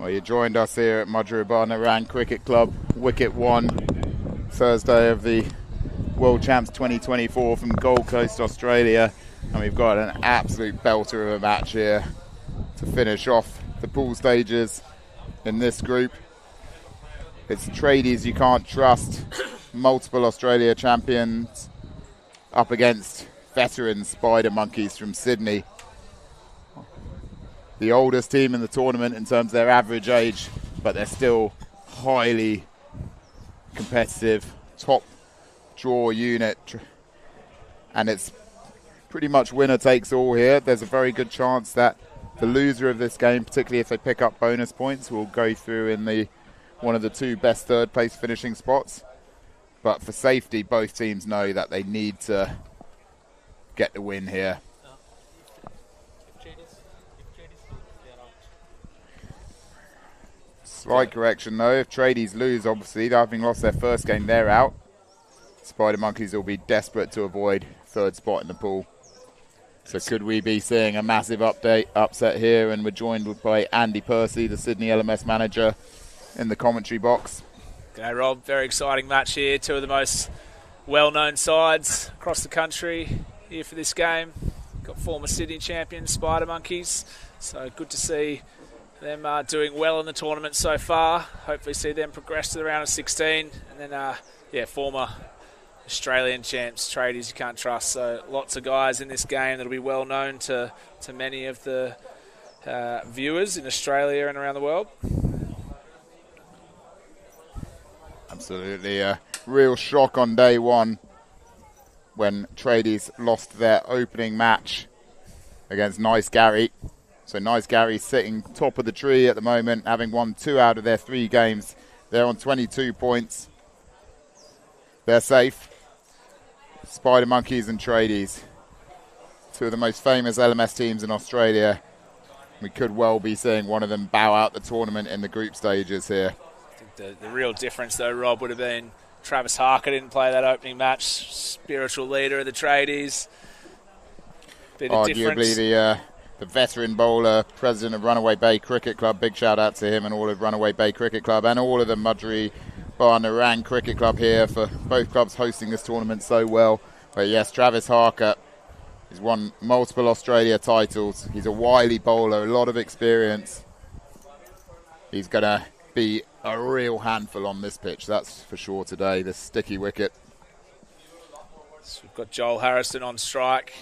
Well, you joined us here at Mudgeeraba Rang Cricket Club, Wicket 1, Thursday of the World Champs 2024 from Gold Coast, Australia. And we've got an absolute belter of a match here to finish off the pool stages in this group. It's Tradies you can't trust, multiple Australia champions up against veteran Spider Monkeys from Sydney. The oldest team in the tournament in terms of their average age, but they're still highly competitive, top draw unit, and it's pretty much winner takes all here. There's a very good chance that the loser of this game, particularly if they pick up bonus points, will go through in one of the two best third place finishing spots. But for safety, both teams know that they need to get the win here. Slight correction though, if Tradies lose, obviously, having lost their first game, they're out. Spider Monkeys will be desperate to avoid third spot in the pool. So could we be seeing a massive upset here? And we're joined by Andy Percy, the Sydney LMS manager, in the commentary box. G'day Rob, very exciting match here. Two of the most well-known sides across the country here for this game. Got former Sydney champions, Spider Monkeys. So good to see them doing well in the tournament so far. Hopefully see them progress to the round of 16. And then, former Australian champs, Tradies you can't trust. So lots of guys in this game that'll be well known to many of the viewers in Australia and around the world. Absolutely a real shock on day one when Tradies lost their opening match against Nice Gary. So Nice Gary sitting top of the tree at the moment, having won 2 out of their 3 games. They're on 22 points. They're safe. Spider Monkeys and Tradies, two of the most famous LMS teams in Australia. We could well be seeing one of them bow out the tournament in the group stages here. I think the real difference, though, Rob, would have been Travis Harker didn't play that opening match. Spiritual leader of the Tradies. Arguably the veteran bowler, president of Runaway Bay Cricket Club. Big shout out to him and all of Runaway Bay Cricket Club and all of the Mudgeeraba Rang Cricket Club here for both clubs hosting this tournament so well. But yes, Travis Harker, he's won multiple Australia titles. He's a wily bowler, a lot of experience. He's going to be a real handful on this pitch, that's for sure today, this sticky wicket. So we've got Joel Harrison on strike.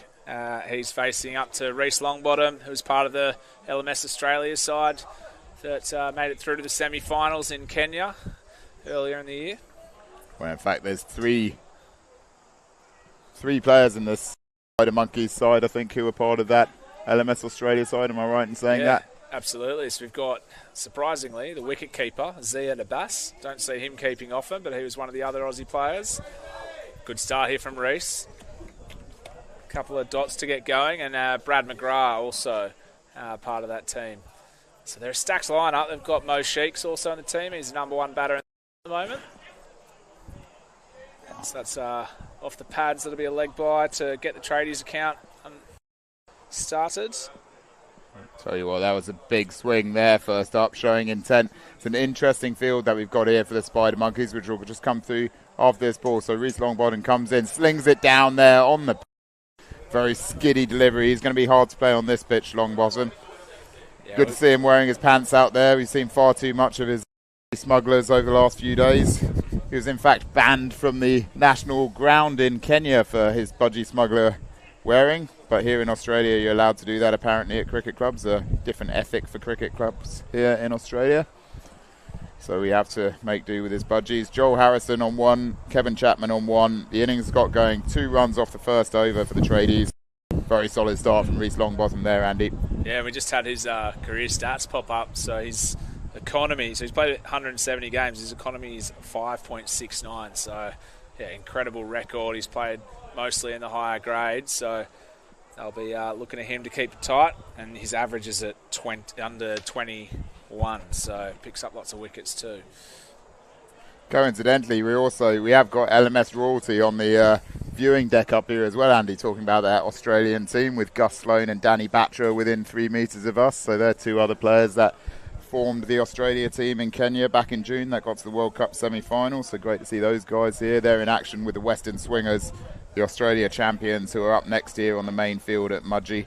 He's facing up to Reece Longbottom, who's part of the LMS Australia side that made it through to the semi-finals in Kenya earlier in the year. Well, in fact, there's three players in this Spider Monkeys side, I think, who are part of that LMS Australia side. Am I right in saying that? Absolutely. So we've got, surprisingly, the wicket keeper, Zia Abbas. Don't see him keeping often, but he was one of the other Aussie players. Good start here from Reece. Couple of dots to get going, and Brad McGrath also part of that team. So they're a stacked lineup. They've got Mo Sheiks also in the team. He's the number 1 batter at the moment. So that's off the pads. That'll be a leg by to get the Tradies account started. Tell you what, that was a big swing there first up, showing intent. It's an interesting field that we've got here for the Spider Monkeys, which will just come through after this ball. So Reece Longbottom comes in, slings it down there on the very skiddy delivery. He's going to be hard to play on this pitch, Longbottom. Yeah, good to see him wearing his pants out there. We've seen far too much of his smugglers over the last few days. He was in fact banned from the national ground in Kenya for his budgie smuggler wearing. But here in Australia, you're allowed to do that apparently at cricket clubs. A different ethic for cricket clubs here in Australia. So we have to make do with his budgies. Joel Harrison on 1, Kevin Chapman on 1. The innings got going, 2 runs off the first over for the Tradies. Very solid start from Reece Longbottom there, Andy. Yeah, we just had his career stats pop up. So his economy, so he's played 170 games. His economy is 5.69. So, yeah, incredible record. He's played mostly in the higher grades. So they'll be looking at him to keep it tight. And his average is at under 21. So picks up lots of wickets too. Coincidentally, we have got LMS royalty on the viewing deck up here as well, Andy, talking about that Australian team with Gus Sloan and Danny Batra within 3 metres of us. So they're 2 other players that formed the Australia team in Kenya back in June that got to the World Cup semi-final, so great to see those guys here. They're in action with the Western Swingers, the Australia champions, who are up next year on the main field at Mudgee.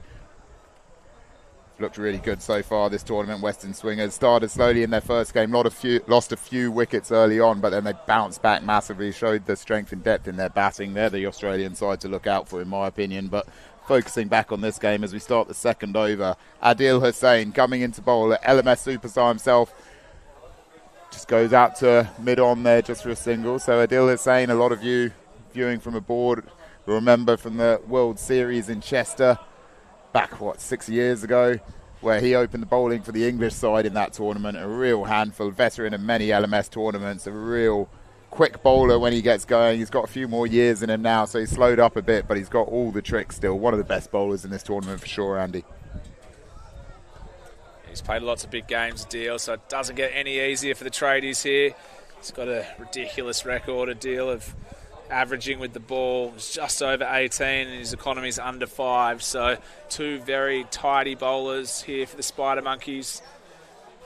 Looked really good so far this tournament. Western Swingers started slowly in their first game, lost a few wickets early on, but then they bounced back massively, showed the strength and depth in their batting. They're the Australian side to look out for, in my opinion. But focusing back on this game as we start the second over, Adil Hussain coming into bowl, LMS superstar himself, just goes out to mid-on there just for a single. So Adil Hussain, a lot of you viewing from aboard will remember from the World Series in Chester back, 6 years ago, where he opened the bowling for the English side in that tournament. A real handful, veteran in many LMS tournaments, a real quick bowler when he gets going. He's got a few more years in him now, so he's slowed up a bit, but he's got all the tricks still. One of the best bowlers in this tournament for sure, Andy. He's played lots of big games, Deal, so it doesn't get any easier for the tradies here. He's got a ridiculous record, a deal of averaging with the ball. He's just over 18 and his economy's under 5, so two very tidy bowlers here for the Spider Monkeys.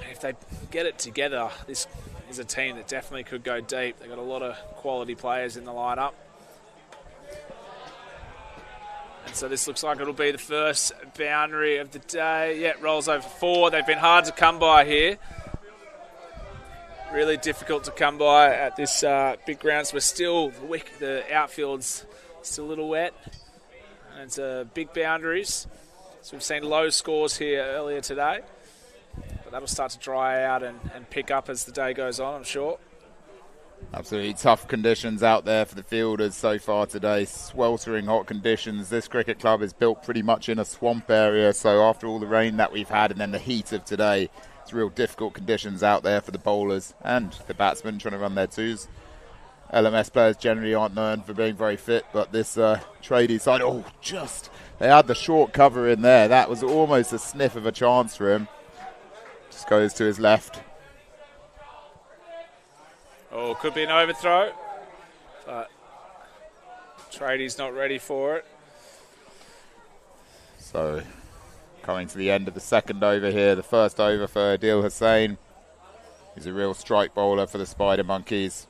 And if they get it together, this is a team that definitely could go deep. They've got a lot of quality players in the lineup. And so this looks like it'll be the first boundary of the day. Yeah, rolls over 4. They've been hard to come by here. Really difficult to come by at this big ground. So we're still, the outfield's still a little wet. And it's big boundaries. So we've seen low scores here earlier today. But that'll start to dry out and pick up as the day goes on, I'm sure. Absolutely tough conditions out there for the fielders so far today. Sweltering hot conditions. This cricket club is built pretty much in a swamp area. So after all the rain that we've had and then the heat of today, it's real difficult conditions out there for the bowlers and the batsmen trying to run their twos. LMS players generally aren't known for being very fit, but this tradie side, they had the short cover in there. That was almost a sniff of a chance for him. Just goes to his left. Oh, could be an overthrow, but tradie's not ready for it. So coming to the end of the second over here, the first over for Adil Hussain. He's a real strike bowler for the Spider Monkeys.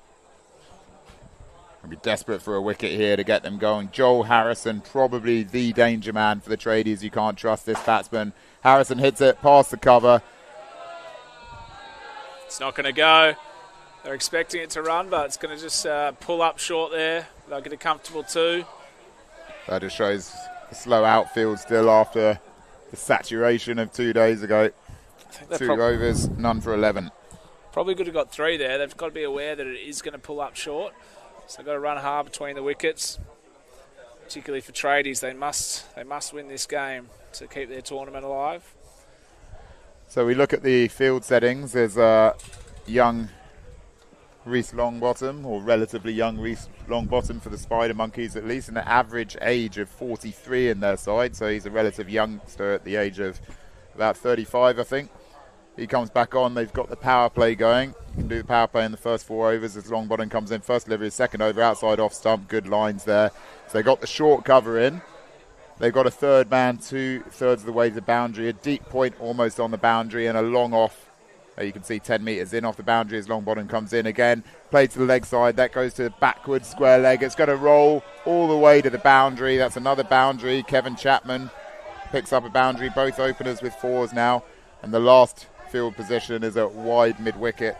He'll be desperate for a wicket here to get them going. Joel Harrison, probably the danger man for the tradies. You can't trust this batsman. Harrison hits it past the cover. It's not going to go. They're expecting it to run, but it's going to just pull up short there. They'll get a comfortable 2. That just shows the slow outfield still after the saturation of 2 days ago. 2 overs, none for 11. Probably could have got 3 there. They've got to be aware that it is going to pull up short. So they've got to run hard between the wickets. Particularly for tradies, they must win this game to keep their tournament alive. So we look at the field settings. There's a young Reese Longbottom, or relatively young Reese Longbottom for the Spider Monkeys at least, and an average age of 43 in their side, so he's a relative youngster at the age of about 35, I think. He comes back on. They've got the power play going. You can do the power play in the first 4 overs as Longbottom comes in. First delivery, second over, outside off stump, good lines there. So they got the short cover in. They've got a third man 2/3 of the way to the boundary, a deep point almost on the boundary, and a long off. You can see 10 metres in off the boundary as Longbottom comes in again. Play to the leg side. That goes to the backward square leg. It's going to roll all the way to the boundary. That's another boundary. Kevin Chapman picks up a boundary. Both openers with 4s now. And the last field position is a wide mid-wicket.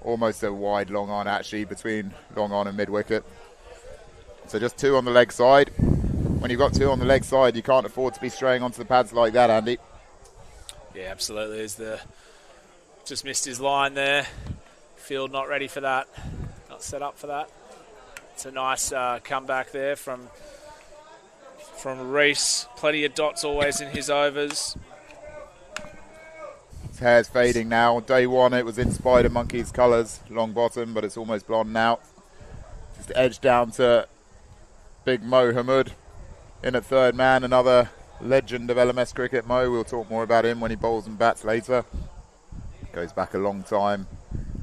Almost a wide long on, actually, between long on and mid-wicket. So just 2 on the leg side. When you've got 2 on the leg side, you can't afford to be straying onto the pads like that, Andy. Yeah, absolutely. Just missed his line there. Field not ready for that. Not set up for that. It's a nice comeback there from Reese. Plenty of dots always in his overs. His hair's fading now. Day 1 it was in Spider Monkey's colours, long bottom, but it's almost blonde now. Just edge down to Big Mo Hammud in at third man, another legend of LMS cricket, Mo. We'll talk more about him when he bowls and bats later. Goes back a long time.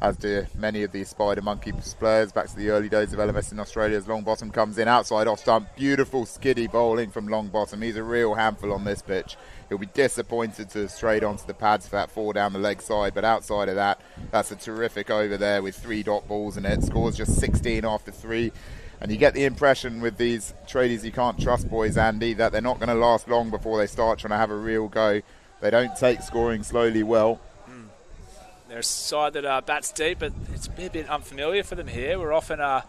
as do many of these Spider Monkey players. Back to the early days of LMS in Australia as Longbottom comes in outside off stump. Beautiful skiddy bowling from Longbottom. He's a real handful on this pitch. He'll be disappointed to have strayed onto the pads for that 4 down the leg side, but outside of that, that's a terrific over there with 3 dot balls in it. Scores just 16 after 3. And you get the impression with these tradies you can't trust boys, Andy, that they're not going to last long before they start trying to have a real go. They don't take scoring slowly well. They're a side that bats deep, but it's a bit unfamiliar for them here. We're often at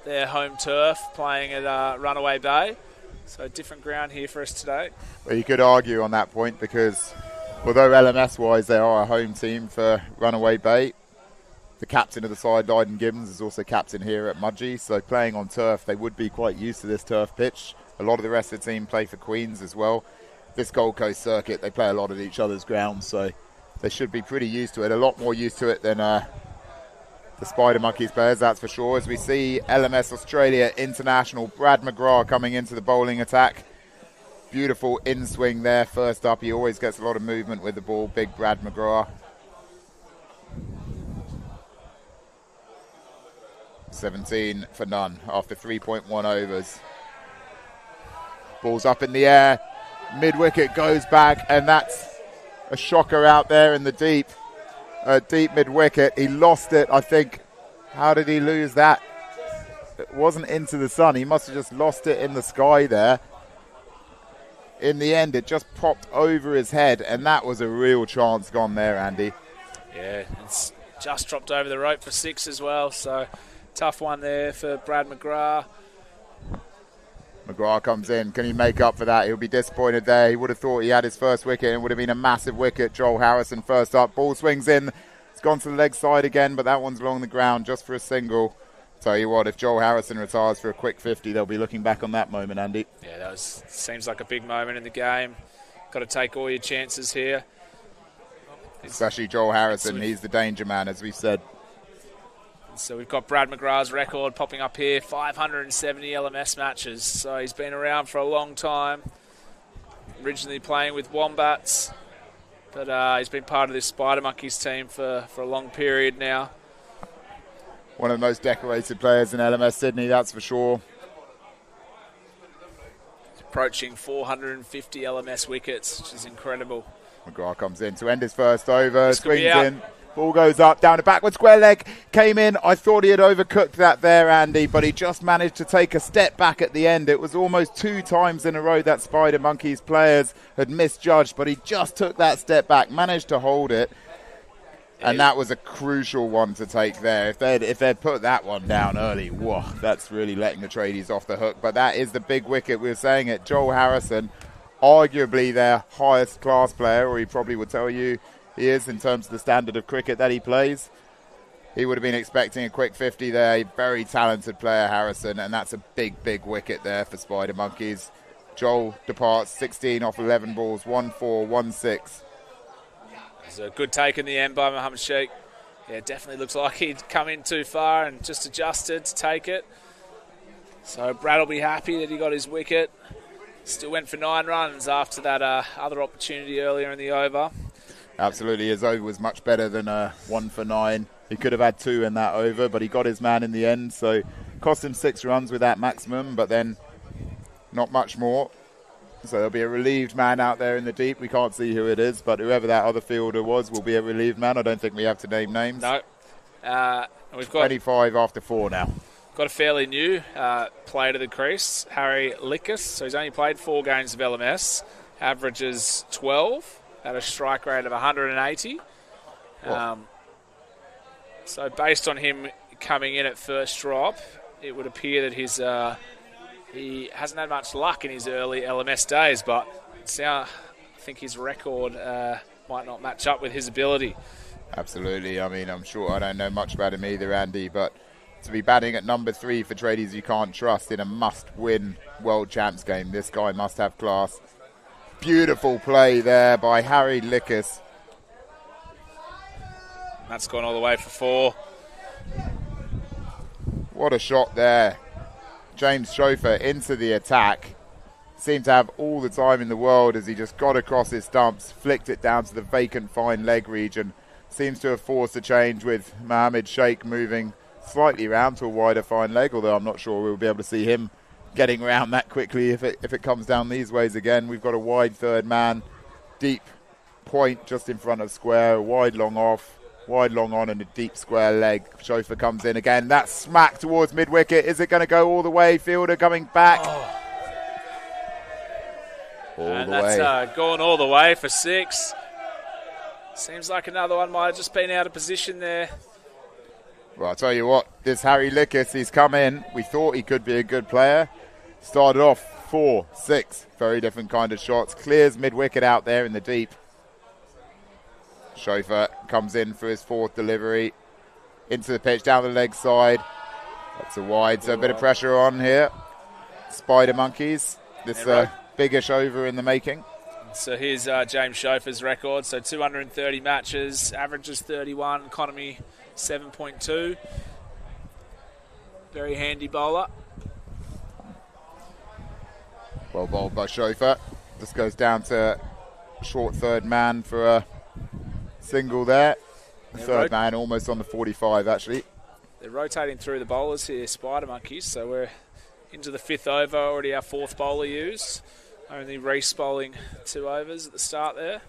their home turf playing at Runaway Bay. So different ground here for us today. Well, you could argue on that point because although LMS-wise they are a home team for Runaway Bay, the captain of the side, Lydon Gibbons, is also captain here at Mudgee. So playing on turf, they would be quite used to this turf pitch. A lot of the rest of the team play for Queens as well. This Gold Coast circuit, they play a lot at each other's grounds, so they should be pretty used to it. A lot more used to it than the Spider Monkeys players, that's for sure. As we see LMS Australia International, Brad McGrath coming into the bowling attack. Beautiful in-swing there. First up, he always gets a lot of movement with the ball. Big Brad McGrath. 17 for none after 3.1 overs. Ball's up in the air. Mid-wicket goes back, and that's a shocker out there in the deep mid-wicket. He lost it, I think. How did he lose that? It wasn't into the sun. He must have just lost it in the sky there. In the end, it just popped over his head, and that was a real chance gone there, Andy. Yeah, it's just dropped over the rope for 6 as well, so tough one there for Brad McGrath. McGrath comes in. Can he make up for that? He'll be disappointed there. He would have thought he had his first wicket, and it would have been a massive wicket. Joel Harrison first up. Ball swings in. It's gone to the leg side again, but that one's along the ground just for a single. Tell you what, if Joel Harrison retires for a quick 50, they'll be looking back on that moment, Andy. Yeah, that seems like a big moment in the game. Got to take all your chances here. Especially Joel Harrison. He's the danger man, as we said. So we've got Brad McGrath's record popping up here, 570 LMS matches. So he's been around for a long time, originally playing with Wombats, but he's been part of this Spider Monkeys team for a long period now. One of the most decorated players in LMS Sydney, that's for sure. He's approaching 450 LMS wickets, which is incredible. McGrath comes in to end his first over, swings in. Ball goes up, down a backward square leg, came in. I thought he had overcooked that there, Andy, but he just managed to take a step back at the end. It was almost 2 times in a row that Spider Monkeys players had misjudged, but he just took that step back, managed to hold it, and that was a crucial one to take there. If they'd put that one down early, whoa, that's really letting the tradies off the hook. But that is the big wicket. We were saying it, Joel Harrison, arguably their highest class player, or he probably would tell you he is in terms of the standard of cricket that he plays. He would have been expecting a quick 50 there. A very talented player, Harrison, and that's a big, big wicket there for Spider Monkeys. Joel departs 16 off 11 balls, 1-4, 1-6. It's a good take in the end by Mohammed Sheikh. Yeah, it definitely looks like he'd come in too far and just adjusted to take it. So Brad will be happy that he got his wicket. Still went for 9 runs after that other opportunity earlier in the over. Absolutely, his over was much better than 1 for 9. He could have had 2 in that over, but he got his man in the end. So cost him 6 runs with that maximum, but then not much more. So there'll be a relieved man out there in the deep. We can't see who it is, but whoever that other fielder was will be a relieved man. I don't think we have to name names. No. We've got 25 after 4 now. Got a fairly new player to the crease, Harry Lickus. So he's only played 4 games of LMS, averages 12. At a strike rate of 180. So based on him coming in at first drop, it would appear that he hasn't had much luck in his early LMS days, but I think his record might not match up with his ability. Absolutely. I mean, I'm sure I don't know much about him either, Andy, but to be batting at number 3 for tradies you can't trust in a must-win World Champs game, this guy must have class. Beautiful play there by Harry Lickus. That's gone all the way for 4. What a shot there. James Chauffeur into the attack. Seemed to have all the time in the world as he just got across his stumps, flicked it down to the vacant fine leg region. seems to have forced a change with Mohammed Sheikh moving slightly round to a wider fine leg, although I'm not sure we'll be able to see him getting around that quickly if it comes down these ways again. We've got a wide third man, deep point just in front of square, wide long off, wide long on, and a deep square leg. Chauffeur comes in again. That smack towards mid-wicket. Is it going to go all the way? Fielder coming back. All the way. That's gone all the way for 6. Seems like another one might have just been out of position there. Well, I'll tell you what, this Harry Lickis, he's come in. We thought he could be a good player. Started off 4, 6, very different kind of shots. Clears mid-wicket out there in the deep. Chauffeur comes in for his 4th delivery. Into the pitch, down the leg side. That's a wide, so a bit of pressure on here. Spider Monkeys, this biggish over in the making. So here's James Chauffeur's record. So 230 matches, averages 31, economy 7.2. Very handy bowler. Well bowled by Chauffeur. This goes down to short third man for a single there. The third man almost on the 45 actually. They're rotating through the bowlers here, Spider Monkeys. So we're into the 5th over, already our 4th bowler used. Only Reese bowling 2 overs at the start there.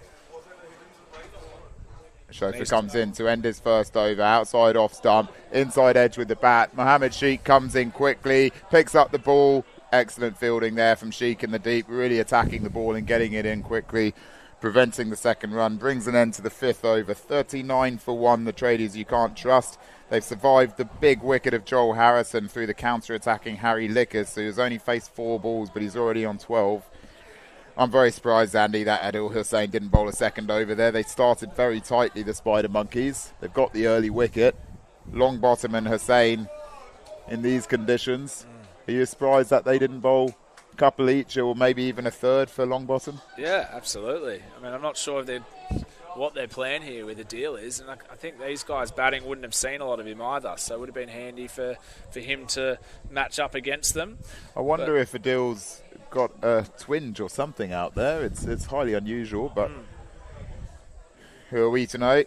Chauffeur comes in to end his first over, outside off stump, inside edge with the bat. Mohammed Sheikh comes in quickly, picks up the ball. Excellent fielding there from Sheikh in the deep, really attacking the ball and getting it in quickly, preventing the second run. Brings an end to the 5th over, 39 for 1, the Tradies you can't trust. They've survived the big wicket of Joel Harrison through the counter-attacking Harry Lickis, who has only faced 4 balls, but he's already on 12. I'm very surprised, Andy, that Adil Hussain didn't bowl a second over there. They started very tightly, the Spider Monkeys. They've got the early wicket. Longbottom and Hussain in these conditions. Are you surprised that they didn't bowl a couple each or maybe even a third for Longbottom? Yeah, absolutely. I mean, I'm not sure if what their plan here with the deal is, and I think these guys batting wouldn't have seen a lot of him either, so it would have been handy for him to match up against them. I wonder if Adil's got a twinge or something out there. It's highly unusual, but who are we to know?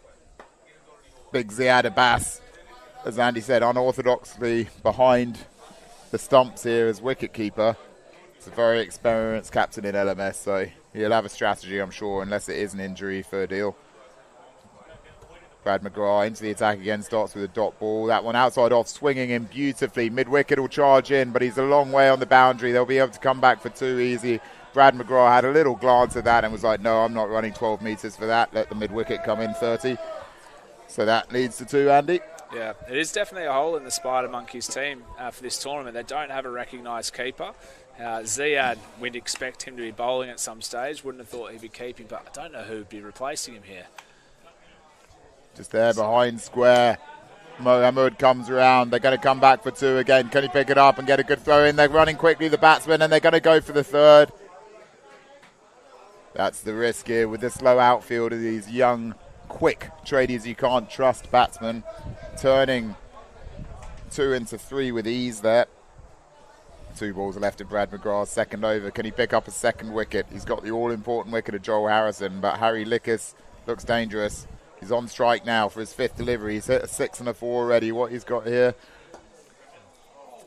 Big Ziad Abbas, as Andy said, unorthodoxly behind the stumps here as wicketkeeper. It's a very experienced captain in LMS, so he'll have a strategy, I'm sure, unless it is an injury for Adil. Brad McGrath into the attack again, starts with a dot ball. That one outside off, swinging in beautifully. Mid-wicket will charge in, but he's a long way on the boundary. They'll be able to come back for 2 easy. Brad McGrath had a little glance at that and was like, no, I'm not running 12 metres for that. Let the mid-wicket come in 30. So that leads to 2, Andy. Yeah, it is definitely a hole in the Spider Monkeys team for this tournament. They don't have a recognised keeper. Ziad, we'd expect him to be bowling at some stage. Wouldn't have thought he'd be keeping, but I don't know who would be replacing him here. Just there behind square. Mohammed comes around. They're going to come back for 2 again. Can he pick it up and get a good throw in? They're running quickly, the batsmen, and they're going to go for the 3rd. That's the risk here with this low outfield of these young, quick tradies you can't trust batsmen. Turning 2 into 3 with ease there. 2 balls left to Brad McGrath's second over. Can he pick up a second wicket? He's got the all-important wicket of Joel Harrison, but Harry Lickis looks dangerous. He's on strike now for his 5th delivery. He's hit a 6 and a 4 already. What he's got here.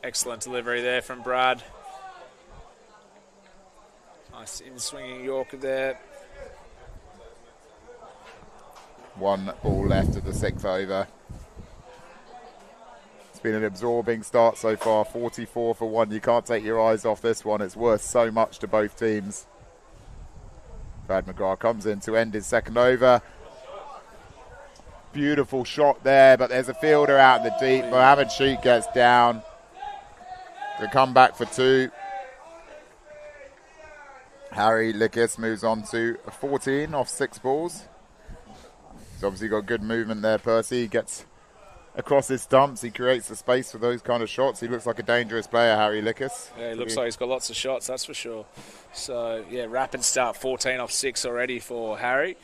Excellent delivery there from Brad. Nice in-swinging Yorker there. 1 ball left at the 6th over. It's been an absorbing start so far. 44 for 1. You can't take your eyes off this one. It's worth so much to both teams. Brad McGrath comes in to end his second over. Beautiful shot there, but there's a fielder out in the deep. Mohammed Sheikh gets down. The comeback for 2. Harry Lickis moves on to 14 off 6 balls. He's obviously got good movement there, Percy. He gets across his stumps. He creates the space for those kind of shots. He looks like a dangerous player, Harry Lickis. Yeah, he looks like he's got lots of shots, that's for sure. So, yeah, rapid start, 14 off 6 already for Harry.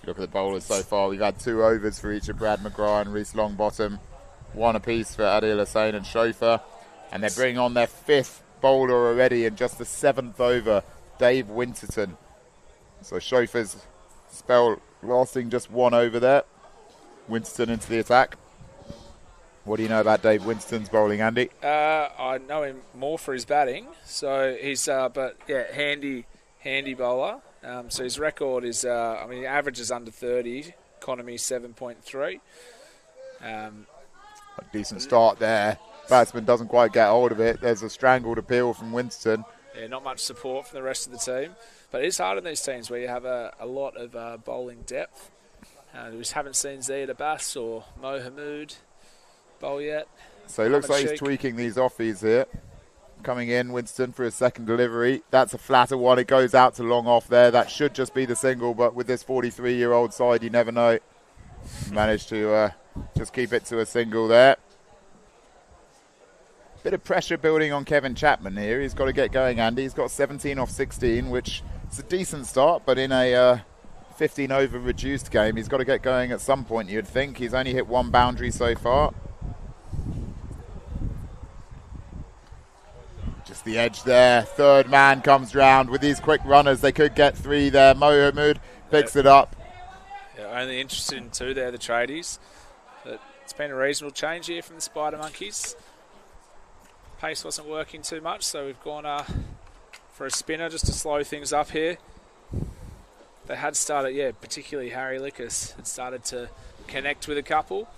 Look at the bowlers so far. We've had 2 overs for each of Brad McGrath and Reece Longbottom. 1 apiece for Adil Hussain and Chauffeur. And they're bringing on their 5th bowler already in just the 7th over, Dave Winterton. So Chauffeur's spell lasting just 1 over there. Winston into the attack. What do you know about Dave Winston's bowling, Andy? I know him more for his batting. So he's, handy bowler. So his record is, he averages under 30, economy 7.3. A decent start there. Batsman doesn't quite get hold of it. There's a strangled appeal from Winston. Yeah, not much support from the rest of the team. But it is hard in these teams where you have a lot of bowling depth. We just haven't seen Zayed Abbas or Mo Hamoud bowl yet. So he looks like he's tweaking these offies here. Coming in, Winston for his second delivery. That's a flatter one. It goes out to long off there. That should just be the single, but with this 43-year-old side, you never know. Managed to just keep it to a single there. Bit of pressure building on Kevin Chapman here. He's got to get going, Andy. He's got 17 off 16, which is a decent start, but in a 15 over reduced game, he's got to get going at some point, you'd think. He's only hit 1 boundary so far. Just the edge there. Third man comes round. With these quick runners, they could get 3 there. Mohammed picks it up. Yeah, only interested in 2 there, the tradies. But it's been a reasonable change here from the Spider Monkeys. Pace wasn't working too much, so we've gone for a spinner just to slow things up here. They had started, particularly Harry Lickus had started to connect with a couple.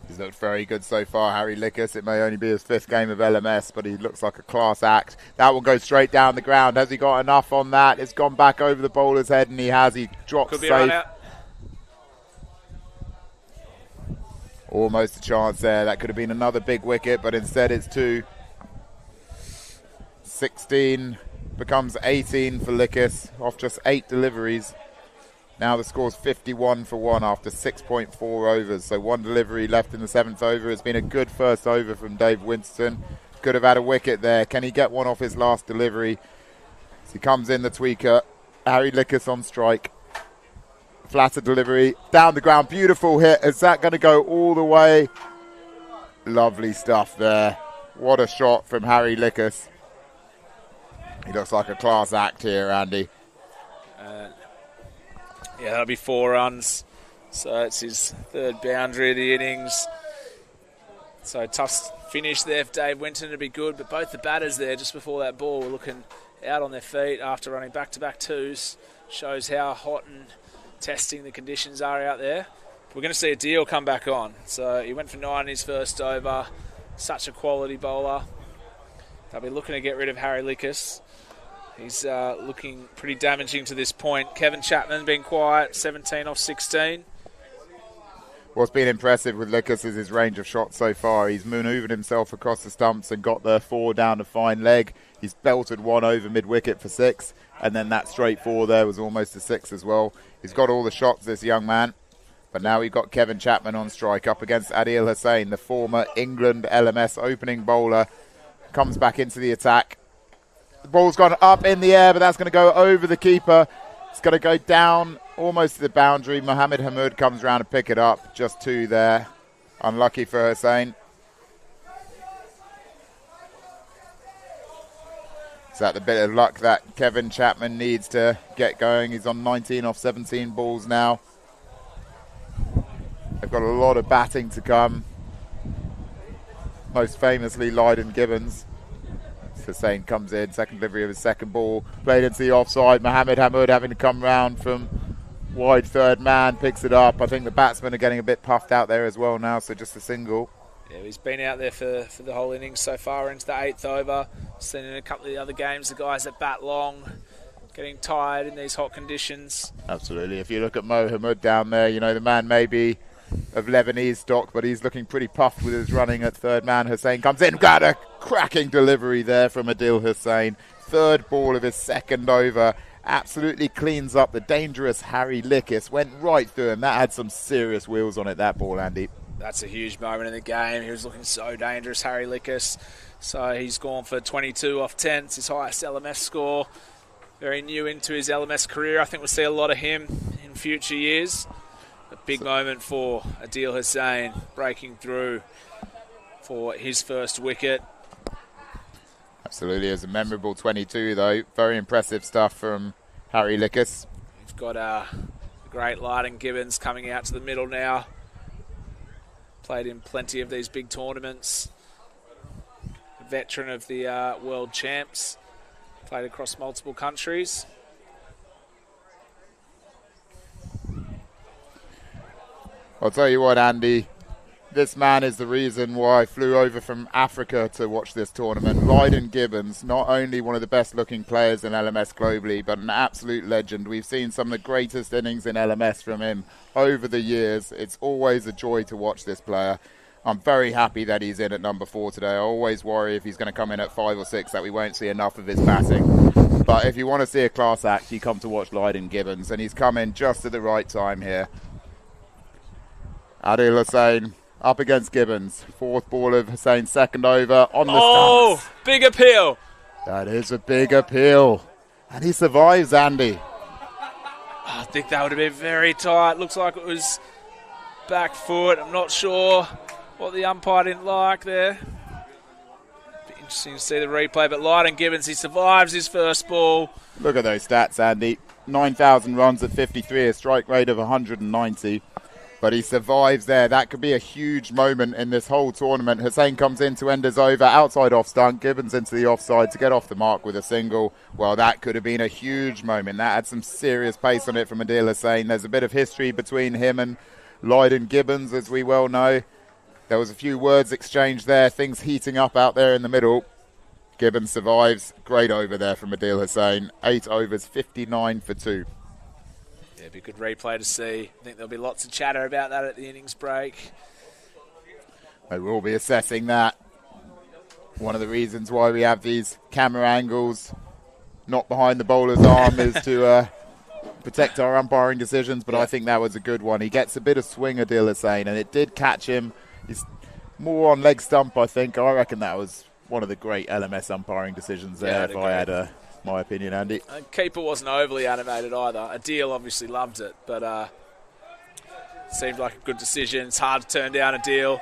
He's looked very good so far, Harry Lickus. It may only be his 5th game of LMS, but he looks like a class act. That will go straight down the ground. Has he got enough on that? It's gone back over the bowler's head, and he has. He drops Could be safe. a run out. Almost a chance there. That could have been another big wicket, but instead it's 2. 16 becomes 18 for Lickus off just 8 deliveries. Now the score's 51 for 1 after 6.4 overs. So 1 delivery left in the 7th over. It's been a good first over from Dave Winston. Could have had a wicket there. Can he get one off his last delivery? As he comes in, the tweaker. Harry Lickus on strike. Flatter delivery. Down the ground. Beautiful hit. Is that going to go all the way? Lovely stuff there. What a shot from Harry Lickus. He looks like a class act here, Andy. That'll be 4 runs. So it's his 3rd boundary of the innings. So tough finish there for Dave Winton to be good. But both the batters there just before that ball were looking out on their feet after running back-to-back 2s. Shows how hot and testing the conditions are out there. We're going to see a deal come back on. So he went for 9 in his first over. Such a quality bowler. They'll be looking to get rid of Harry Lickus. He's looking pretty damaging to this point. Kevin Chapman been quiet, 17 off 16. What's been impressive with Lickus is his range of shots so far. He's manoeuvred himself across the stumps and got the 4 down a fine leg. He's belted 1 over mid-wicket for 6, and then that straight 4 there was almost a 6 as well. He's got all the shots, this young man. But now we've got Kevin Chapman on strike up against Adil Hussain, the former England LMS opening bowler. Comes back into the attack. The ball's gone up in the air, but that's going to go over the keeper. It's going to go down almost to the boundary. Mohammed Hamoud comes around to pick it up. Just 2 there. Unlucky for Hussain. Is that the bit of luck that Kevin Chapman needs to get going? He's on 19 off 17 balls now. They've got a lot of batting to come. Most famously, Lydon Gibbons. Hussain comes in, second delivery of his second ball, played into the offside. Mohammed Hamoud having to come round from wide 3rd man, picks it up. I think the batsmen are getting a bit puffed out there as well now, so just a single. Yeah, he's been out there for the whole innings so far into the 8th over. Seen in a couple of the other games, the guys that bat long, getting tired in these hot conditions. Absolutely. If you look at Mohammed down there, you know, the man may be of Lebanese stock, but he's looking pretty puffed with his running at 3rd man. Hussain comes in, got a cracking delivery there from Adil Hussain. 3rd ball of his 2nd over. Absolutely cleans up the dangerous Harry Lickus. Went right through him. That had some serious wheels on it, that ball, Andy. That's a huge moment in the game. He was looking so dangerous, Harry Lickus. So he's gone for 22 off 10. It's his highest LMS score. Very new into his LMS career. I think we'll see a lot of him in future years. A big moment for Adil Hussain, breaking through for his first wicket. Absolutely, it was a memorable 22 though. Very impressive stuff from Harry Lickus. We've got great Lyden Gibbons coming out to the middle now. Played in plenty of these big tournaments. A veteran of the world champs. Played across multiple countries. I'll tell you what, Andy. This man is the reason why I flew over from Africa to watch this tournament. Lyden Gibbons, not only one of the best looking players in LMS globally, but an absolute legend. We've seen some of the greatest innings in LMS from him over the years. It's always a joy to watch this player. I'm very happy that he's in at number 4 today. I always worry if he's going to come in at 5 or 6 that we won't see enough of his batting. But if you want to see a class act, you come to watch Lyden Gibbons, and he's come in just at the right time here. Adil Hussain up against Gibbons. 4th ball of Hussain, 2nd over on the stumps. Big appeal. That is a big appeal. And he survives, Andy. I think that would have been very tight. Looks like it was back foot. I'm not sure what the umpire didn't like there. Be interesting to see the replay. But Lyden Gibbons, he survives his first ball. Look at those stats, Andy. 9,000 runs at 53, a strike rate of 190. But he survives there. That could be a huge moment in this whole tournament. Hussain comes in to end his over. Outside off stunt. Gibbons into the offside to get off the mark with a single. Well, that could have been a huge moment. That had some serious pace on it from Adil Hussain. There's a bit of history between him and Lyden Gibbons, as we well know. There was a few words exchanged there. Things heating up out there in the middle. Gibbons survives. Great over there from Adil Hussain. 8 overs, 59 for 2. Yeah, be a good replay to see. I think there'll be lots of chatter about that at the innings break. They will be assessing that. One of the reasons why we have these camera angles not behind the bowler's arm is to protect our umpiring decisions, but I think that was a good one. He gets a bit of swing, Adil Hussain, and it did catch him. He's more on leg stump, I think. I reckon that was one of the great LMS umpiring decisions there, if I had my opinion, Andy. Keeper wasn't overly animated either. Adil obviously loved it, but seemed like a good decision. It's hard to turn down Adil.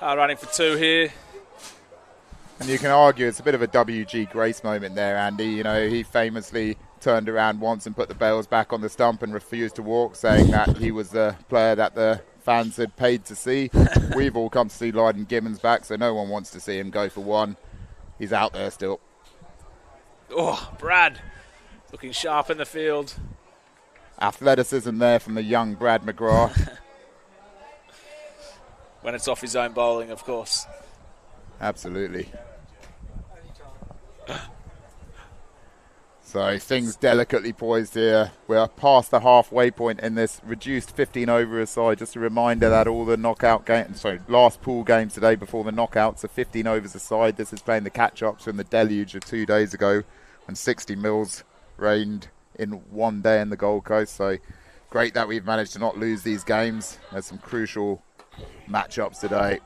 Running for 2 here. And you can argue it's a bit of a WG Grace moment there, Andy. You know, he famously turned around once and put the bails back on the stump and refused to walk, saying that he was the player that the fans had paid to see. We've all come to see Lyden Gibbons back, so no one wants to see him go for 1. He's out there still. Oh, Brad looking sharp in the field. Athleticism there from the young Brad McGrath. When it's off his own bowling, of course. Absolutely. So things delicately poised here. We're past the halfway point in this reduced 15 over aside. Just a reminder that all the knockout games, last pool games today before the knockouts are 15 overs aside. This is playing the catch-ups from the deluge of 2 days ago when 60 mils rained in 1 day in the Gold Coast. So great that we've managed to not lose these games. There's some crucial matchups today.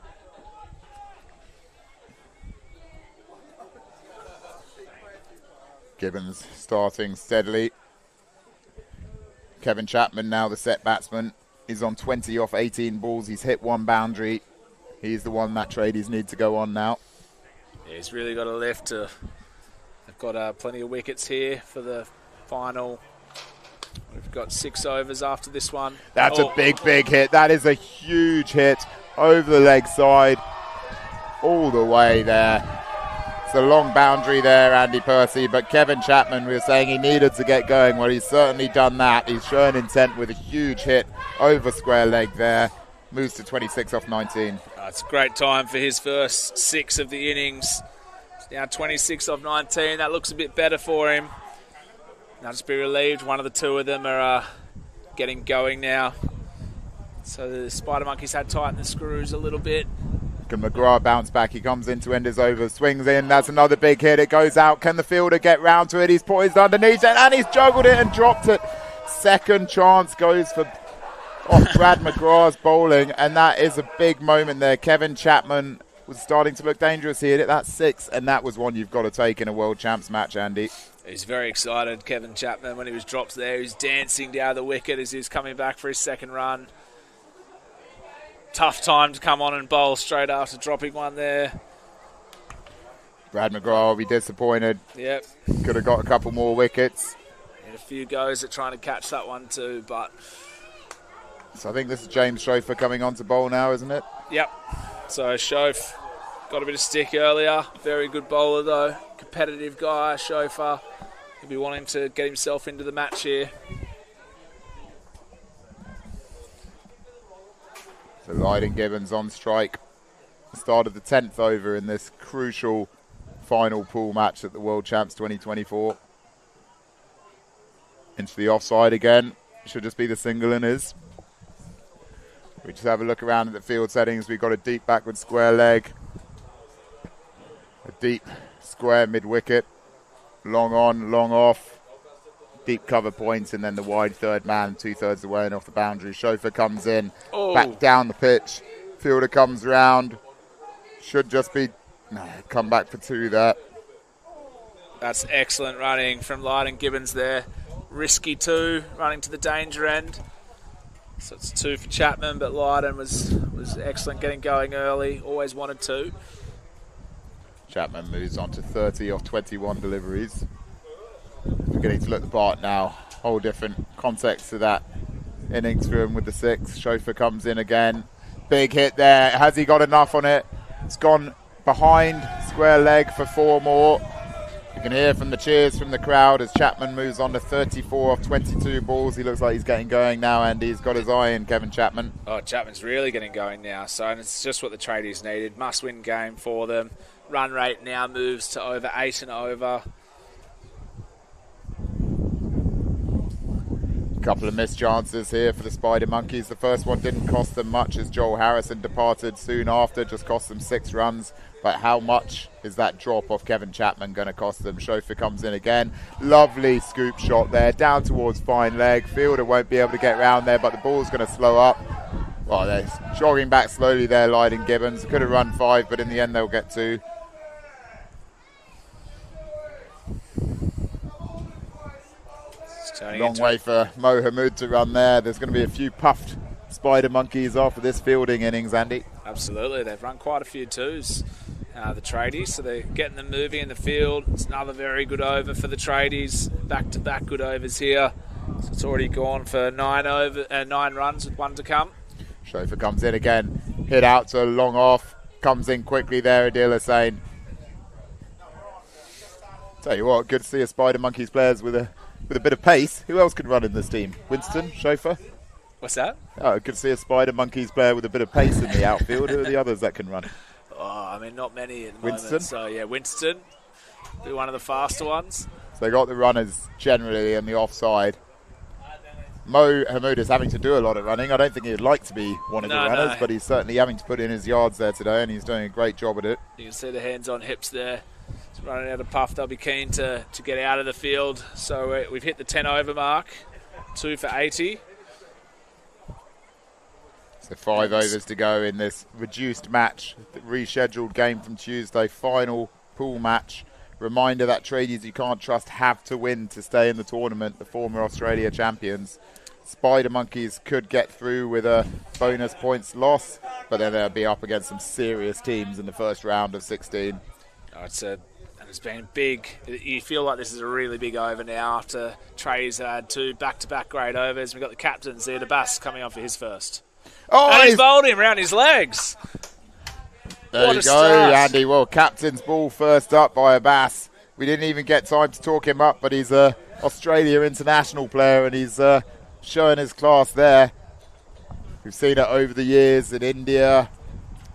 Gibbons starting steadily. Kevin Chapman now the set batsman. He's on 20 off 18 balls. He's hit 1 boundary. He's the one that Tradies need to go on now. Yeah, he's really got a lift. They've got plenty of wickets here for the final. We've got 6 overs after this one. That's a big hit. That is a huge hit over the leg side. All the way there. It's a long boundary there, Andy Percy, but Kevin Chapman, we were saying he needed to get going. Well, he's certainly done that. He's shown intent with a huge hit over square leg there. Moves to 26 off 19. It's a great time for his first 6 of the innings. It's now 26 off 19. That looks a bit better for him. Now just be relieved. One of the 2 of them are getting going now. So the Spider Monkeys had tightened the screws a little bit. Can McGrath bounce back? He comes in to end his over, swings in. That's another big hit. It goes out. Can the fielder get round to it? He's poised underneath it, and he's juggled it and dropped it. Second chance goes for Brad McGrath's bowling, and that is a big moment there. Kevin Chapman was starting to look dangerous. He hit it. That's 6, and that was one you've got to take in a World Champs match, Andy. He's very excited, Kevin Chapman, when he was dropped there. He was dancing down the wicket as he was coming back for his second run. Tough time to come on and bowl straight after dropping one there. Brad McGrath will be disappointed. Yep. Could have got a couple more wickets. And a few goes at trying to catch that one too, but So I think this is James Chauffeur coming on to bowl now, isn't it? Yep. So Chauffeur got a bit of stick earlier. Very good bowler though. Competitive guy, Chauffeur. He'll be wanting to get himself into the match here. So Lydon Gibbons on strike. Start of the 10th over in this crucial final pool match at the World Champs 2024. Into the offside again. Should just be the single in his. We just have a look around at the field settings. We've got a deep backward square leg. A deep square mid-wicket. Long on, long off. Deep cover points, and then the wide third man 2/3 away and off the boundary. Chauffeur comes in, back down the pitch. Fielder comes round. Should just be... No, come back for 2 there. That's excellent running from Lydon Gibbons there. Risky 2, running to the danger end. So it's 2 for Chapman, but Lydon was excellent getting going early. Always wanted to. Chapman moves on to 30 off 21 deliveries. We're getting to look the part now. Whole different context to that innings for him with the 6. Chauffeur comes in again. Big hit there. Has he got enough on it? It's gone behind. Square leg for 4 more. You can hear from the cheers from the crowd as Chapman moves on to 34 off 22 balls. He looks like he's getting going now, and he's got his eye in Kevin Chapman. Oh, Chapman's really getting going now. So it's just what the Tradies needed. Must-win game for them. Run rate now moves to over 8 and over. Couple of missed chances here for the Spider Monkeys. The first one didn't cost them much as Joel Harrison departed soon after, just cost them 6 runs. But how much is that drop off Kevin Chapman going to cost them? Chauffeur comes in again. Lovely scoop shot there, down towards fine leg. Fielder won't be able to get round there, but the ball's going to slow up. Well, they're jogging back slowly there, Lydon Gibbons. Could have run 5, but in the end they'll get 2. Long way for Mo Hamoud to run there. There's going to be a few puffed Spider Monkeys after this fielding innings, Andy. Absolutely. They've run quite a few 2s, the Tradies, so they're getting them moving in the field. It's another very good over for the Tradies. Back-to-back good overs here. So it's already gone for 9 runs with 1 to come. Chauffeur comes in again. Hit out to long off. Comes in quickly there, Adil Hussain. Tell you what, good to see a Spider Monkeys players with a bit of pace. Who else could run in this team? Winston, Chauffeur? What's that? Oh, good to see a Spider Monkeys player with a bit of pace in the outfield. Who are the others that can run? Oh, I mean, not many at the Winston? moment. So, yeah, Winston. Be one of the faster ones. So they got the runners generally in the offside. Mo Hamoud is having to do a lot of running. I don't think he'd like to be one of the runners, but he's certainly having to put in his yards there today, and he's doing a great job at it. You can see the hands on hips there. He's running out of puff. They'll be keen to get out of the field. So we've hit the 10 over mark. 2 for 80. So 5 overs to go in this reduced match, the rescheduled game from Tuesday, final pool match. Reminder that Tradies you can't trust have to win to stay in the tournament, the former Australia champions. Spider Monkeys could get through with a bonus points loss, but then they'll be up against some serious teams in the first round of 16. Oh, it's been big. You feel like this is a really big over now after Tradies had 2 back-to-back great overs. We've got the captain, Zia Bass, coming on for his first. Oh, and he's bowled him around his legs. There you go, Andy. Well, captain's ball first up by Abbas. We didn't even get time to talk him up, but he's a Australia international player, and he's showing his class there. We've seen it over the years in India,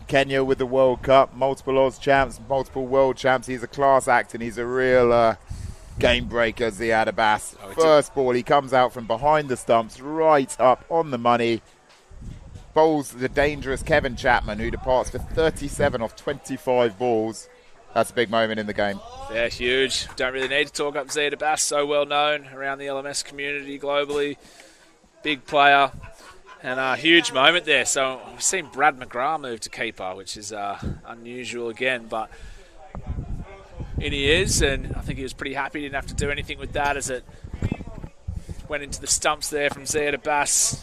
Kenya with the World Cup, multiple Oz champs, multiple world champs. He's a class act, and he's a real game breaker, Ziad Abbas. First ball, he comes out from behind the stumps, right up on the money. Bowls the dangerous Kevin Chapman, who departs for 37 off 25 balls. That's a big moment in the game. Yeah, huge. Don't really need to talk up Zia Bass, so well known around the LMS community globally. Big player. And a huge moment there. So we've seen Brad McGrath move to keeper, which is unusual again. But in he is, and I think he was pretty happy he didn't have to do anything with that as it went into the stumps there from Zia Bass.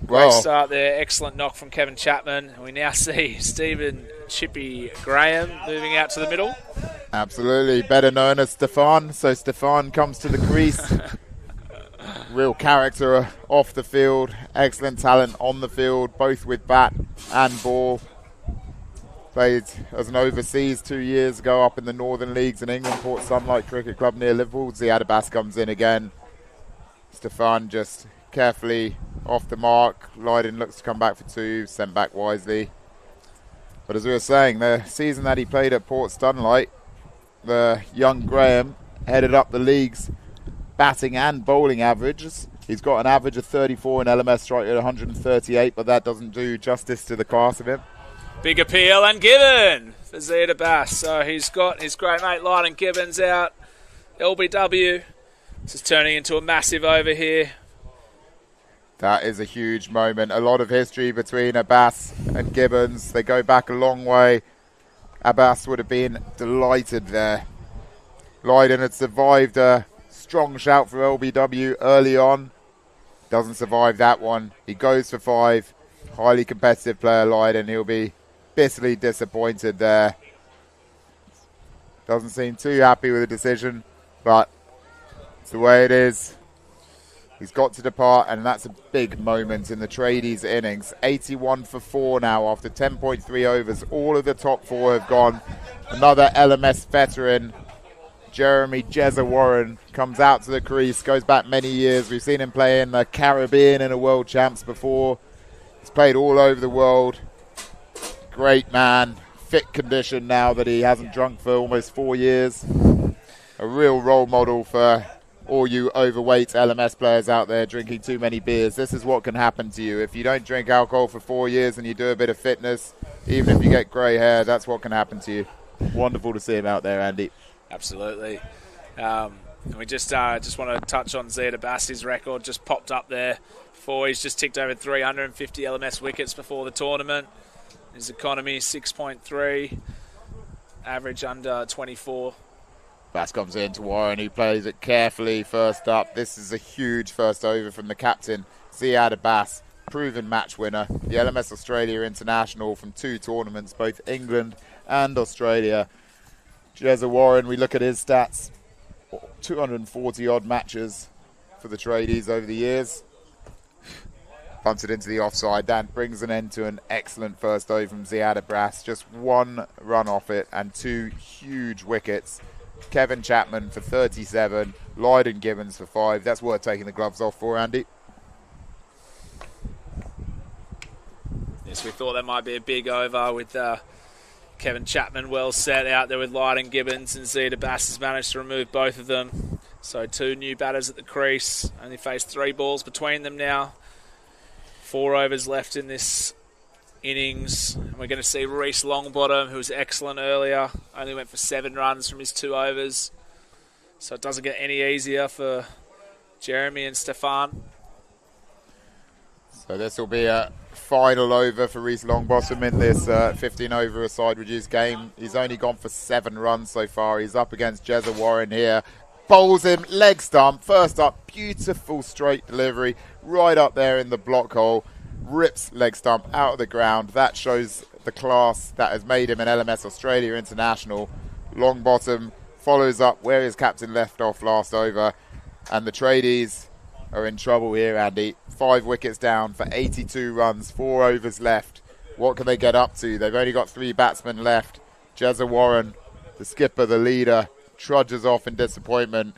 Great start there. Excellent knock from Kevin Chapman. And we now see Stephen Chippy Graham moving out to the middle. Absolutely. Better known as Stefan. So Stefan comes to the crease. Real character off the field, excellent talent on the field, both with bat and ball. Played as an overseas 2 years ago up in the Northern Leagues in England, Port Sunlight Cricket Club near Liverpool. Ziad Abbas comes in again. Stefan just carefully off the mark. Lydon looks to come back for two, sent back wisely. But as we were saying, the season that he played at Port Sunlight, the young Graham headed up the league's batting and bowling averages. He's got an average of 34 in LMS, strike at 138, but that doesn't do justice to the class of him. Big appeal and given for Ziad Abbas. So he's got his great mate Lydon Gibbons out. LBW. This is turning into a massive over here. That is a huge moment. A lot of history between Abbas and Gibbons. They go back a long way. Abbas would have been delighted there. Lydon had survived a strong shout for LBW early on. Doesn't survive that one. He goes for 5. Highly competitive player, Lydon. He'll be bitterly disappointed there. Doesn't seem too happy with the decision, but it's the way it is. He's got to depart, and that's a big moment in the Tradies innings. 81 for 4 now after 10.3 overs. All of the top 4 have gone. Another LMS veteran, Jeremy Jezza Warren, comes out to the crease, goes back many years. We've seen him play in the Caribbean in a World Champs before. He's played all over the world. Great man, fit condition now that he hasn't drunk for almost 4 years. A real role model for all you overweight LMS players out there drinking too many beers. This is what can happen to you. If you don't drink alcohol for 4 years and you do a bit of fitness, even if you get grey hair, that's what can happen to you. Wonderful to see him out there, Andy. Absolutely. And we just want to touch on Ziad Abbas's record. Just popped up there before. He's just ticked over 350 LMS wickets before the tournament. His economy 6.3, average under 24. Bass comes in to Warren, who plays it carefully first up. This is a huge first over from the captain, Ziad Abbas, proven match winner. The LMS Australia International from 2 tournaments, both England and Australia. Jezza Warren, we look at his stats, 240 odd matches for the Tradies over the years. Punts it into the offside. That brings an end to an excellent first over from Ziad Abbas. Just 1 run off it and 2 huge wickets. Kevin Chapman for 37, Lydon Gibbons for 5. That's worth taking the gloves off for, Andy. Yes, we thought that might be a big over with Kevin Chapman well set out there with Lydon Gibbons, and Ziad Abbas has managed to remove both of them. So 2 new batters at the crease. Only faced 3 balls between them now. 4 overs left in this innings. And we're going to see Reece Longbottom, who was excellent earlier. Only went for 7 runs from his 2 overs. So it doesn't get any easier for Jeremy and Stefan. So this will be a final over for Reece Longbottom in this 15 over a side reduced game. He's only gone for 7 runs so far. He's up against Jezza Warren here. Bowls him, leg stump. First up, beautiful straight delivery. Right up there in the block hole. Rips leg stump out of the ground. That shows the class that has made him an LMS Australia International. Longbottom follows up where his captain left off last over. And the Tradies are in trouble here, Andy. 5 wickets down for 82 runs, 4 overs left. What can they get up to? They've only got 3 batsmen left. Jezza Warren, the skipper, the leader, trudges off in disappointment.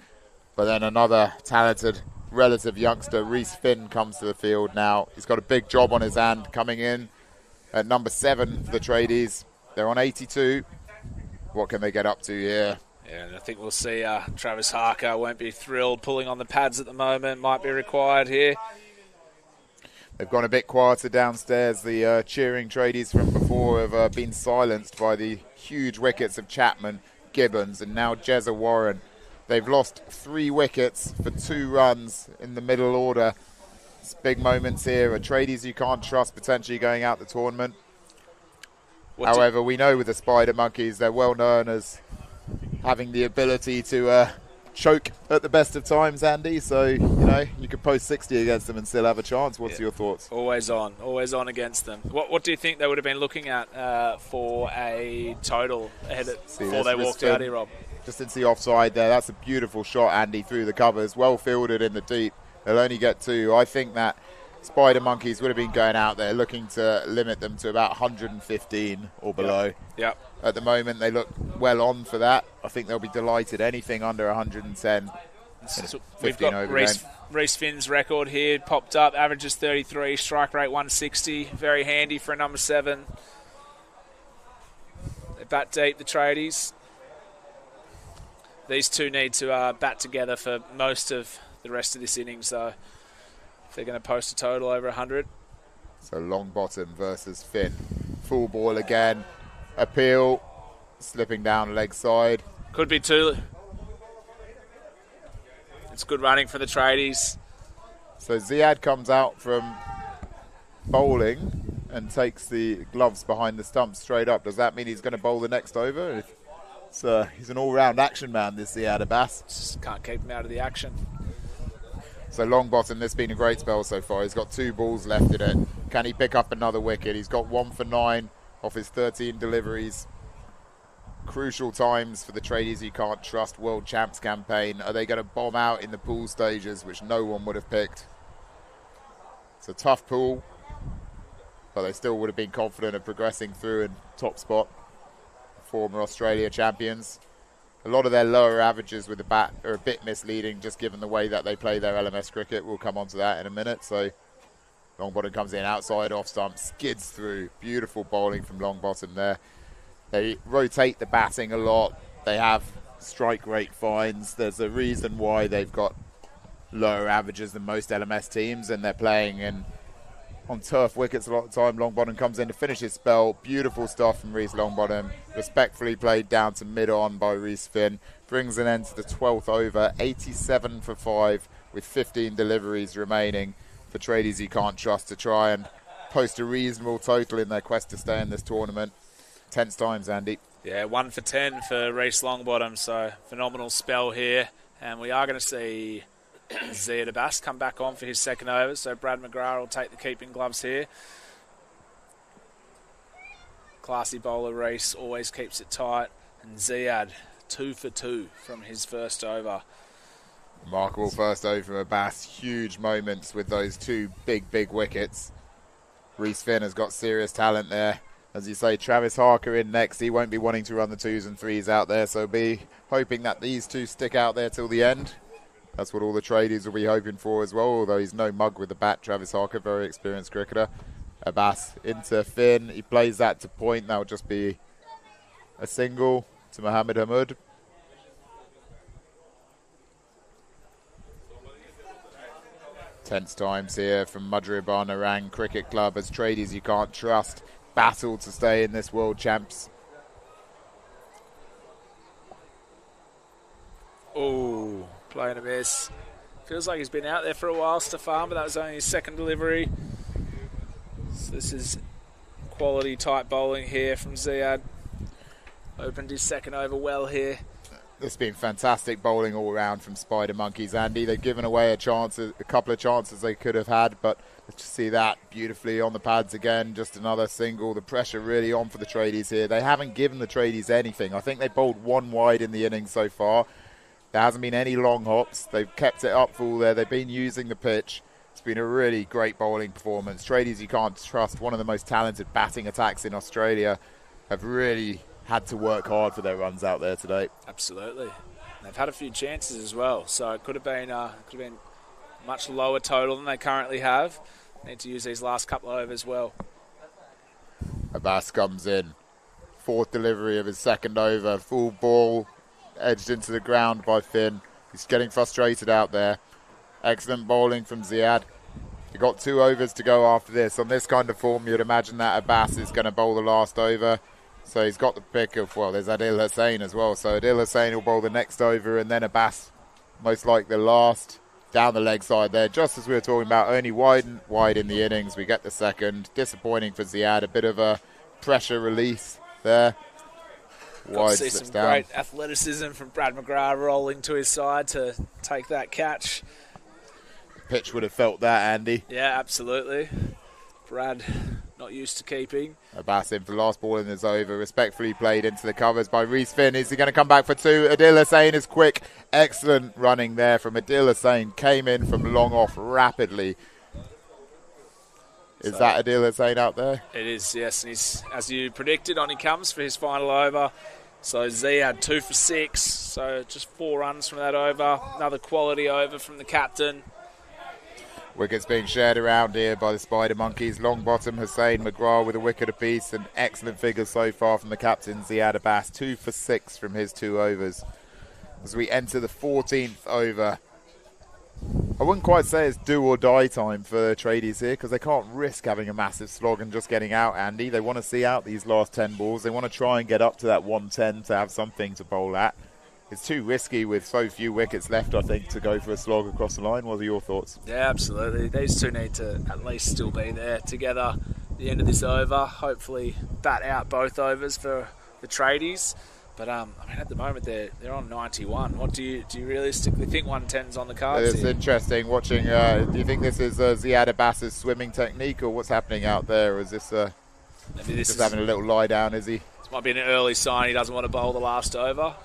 But then another talented relative youngster, Reece Finn, comes to the field now. He's got a big job on his hand coming in at number 7 for the Tradies. They're on 82. What can they get up to here? Yeah, and I think we'll see Travis Harker won't be thrilled. Pulling on the pads at the moment might be required here. They've gone a bit quieter downstairs. The cheering Tradies from before have been silenced by the huge wickets of Chapman, Gibbons, and now Jezza Warren. They've lost 3 wickets for 2 runs in the middle order. It's big moments here. A Tradies you can't trust potentially going out the tournament. However, we know with the Spider Monkeys, they're well known as having the ability to choke at the best of times, Andy. So, you know, you could post 60 against them and still have a chance. What's your thoughts? Always on against them. What do you think they would have been looking at for a total before they walked out here, Rob? Just into the offside there. That's a beautiful shot, Andy, through the covers. Well fielded in the deep. They'll only get 2. I think that Spider Monkeys would have been going out there looking to limit them to about 115 or below. Yep. At the moment, they look well on for that. I think they'll be delighted. Anything under 110. So we've got Reece Finn's record here popped up. Averages 33, strike rate 160. Very handy for a number 7. They bat deep, the Tradies. These two need to bat together for most of the rest of this innings, though. If they're going to post a total over 100. So Longbottom versus Finn. Full ball again. Appeal. Slipping down leg side. Could be 2. It's good running for the Tradies. So Ziad comes out from bowling and takes the gloves behind the stump straight up. Does that mean he's going to bowl the next over? He's an all-round action man, this Ziad Abbas. Just can't keep him out of the action. So Longbottom, this has been a great spell so far. He's got 2 balls left in it. Can he pick up another wicket? He's got 1 for 9 off his 13 deliveries. Crucial times for the Tradies you can't trust World Champs campaign. Are they going to bomb out in the pool stages, which no one would have picked? It's a tough pool, but they still would have been confident of progressing through in top spot. Former Australia champions. A lot of their lower averages with the bat are a bit misleading, just given the way that they play their LMS cricket. We'll come on to that in a minute. So Longbottom comes in outside, off stump, skids through. Beautiful bowling from Longbottom there. They rotate the batting a lot. They have strike rate fines. There's a reason why they've got lower averages than most LMS teams, and they're playing on turf wickets a lot of the time. Longbottom comes in to finish his spell. Beautiful stuff from Reece Longbottom. Respectfully played down to mid-on by Reece Finn. Brings an end to the 12th over. 87 for 5 with 15 deliveries remaining for Tradies you can't trust to try and post a reasonable total in their quest to stay in this tournament. Tense times, Andy. Yeah, 1 for 10 for Reece Longbottom, so phenomenal spell here. And we are going to see Ziad Abbas come back on for his second over, so Brad McGrath will take the keeping gloves here. Classy bowler Reece, always keeps it tight. And Ziad, 2 for 2 from his first over. Remarkable first over from Abbas. Huge moments with those 2 big wickets. Reece Finn has got serious talent there. As you say, Travis Harker in next. He won't be wanting to run the 2s and 3s out there, so be hoping that these 2 stick out there till the end. That's what all the Tradies will be hoping for as well, although he's no mug with the bat. Travis Harker, very experienced cricketer. Abbas into Finn. He plays that to point. That will just be a single to Mohammed Hamoud. Tense times here from Mudribban Orang Cricket Club as Tradies you can't trust. Battle to stay in this World Champs. Oh, playing a miss. Feels like he's been out there for a while, Stefan, but that was only his second delivery. So this is quality type bowling here from Ziad. Opened his second over well here. It's been fantastic bowling all around from Spider Monkeys, Andy. They've given away a couple of chances they could have had, but let's just see that beautifully on the pads again. Just another single. The pressure really on for the Tradies here. They haven't given the Tradies anything. I think they bowled 1 wide in the innings so far. There hasn't been any long hops. They've kept it up full there. They've been using the pitch. It's been a really great bowling performance. Tradies you can't trust, one of the most talented batting attacks in Australia, have really had to work hard for their runs out there today. Absolutely. They've had a few chances as well, so it could have been much lower total than they currently have. Need to use these last couple of overs well. Abbas comes in. 4th delivery of his second over. Full ball edged into the ground by Finn. He's getting frustrated out there. Excellent bowling from Ziad. You've got 2 overs to go after this. On this kind of form, you'd imagine that Abbas is going to bowl the last over. So he's got the pick of, well, there's Adil Hussain as well. So Adil Hussain will bowl the next over, and then Abbas, most like the last, down the leg side there. Just as we were talking about, only wide in the innings. We get the second. Disappointing for Ziad. A bit of a pressure release there. Got to see some great athleticism from Brad McGrath rolling to his side to take that catch. Pitch would have felt that, Andy. Yeah, absolutely. Brad not used to keeping. Abbas in for the last ball in his over. Respectfully played into the covers by Reese Finn. Is he going to come back for two? Adil Hussain is quick. Excellent running there from Adil Hussain. Came in from long off rapidly. Is that Adil Hussain out there? It is, yes. And he's, as you predicted, on he comes for his final over. So Z had 2 for 6. So just 4 runs from that over. Another quality over from the captain. Wickets being shared around here by the Spider Monkeys. Longbottom, Hussain, McGrath with a wicket apiece, and excellent figures so far from the captain, Ziad Abbas. 2 for 6 from his 2 overs. As we enter the 14th over, I wouldn't quite say it's do or die time for Tradies here, because they can't risk having a massive slog and just getting out, Andy. They want to see out these last 10 balls. They want to try and get up to that 110 to have something to bowl at. It's too risky with so few wickets left, I think, to go for a slog across the line. What are your thoughts? Yeah, absolutely. These two need to at least still be there together at the end of this over. Hopefully bat out both overs for the Tradies. But I mean, at the moment they're on 91. What do you realistically think 110's on the cards? It's interesting watching. Do you think this is Ziad Abbas's swimming technique, or what's happening out there? Or is this maybe this just is having a little lie down? Is he? This might be an early sign he doesn't want to bowl the last over.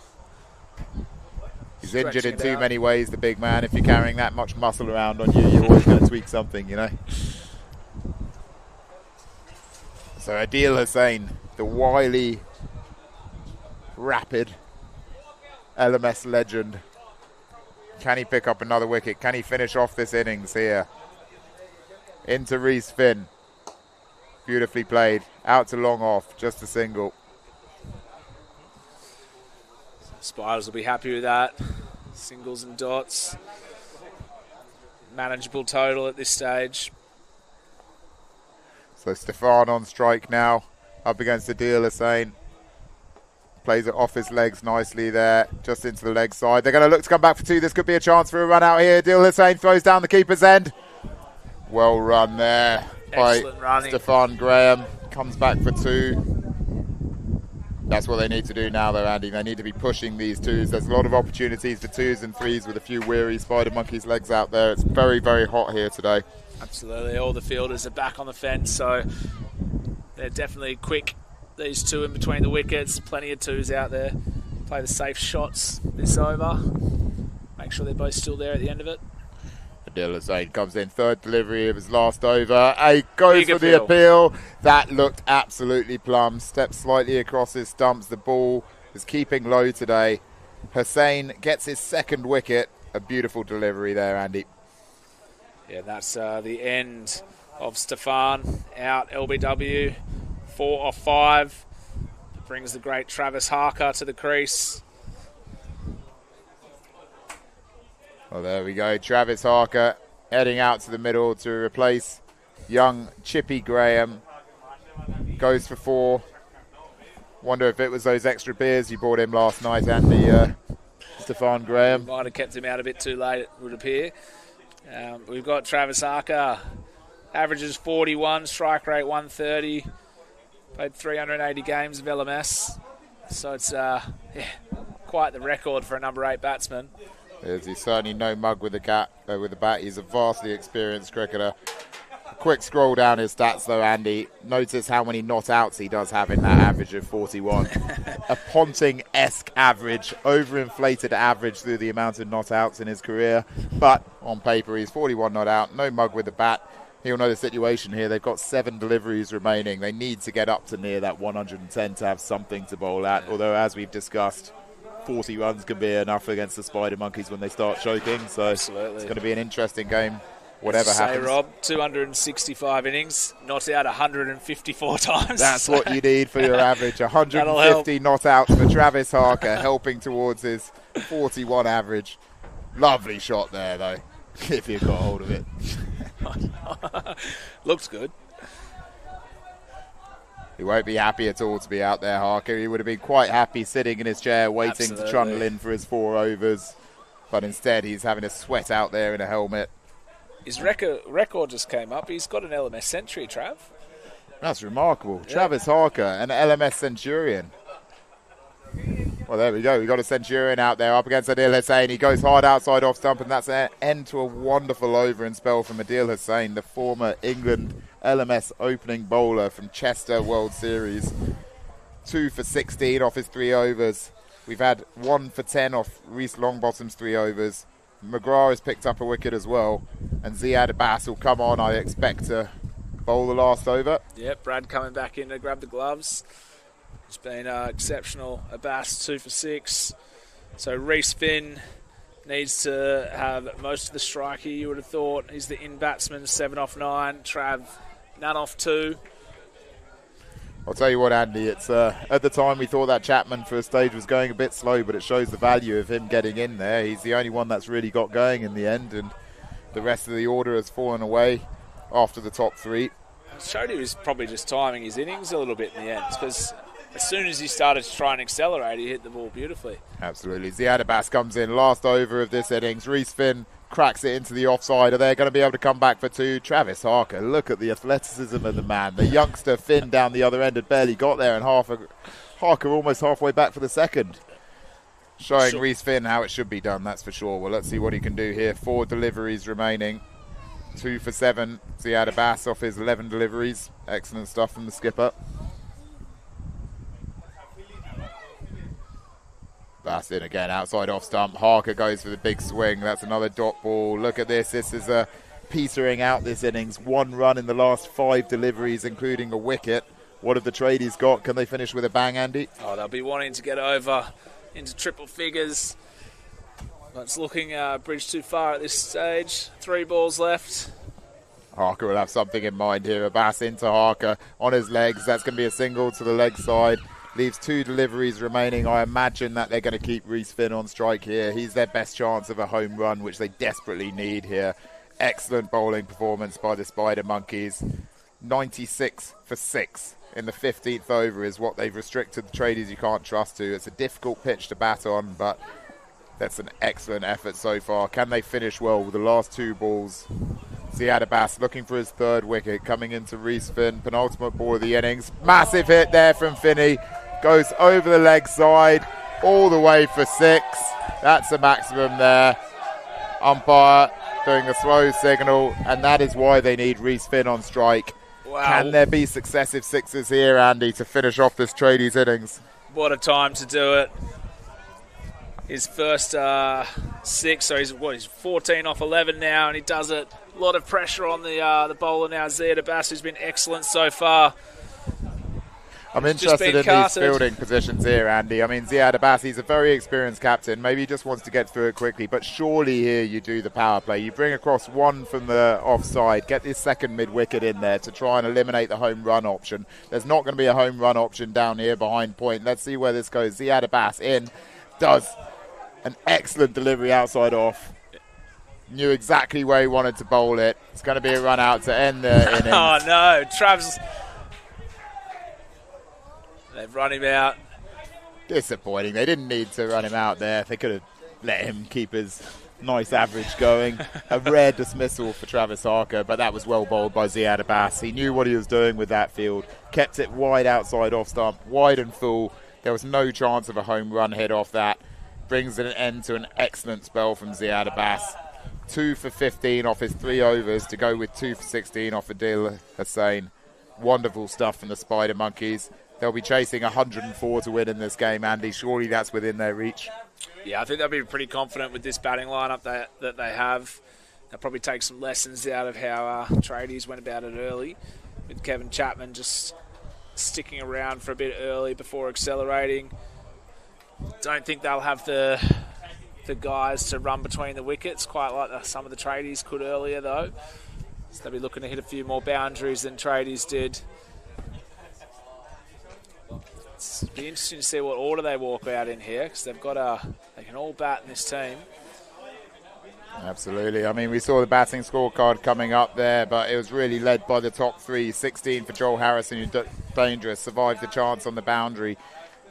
He's injured in too many ways, the big man. If you're carrying that much muscle around on you, you're always going to tweak something, you know. So Adil Hussain, the wily, rapid LMS legend. Can he pick up another wicket? Can he finish off this innings here? Into Reese Finn. Beautifully played. Out to long off. Just a single. Spiders will be happy with that. Singles and dots. Manageable total at this stage. So Stefan on strike now. Up against Adil Hussain. Plays it off his legs nicely there. Just into the leg side. They're going to look to come back for 2. This could be a chance for a run out here. Adil Hussain throws down the keeper's end. Well run there by Stefan Graham. Comes back for 2. That's what they need to do now, though, Andy. They need to be pushing these 2s. There's a lot of opportunities for 2s and 3s with a few weary Spider Monkeys legs out there. It's very, very hot here today. Absolutely. All the fielders are back on the fence, so they're definitely quick. These 2 in between the wickets. Plenty of 2s out there. Play the safe shots this over. Make sure they're both still there at the end of it. Adil Hussain comes in, 3rd delivery of his last over. He goes for the appeal. That looked absolutely plumb. Steps slightly across his stumps. The ball is keeping low today. Hussain gets his 2nd wicket. A beautiful delivery there, Andy. Yeah, that's the end of Stefan. Out LBW. 4 off 5. Brings the great Travis Harker to the crease. Well, there we go. Travis Harker heading out to the middle to replace young Chippy Graham. Goes for 4. Wonder if it was those extra beers you bought him last night, Andy, Stefan Graham. Might have kept him out a bit too late, it would appear. We've got Travis Harker. Averages 41, strike rate 130. Played 380 games of LMS. So it's quite the record for a number 8 batsman. He's certainly no mug with the bat. He's a vastly experienced cricketer. A quick scroll down his stats, though, Andy. Notice how many not outs he does have in that average of 41. A Ponting-esque average, overinflated average through the amount of not outs in his career. But on paper, he's 41 not out, no mug with the bat. He'll know the situation here. They've got 7 deliveries remaining. They need to get up to near that 110 to have something to bowl at. Although, as we've discussed, 40 runs can be enough against the Spider Monkeys when they start choking. So absolutely, it's going to be an interesting game, whatever happens. Rob, 265 innings, not out 154 times. That's what you need for your average. 150 not outs for Travis Harker, helping towards his 41 average. Lovely shot there, though, if you got hold of it. Looks good. He won't be happy at all to be out there, Harker. He would have been quite happy sitting in his chair waiting to trundle in for his 4 overs. But instead, he's having to sweat out there in a helmet. His record just came up. He's got an LMS century, Trav. That's remarkable. Yeah. Travis Harker, an LMS centurion. Well, there we go. We've got a Centurion out there up against Adil Hussain. He goes hard outside off stump, and that's an end to a wonderful over and spell from Adil Hussain, the former England LMS opening bowler from Chester World Series. 2 for 16 off his 3 overs. We've had 1 for 10 off Reece Longbottom's 3 overs. McGrath has picked up a wicket as well. And Ziad Abbas will come on, I expect, to bowl the last over. Yep, Brad coming back in to grab the gloves. It's been exceptional. Abbas 2 for 6. So Reece Finn needs to have most of the strike here, you would have thought. He's the in-batsman, 7 off 9. Trav, none off 2. I'll tell you what, Andy, it's at the time we thought that Chapman for a stage was going a bit slow, but it shows the value of him getting in there. He's the only one that's really got going in the end, and the rest of the order has fallen away after the top 3. It showed he was probably just timing his innings a little bit in the end, because as soon as he started to try and accelerate, he hit the ball beautifully. Absolutely. Ziad Abbas comes in, last over of this innings. Reece Finn cracks it into the offside. Are they going to be able to come back for 2? Travis Harker, look at the athleticism of the man. The youngster Finn down the other end had barely got there, and Harker almost halfway back for the second. Showing Reece Finn how it should be done, that's for sure. Well, let's see what he can do here. 4 deliveries remaining. 2 for 7. Ziad Abbas off his 11 deliveries. Excellent stuff from the skipper. That's in again, outside off stump. Harker goes for the big swing. That's another dot ball. Look at this. This is a petering out this innings. 1 run in the last 5 deliveries, including a wicket. What have the tradies got? Can they finish with a bang, Andy? Oh, they'll be wanting to get over into triple figures. But it's looking a bridge too far at this stage. 3 balls left. Harker will have something in mind here. Abbas into Harker on his legs. That's going to be a single to the leg side. Leaves 2 deliveries remaining. I imagine that they're going to keep Reece Finn on strike here. He's their best chance of a home run, which they desperately need here. Excellent bowling performance by the Spider Monkeys. 96 for 6 in the 15th over is what they've restricted the tradies you can't trust to. It's a difficult pitch to bat on, but that's an excellent effort so far. Can they finish well with the last 2 balls? Ziad Abbas looking for his 3rd wicket, coming into Reece Finn, penultimate ball of the innings. Massive hit there from Finney. Goes over the leg side, all the way for 6. That's the maximum there. Umpire doing the slow signal, and that is why they need Reece Finn on strike. Wow. Can there be successive 6s here, Andy, to finish off this tradies innings? What a time to do it. His first 6, so he's 14 off 11 now, and he does it. A lot of pressure on the bowler now, Ziad Abbas, who's been excellent so far. I'm interested in these fielding positions here, Andy. I mean, Ziad Abbas, he's a very experienced captain. Maybe he just wants to get through it quickly, but surely here you do the power play. You bring across 1 from the offside, get this second mid-wicket in there to try and eliminate the home run option. There's not going to be a home run option down here behind point. Let's see where this goes. Ziad Abbas in, does an excellent delivery outside off. Knew exactly where he wanted to bowl it. It's going to be a run out to end the innings. Oh, no. Trav's... They've run him out. Disappointing. They didn't need to run him out there. They could have let him keep his nice average going. A rare dismissal for Travis Harker, but that was well bowled by Ziad Abbas. He knew what he was doing with that field. Kept it wide outside off stump, wide and full. There was no chance of a home run hit off that. Brings an end to an excellent spell from Ziad Abbas. 2 for 15 off his 3 overs to go with 2 for 16 off Adil Hussain. Wonderful stuff from the Spider Monkeys. They'll be chasing 104 to win in this game, Andy. Surely that's within their reach. Yeah, I think they'll be pretty confident with this batting lineup that they have. They'll probably take some lessons out of how Tradies went about it early, with Kevin Chapman just sticking around for a bit early before accelerating. Don't think they'll have the guys to run between the wickets, quite like some of the Tradies could earlier, though. So they'll be looking to hit a few more boundaries than Tradies did. It'll be interesting to see what order they walk out in here, because they can all bat in this team. Absolutely. I mean, we saw the batting scorecard coming up there, but it was really led by the top 3. 16 for Joel Harrison, who's dangerous, survived the chance on the boundary.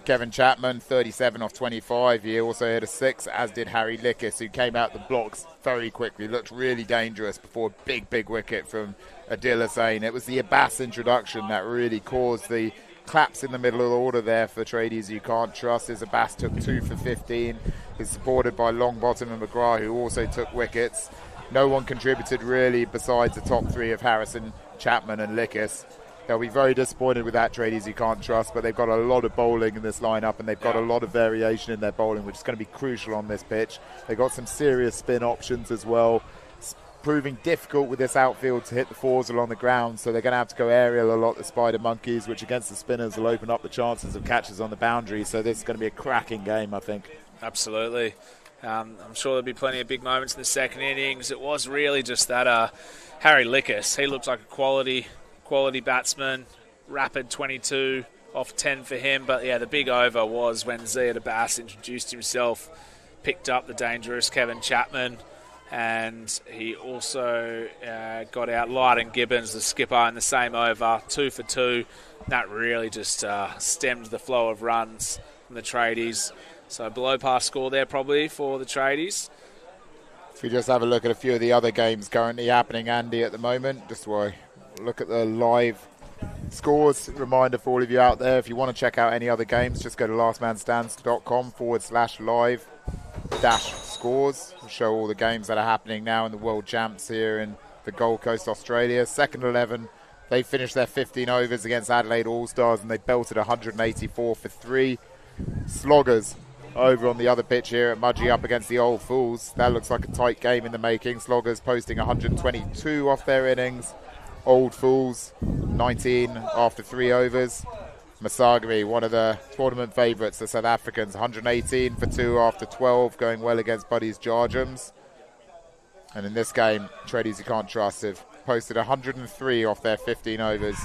Kevin Chapman, 37 off 25. He also hit a 6, as did Harry Lickis, who came out the blocks very quickly. Looked really dangerous before a big wicket from Adil Hussain. It was the Abbas introduction that really caused the claps in the middle of the order there for Tradies you can't trust. Abbas took 2 for 15. He's supported by Longbottom and McGrath, who also took wickets. No one contributed really besides the top 3 of Harrison, Chapman and Lickus. They'll be very disappointed with that, Tradies you can't trust, but they've got a lot of bowling in this lineup, and they've got a lot of variation in their bowling, which is going to be crucial on this pitch. They've got some serious spin options as well. It's proving difficult with this outfield to hit the 4s along the ground, so they're going to have to go aerial a lot, the Spider Monkeys, which against the spinners will open up the chances of catches on the boundary. So this is going to be a cracking game, I think. Absolutely. I'm sure there'll be plenty of big moments in the second innings. It was really just that Harry Lickus. He looks like a quality batsman, rapid 22 off 10 for him. But yeah, the big over was when Abbas introduced himself, picked up the dangerous Kevin Chapman, and he also got out Lyden Gibbons, the skipper, in the same over, 2 for 2. That really just stemmed the flow of runs from the Tradies. So below par score there probably for the Tradies. If we just have a look at a few of the other games currently happening, Andy, at the moment, just while I look at the live scores. Reminder for all of you out there, if you want to check out any other games, just go to lastmanstands.com/live-scores. We'll show all the games that are happening now in the World Champs here in the Gold Coast, Australia. Second 11, they finished their 15 overs against Adelaide All-Stars and they belted 184 for 3. Sloggers over on the other pitch here at Mudgee up against the Old Fools. That looks like a tight game in the making. Sloggers posting 122 off their innings. Old Fools 19 after 3 overs. Masagari, one of the tournament favourites, the South Africans, 118 for 2 after 12, going well against Buddies Jarjums. And in this game, Tradies you can't trust have posted 103 off their 15 overs.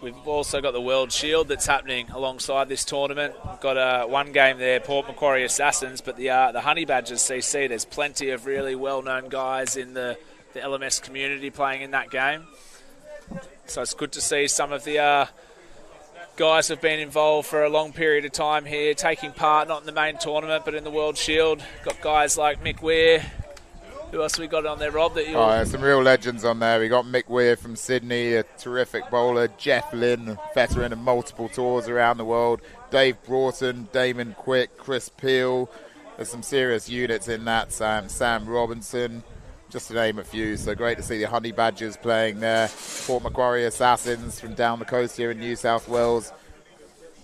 We've also got the World Shield that's happening alongside this tournament. We've got one game there, Port Macquarie Assassins, but the Honey Badgers CC, there's plenty of really well-known guys in the LMS community playing in that game. So it's good to see some of the guys have been involved for a long period of time here, taking part not in the main tournament but in the World Shield. Got guys like Mick Weir. Who else have we got on there, Rob? There's some real legends on there. We got Mick Weir from Sydney, a terrific bowler. Jeff Lynn, veteran of multiple tours around the world. Dave Broughton, Damon Quick, Chris Peel. There's some serious units in that. Sam Robinson, just to name a few. So great to see the Honey Badgers playing there. Port Macquarie Assassins from down the coast here in New South Wales.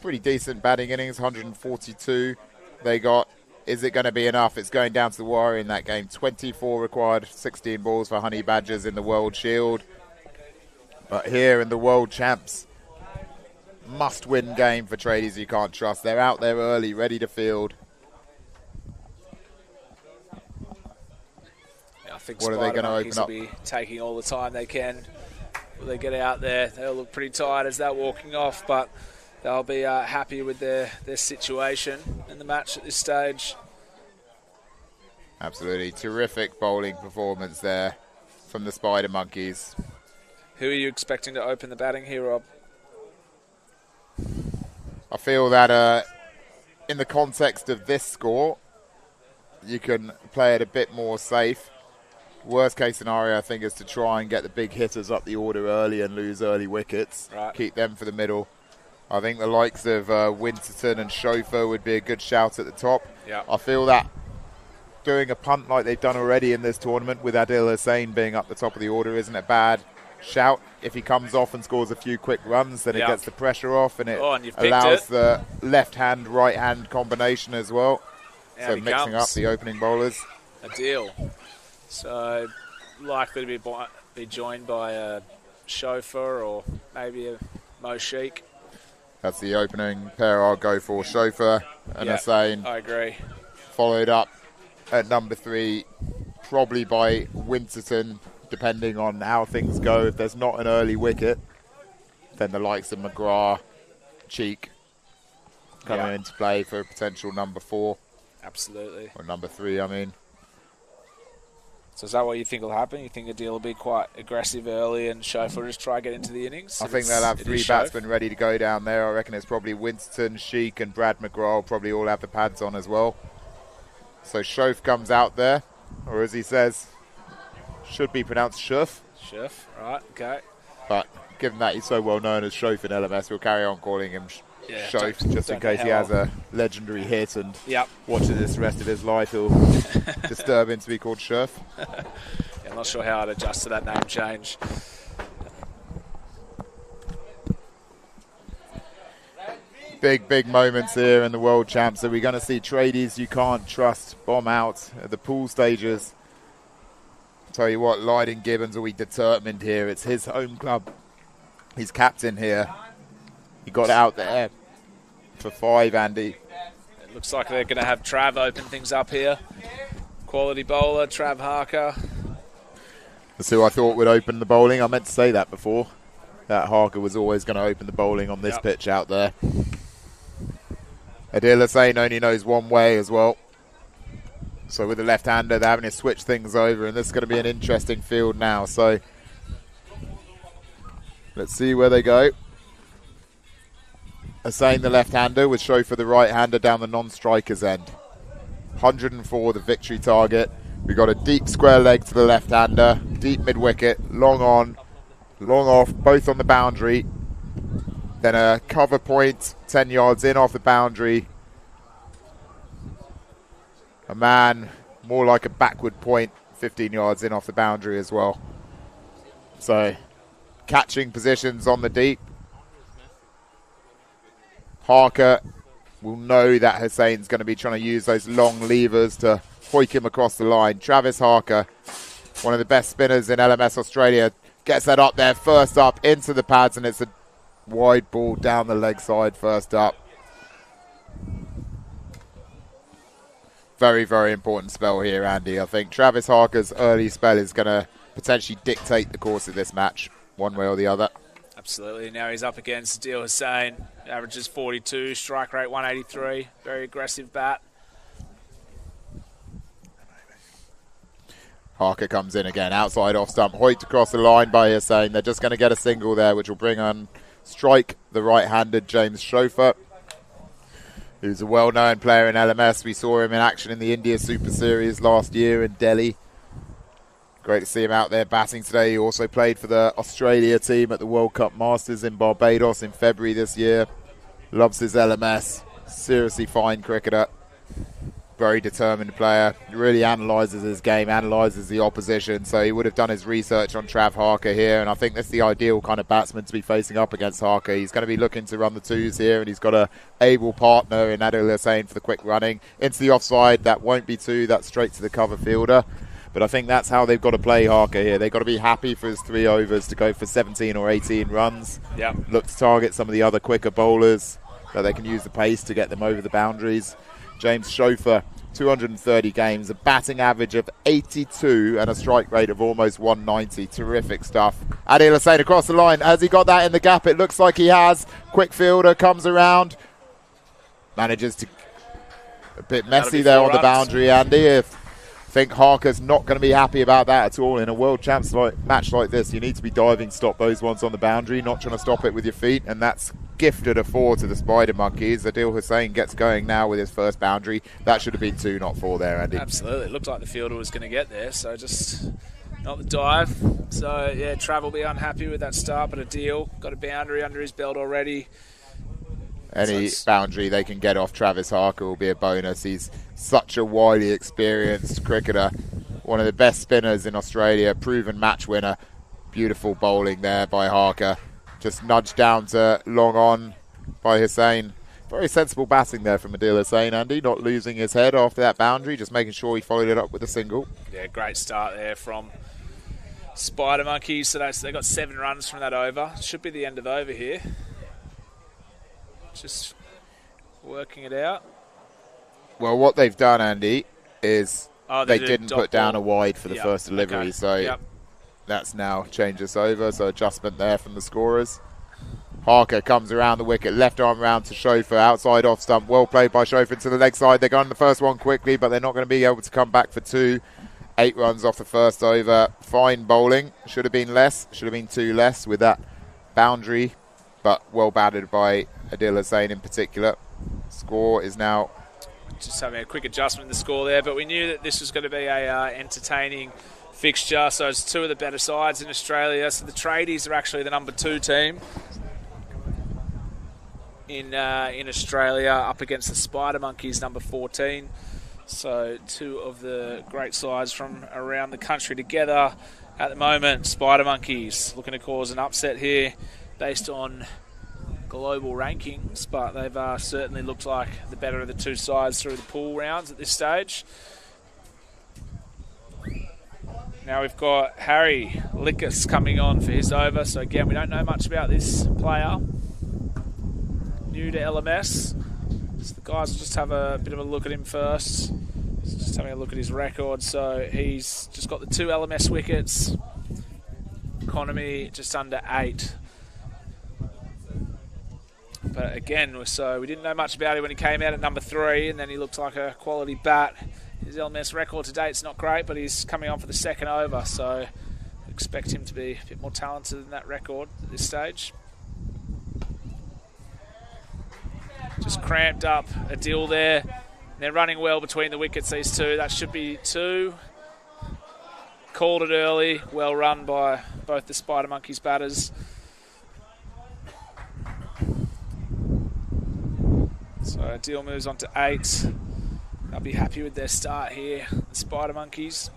Pretty decent batting innings, 142. They got. Is it going to be enough? It's going down to the wire in that game. 24 required, 16 balls for Honey Badgers in the World Shield. But here in the World Champs, must-win game for Tradies you can't trust. They're out there early, ready to field. Yeah, I think what are they going to open up? Will be taking all the time they can. Will they get out there? They'll look pretty tired as they're walking off, but they'll be happy with their situation in the match at this stage. Absolutely. Terrific bowling performance there from the Spider Monkeys. Who are you expecting to open the batting here, Rob? I feel that in the context of this score, you can play it a bit more safe. Worst case scenario, I think, is to try and get the big hitters up the order early and lose early wickets. Right. Keep them for the middle. I think the likes of Winterton and Chauffeur would be a good shout at the top. Yeah. I feel that doing a punt like they've done already in this tournament with Adil Hussain being up the top of the order isn't a bad shout. If he comes off and scores a few quick runs, then it gets the pressure off and it allows the left-hand, right-hand combination as well. So mixing up the opening bowlers. Adil. So likely to be joined by a Chauffeur or maybe a Mo Sheik. That's the opening pair I'll go for, Chauffeur and Hussain. I agree. Followed up at number 3, probably by Winterton, depending on how things go. If there's not an early wicket, then the likes of McGrath, Cheek coming into play for a potential number 4. Absolutely. Or number 3, I mean. So is that what you think will happen? You think Adil will be quite aggressive early and Chauffeur just try to get into the innings? I think they'll have 3 batsmen ready to go down there. I reckon it's probably Winston, Sheik and Brad McGraw will probably all have the pads on as well. So Chauffeur comes out there, or as he says, should be pronounced Schuff. Schuff, right, okay. But given that he's so well known as Shof in LMS, we'll carry on calling him Shof, just in case he has a legendary hit and watching this the rest of his life, he'll disturb him to be called Shof. Yeah, I'm not sure how I'd adjust to that name change. Big moments here in the World Champs. So we're going to see Tradies You Can't Trust bomb out at the pool stages. Tell you what, Lydon Gibbons will be determined here. It's his home club. He's captain here. He got out there for 5, Andy. It looks like they're going to have Trav open things up here. Quality bowler, Trav Harker. That's who I thought would open the bowling. I meant to say that before. That Harker was always going to open the bowling on this pitch out there. Adil Hussain only knows one way as well. So with the left-hander, they're having to switch things over, and this is going to be an interesting field now. So let's see where they go. Hussain, the left-hander, with Shof the right-hander down the non-striker's end. 104, the victory target. We've got a deep square leg to the left-hander, deep mid-wicket, long on, long off, both on the boundary. Then a cover point, 10 yards in off the boundary. A man, more like a backward point, 15 yards in off the boundary as well. So, catching positions on the deep. Harker will know that Hussain's going to be trying to use those long levers to hoik him across the line. Travis Harker, one of the best spinners in LMS Australia, gets that up there, first up into the pads, and it's a wide ball down the leg side first up. Very, very important spell here, Andy. I think Travis Harker's early spell is going to potentially dictate the course of this match, one way or the other. Absolutely. Now he's up against Adil Hussain. Averages 42, strike rate 183. Very aggressive bat. Harker comes in again, outside off stump, hoiked across the line by Hussain. They're just going to get a single there, which will bring on strike the right-handed James Shof, who's a well-known player in LMS. We saw him in action in the India Super Series last year in Delhi. Great to see him out there batting today. He also played for the Australia team at the World Cup Masters in Barbados in February this year. Loves his LMS. Seriously fine cricketer. Very determined player. He really analyses his game, analyses the opposition. So he would have done his research on Trav Harker here. And I think that's the ideal kind of batsman to be facing up against Harker. He's going to be looking to run the twos here. And he's got a able partner in Adil Hussain for the quick running. Into the offside. That won't be two. That's straight to the cover fielder. But I think that's how they've got to play Harker here. They've got to be happy for his 3 overs to go for 17 or 18 runs. Yeah. Look to target some of the other quicker bowlers that they can use the pace to get them over the boundaries. James Shof, 230 games, a batting average of 82 and a strike rate of almost 190. Terrific stuff. Adil Hussain across the line. Has he got that in the gap? It looks like he has. Quick fielder comes around. Manages to... A bit messy there on the boundary, Andy. I think Harker's not going to be happy about that at all. In a World Champs match like this, you need to be diving to stop those ones on the boundary, not trying to stop it with your feet, and that's gifted a 4 to the Spider Monkeys. Adil Hussain gets going now with his first boundary. That should have been 2, not 4 there, Andy. Absolutely. It looked like the fielder was going to get there, so just not the dive. So, yeah, Trav will be unhappy with that start, but Adil got a boundary under his belt already. Any boundary they can get off Travis Harker will be a bonus. He's such a widely experienced cricketer. One of the best spinners in Australia, proven match winner. Beautiful bowling there by Harker. Just nudged down to long on by Hussain. Very sensible batting there from Adil Hussain, Andy. Not losing his head after that boundary, just making sure he followed it up with a single. Yeah, great start there from Spider Monkeys. So they got 7 runs from that over. Should be the end of the over here. Just working it out. Well, what they've done, Andy, is they didn't put down a wide for the first delivery. Okay. So that's now changed us over. So adjustment there from the scorers. Harker comes around the wicket, left arm round to Shof, outside off stump. Well played by Shof into the leg side. They're going the first one quickly, but they're not going to be able to come back for 2. 8 runs off the first over. Fine bowling. Should have been less. Should have been 2 less with that boundary. But well batted by Adil Hussain in particular. Score is now... Just having a quick adjustment in the score there, but we knew that this was going to be a entertaining fixture. So it's two of the better sides in Australia. So the Tradies are actually the number 2 team in Australia, up against the Spider Monkeys, number 14. So two of the great sides from around the country together at the moment. Spider Monkeys looking to cause an upset here based on global rankings, but they've certainly looked like the better of the two sides through the pool rounds at this stage. Now we've got Harry Lickus coming on for his over. So again, we don't know much about this player. New to LMS. So the guys will just have a bit of a look at him first. Just having a look at his record. So he's just got the 2 LMS wickets. Economy just under 8. But again, so we didn't know much about him when he came out at number 3, and then he looked like a quality bat. His LMS record to date's not great, but he's coming on for the second over, so expect him to be a bit more talented than that record at this stage. Just cramped up a deal there. They're running well between the wickets, these two. That should be 2. Called it early. Well run by both the Spider Monkeys batters. So deal moves on to 8. They'll be happy with their start here, the Spider Monkeys.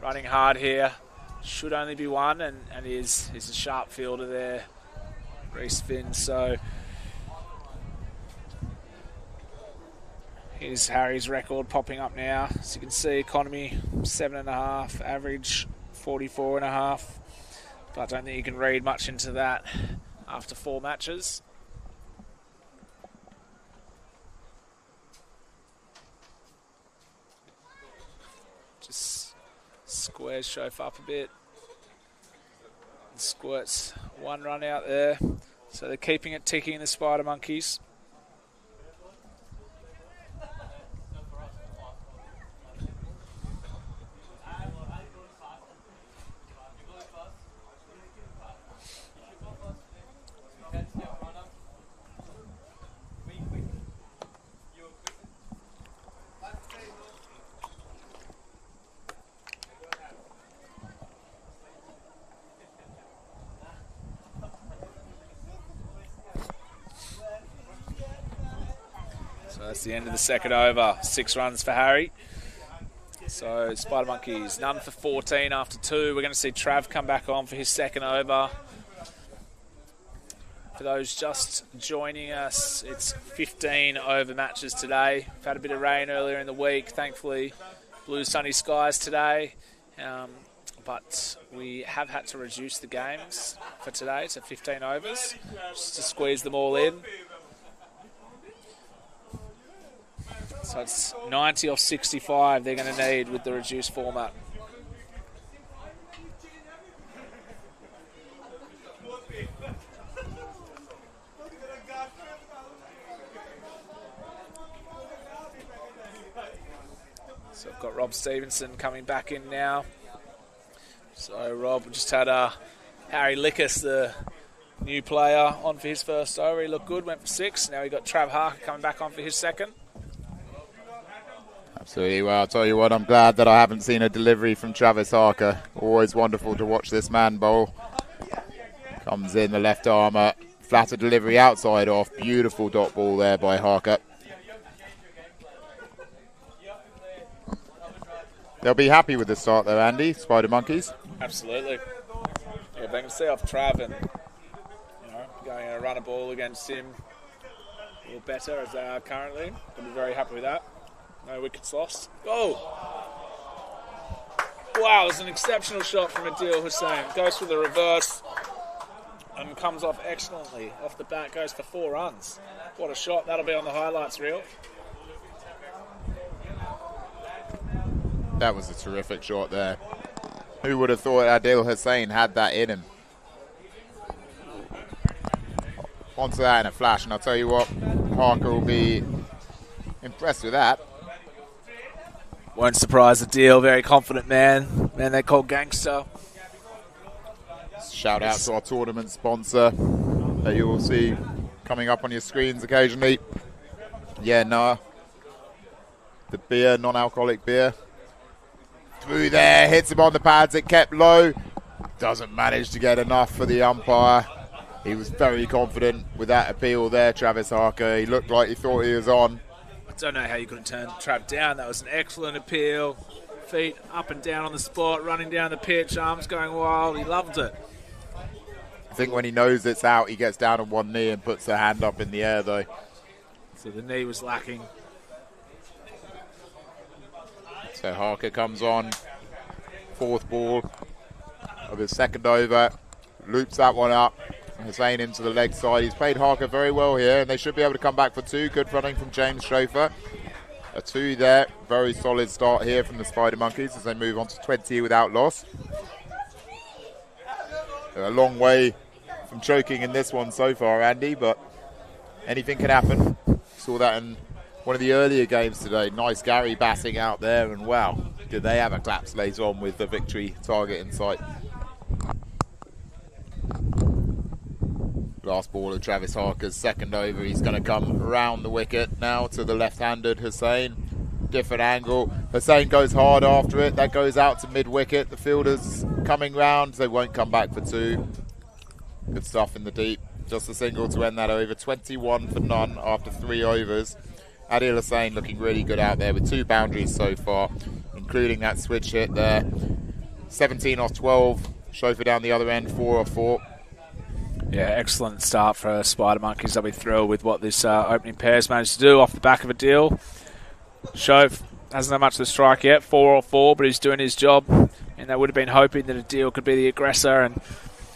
Running hard here. Should only be 1, and he's a sharp fielder there, Reece Finn. So here's Harry's record popping up now. As you can see, economy 7.5, average 44.5. But I don't think you can read much into that after 4 matches. Just squares Shoaf up a bit. And squirts 1 run out there. So they're keeping it ticking, the Spider Monkeys. That's the end of the second over. 6 runs for Harry. So Spider Monkeys, none for 14 after 2. We're going to see Trav come back on for his second over. For those just joining us, it's 15 over matches today. We've had a bit of rain earlier in the week. Thankfully, blue sunny skies today. But we have had to reduce the games for today to 15 overs, just to squeeze them all in. So it's 90 off 65 they're going to need with the reduced format. So I've got Rob Stevenson coming back in now. So Rob just had Harry Lickus, the new player, on for his first over. He looked good, went for 6. Now we got Trav Harker coming back on for his second. Absolutely. Well, I'll tell you what, I'm glad that I haven't seen a delivery from Travis Harker. Always wonderful to watch this man bowl. Comes in the left armour, flatter delivery outside off. Beautiful dot ball there by Harker. They'll be happy with the start though, Andy, Spider Monkeys. Absolutely. Yeah, they can see off Trav and going to run a ball against him a little better as they are currently. They'll be very happy with that. No wickets lost. Oh! Wow, it's an exceptional shot from Adil Hussain. Goes for the reverse and comes off excellently. Off the bat, goes for 4 runs. What a shot. That'll be on the highlights reel. That was a terrific shot there. Who would have thought Adil Hussain had that in him? Onto that in a flash, and I'll tell you what, Harker will be impressed with that. Won't surprise Adil, very confident man. They call gangster. Shout out to our tournament sponsor. that you will see coming up on your screens occasionally. Yeah, Noah. The beer, non-alcoholic beer. Through there, hits him on the pads, it kept low. Doesn't manage to get enough for the umpire. He was very confident with that appeal there, Travis Harker. He looked like he thought he was on. I don't know how you couldn't turn Trav down. That was an excellent appeal. Feet up and down on the spot, running down the pitch, arms going wild. He loved it. I think when he knows it's out, he gets down on one knee and puts the hand up in the air, though. So the knee was lacking. So Harker comes on, fourth ball of his second over, loops that one up. Hussein into the leg side. He's played Harker very well here, and they should be able to come back for two. Good running from James Schofer. A two there. Very solid start here from the Spider Monkeys as they move on to 20 without loss. They're a long way from choking in this one so far, Andy, but anything can happen. Saw that in one of the earlier games today. Nice Gary batting out there, and wow, did they have a collapse late on with the victory target in sight. Last ball of Travis Harker's second over. He's going to come around the wicket now to the left-handed Hussein. Different angle. Hussein goes hard after it. That goes out to mid-wicket. The fielders coming round. They won't come back for two. Good stuff in the deep. Just a single to end that over. 21 for none after 3 overs. Adil Hussain looking really good out there with 2 boundaries so far, including that switch hit there. 17 off 12. Chauffeur down the other end, 4 off 4. Yeah, excellent start for Spider Monkeys. They'll be thrilled with what this opening pair's managed to do off the back of a deal. Chauffeur hasn't had much of the strike yet, 4 off 4, but he's doing his job. And they would have been hoping that a deal could be the aggressor. And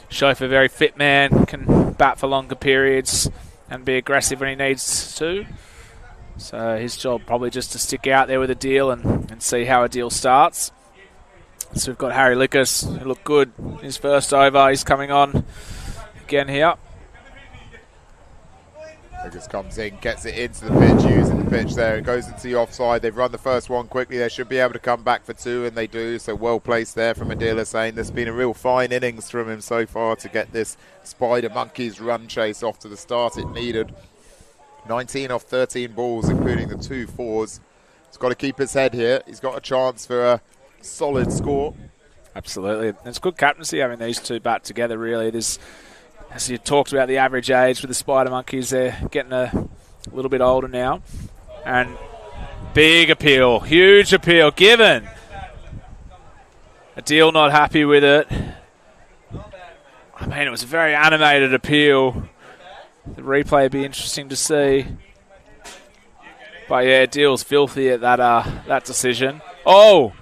Chauffeur, very fit man, can bat for longer periods and be aggressive when he needs to. So his job probably just to stick out there with a deal and see how a deal starts. So we've got Harry Lickus, who looked good in his first over. He's coming on again here. Lickus comes in, gets it into the pitch, using the pitch there. It goes into the offside. They've run the first one quickly. They should be able to come back for 2, and they do. So well placed there from Adil Hussain. There's been a real fine innings from him so far to get this Spider Monkeys run chase off to the start it needed. 19 off 13 balls, including the 2 fours. He's got to keep his head here. He's got a chance for a solid score. Absolutely. It's good captaincy having these two bat together, really. There's, as you talked about, the average age with the Spider Monkeys, they're getting a little bit older now. And big appeal, huge appeal given. Adil not happy with it. I mean, it was a very animated appeal. The replay would be interesting to see. But yeah, Adil's filthy at that decision. Oh!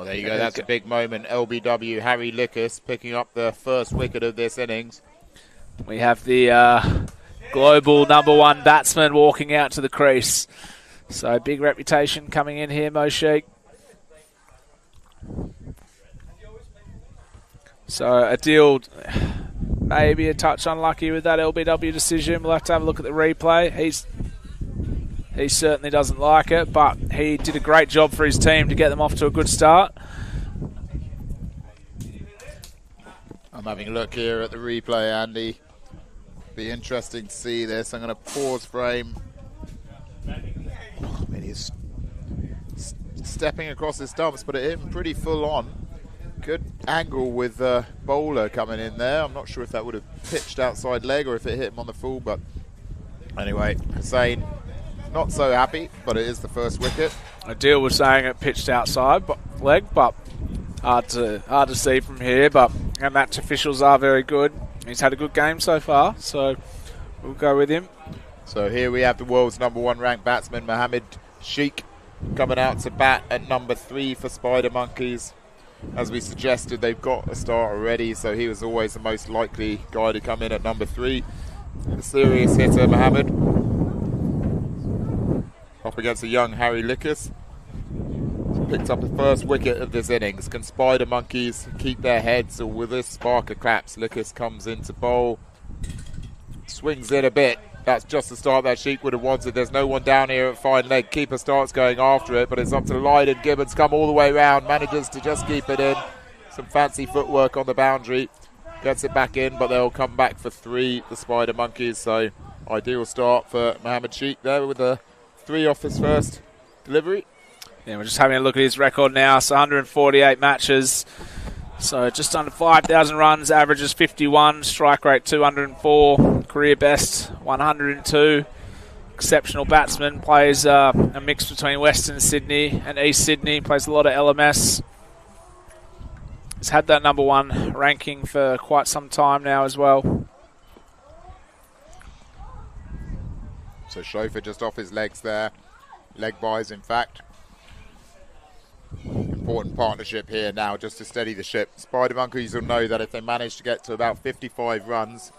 Well, there you go. That's a big moment. LBW, Harry Lickus picking up the first wicket of this innings. We have the global #1 batsman walking out to the crease. So big reputation coming in here, Mosheik. So Adil maybe a touch unlucky with that LBW decision. We'll have to have a look at the replay. He certainly doesn't like it, but he did a great job for his team to get them off to a good start. I'm having a look here at the replay, Andy. Be interesting to see this. I'm going to pause frame. I mean, he's stepping across his stumps, but it hit him pretty full on. Good angle with the bowler coming in there. I'm not sure if that would have pitched outside leg or if it hit him on the full, but anyway, Hussain not so happy, but it is the first wicket. Adil was saying it pitched outside leg, but hard to see from here. But our match officials are very good. He's had a good game so far, so we'll go with him. So here we have the world's #1 ranked batsman, Mohammed Sheikh, coming out to bat at number 3 for Spider Monkeys. As we suggested, they've got a start already, so he was always the most likely guy to come in at number 3. A serious hitter, Mohammed. Up against a young Harry Lickus. Picked up the first wicket of this innings. Can Spider Monkeys keep their heads, or will this spark a collapse? Lickus comes in to bowl. Swings in a bit. That's just the start that Sheik would have wanted. There's no one down here at fine leg. Keeper starts going after it, but it's up to Lyden. Gibbons come all the way round, manages to just keep it in. some fancy footwork on the boundary. Gets it back in, but they'll come back for 3, the Spider Monkeys. So ideal start for Mohammed Sheikh there with a 3 off his first delivery. Yeah, we're just having a look at his record now. So 148 matches. So just under 5,000 runs, averages 51, strike rate 204, career best 102. Exceptional batsman, plays a mix between Western Sydney and East Sydney, plays a lot of LMS. He's had that number 1 ranking for quite some time now as well. So Chauffeur just off his legs there. Leg buys, in fact. Important partnership here now just to steady the ship. Spider Monkeys will know that if they manage to get to about 55 runs,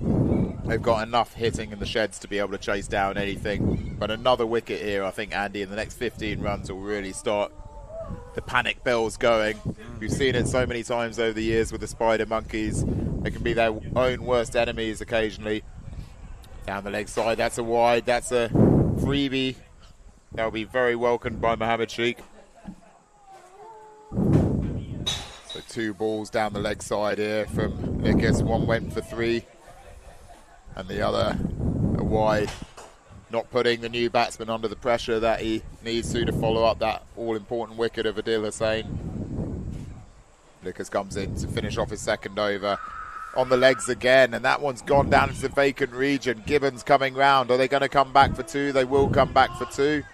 they've got enough hitting in the sheds to be able to chase down anything. But another wicket here, I think, Andy, in the next 15 runs will really start the panic bells going. We've seen it so many times over the years with the Spider Monkeys. They can be their own worst enemies occasionally. Down the leg side, that's a wide, that's a freebie. That'll be very welcomed by Mohammed Sheikh. So 2 balls down the leg side here from Lickers. One went for 3 and the other a wide. Not putting the new batsman under the pressure that he needs to follow up that all-important wicket of Adil Hussain. Lickers comes in to finish off his second over. On the legs again, and that one's gone down into the vacant region. Gibbons coming round. Are they going to come back for 2? They will come back for 2.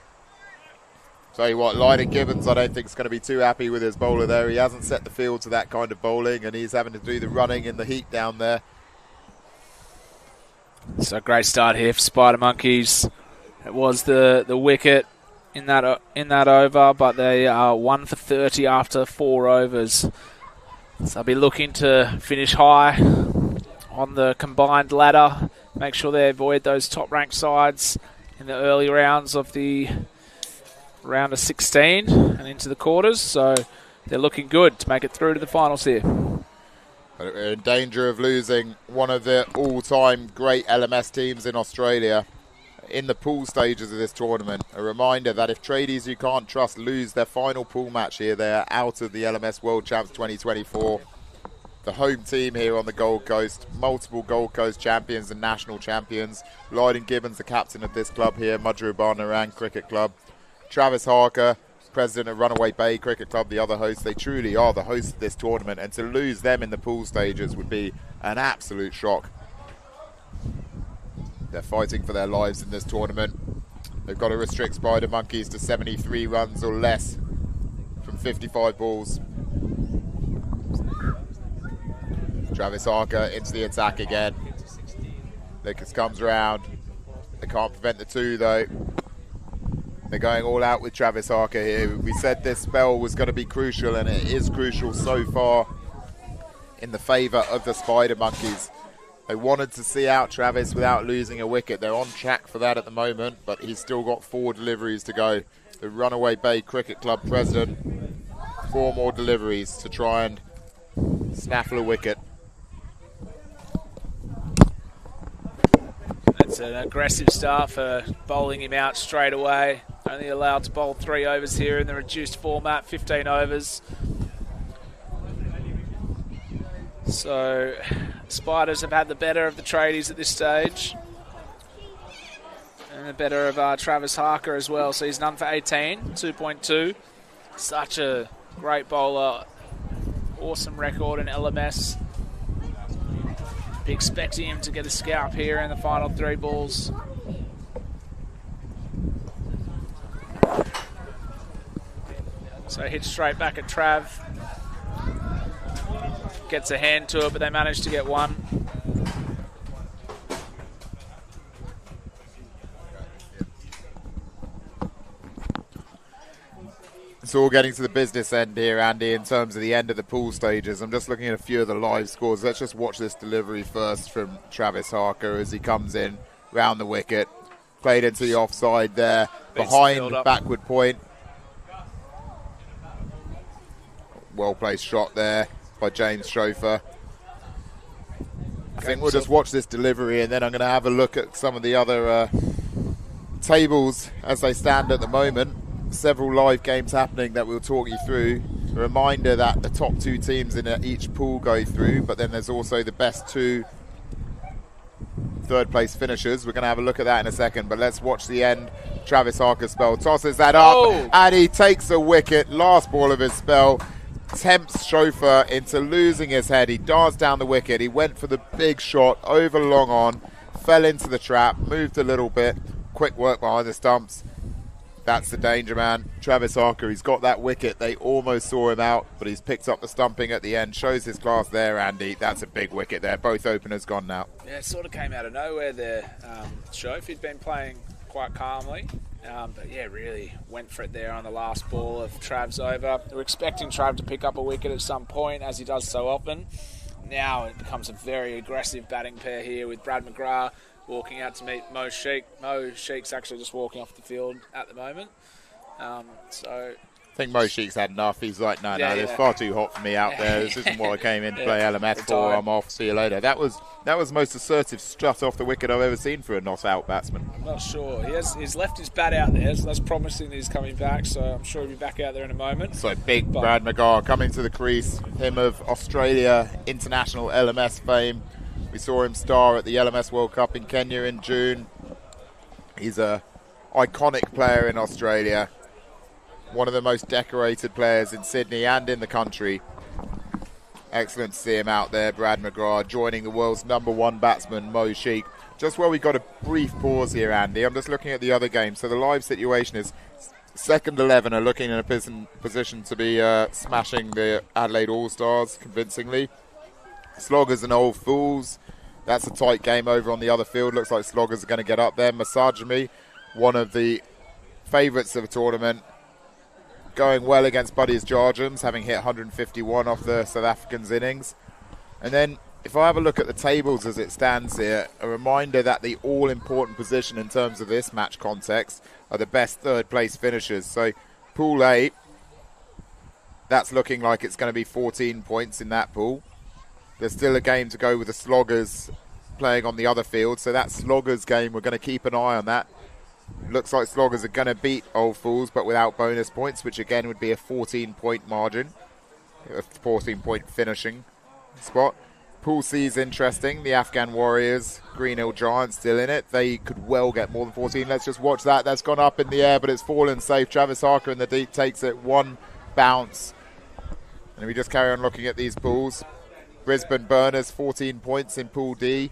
Tell you what, Lydon Gibbons I don't think is going to be too happy with his bowler there. He hasn't set the field to that kind of bowling, and he's having to do the running in the heat down there. So great start here for Spider Monkeys. It was the wicket in that over, but they are 1 for 30 after 4 overs. So I'll be looking to finish high on the combined ladder. Make sure they avoid those top-ranked sides in the early rounds of the round of 16 and into the quarters. So they're looking good to make it through to the finals here. But we're in danger of losing one of the all-time great LMS teams in Australia in the pool stages of this tournament. A reminder that if Tradies you can't trust lose their final pool match here, they are out of the LMS World Champs 2024. The home team here on the Gold Coast, multiple Gold Coast champions and national champions. Lydon Gibbons, the captain of this club here, Madhurban Narang Cricket Club. Travis Harker, president of Runaway Bay Cricket Club, the other host. They truly are the hosts of this tournament, and to lose them in the pool stages would be an absolute shock. They're fighting for their lives in this tournament. They've got to restrict Spider Monkeys to 73 runs or less from 55 balls. Travis Harker into the attack again. Lickers comes around. They can't prevent the 2 though. They're going all out with Travis Harker here. We said this spell was going to be crucial, and it is crucial so far in the favour of the Spider Monkeys. They wanted to see out Travis without losing a wicket. They're on track for that at the moment, but he's still got 4 deliveries to go. The Runaway Bay Cricket Club president, 4 more deliveries to try and snaffle a wicket. That's an aggressive start for bowling him out straight away. Only allowed to bowl 3 overs here in the reduced format, 15 overs. So Spiders have had the better of the Tradies at this stage. And the better of Travis Harker as well. So he's none for 18, 2.2. Such a great bowler. Awesome record in LMS. Be expecting him to get a scalp here in the final 3 balls. So hit straight back at Trav. Gets a hand to it, but they managed to get 1. It's all getting to the business end here, Andy, in terms of the end of the pool stages. I'm just looking at a few of the live scores. Let's just watch this delivery first from Travis Harker as he comes in round the wicket. Played into the offside there, behind the backward point. Well-placed shot there by James Chauffeur. I think we'll just watch this delivery, and then I'm going to have a look at some of the other tables as they stand at the moment. Several live games happening that we'll talk you through. A reminder that the top 2 teams in each pool go through, but then there's also the best 2 third place finishers. We're going to have a look at that in a second, but let's watch the end. Travis Harker's spell tosses that up, and he takes a wicket. Last ball of his spell tempts Chauffeur into losing his head. He darts down the wicket. He went for the big shot over long on, fell into the trap, moved a little bit. Quick work behind the stumps. That's the danger man. Travis Harker, he's got that wicket. They almost saw him out, but he's picked up the stumping at the end. Shows his class there, Andy. That's a big wicket there. Both openers gone now. Yeah, it sort of came out of nowhere there. Shof, he'd been playing quite calmly. But yeah, really went for it there on the last ball of Trav's over. We're expecting Trav to pick up a wicket at some point, as he does so often. Now it becomes a very aggressive batting pair here with Brad McGrath walking out to meet Mo Sheikh. Mo Sheikh's actually just walking off the field at the moment. I think Mo Sheikh's had enough. He's like, no, it's far too hot for me out there. This isn't what I came in to play LMS for. I'm off. See you later. That was the most assertive strut off the wicket I've ever seen for a not-out batsman. I'm not sure. He's left his bat out there, so that's promising that he's coming back. So I'm sure he'll be back out there in a moment. So Brad McGrath coming to the crease. Him of Australia international LMS fame. We saw him star at the LMS World Cup in Kenya in June. He's a iconic player in Australia. One of the most decorated players in Sydney and in the country. Excellent to see him out there, Brad McGrath, joining the world's #1 batsman, Mo Sheikh. Just while we got a brief pause here, Andy, I'm just looking at the other game. So the live situation is second 11 are looking in a position to be smashing the Adelaide All-Stars convincingly. Sloggers and Old Fools. That's a tight game over on the other field. Looks like Sloggers are going to get up there. Masajimi, one of the favourites of the tournament, going well against Buddy's Jarjums, having hit 151 off the South Africans' innings. And then, if I have a look at the tables as it stands here, a reminder that the all-important position in terms of this match context are the best third-place finishers. So, Pool A, that's looking like it's going to be 14 points in that pool. There's still a game to go with the Sloggers playing on the other field, so that Sloggers game, we're going to keep an eye on that. Looks like Sloggers are going to beat Old Fools, but without bonus points, which again would be a 14-point margin, a 14-point finishing spot. Pool C is interesting. The Afghan Warriors, Green Hill Giants still in it. They could well get more than 14. Let's just watch that. That's gone up in the air, but it's fallen safe. Travis Harker in the deep takes it, one bounce. And we just carry on looking at these pools. Brisbane Burners, 14 points in Pool D,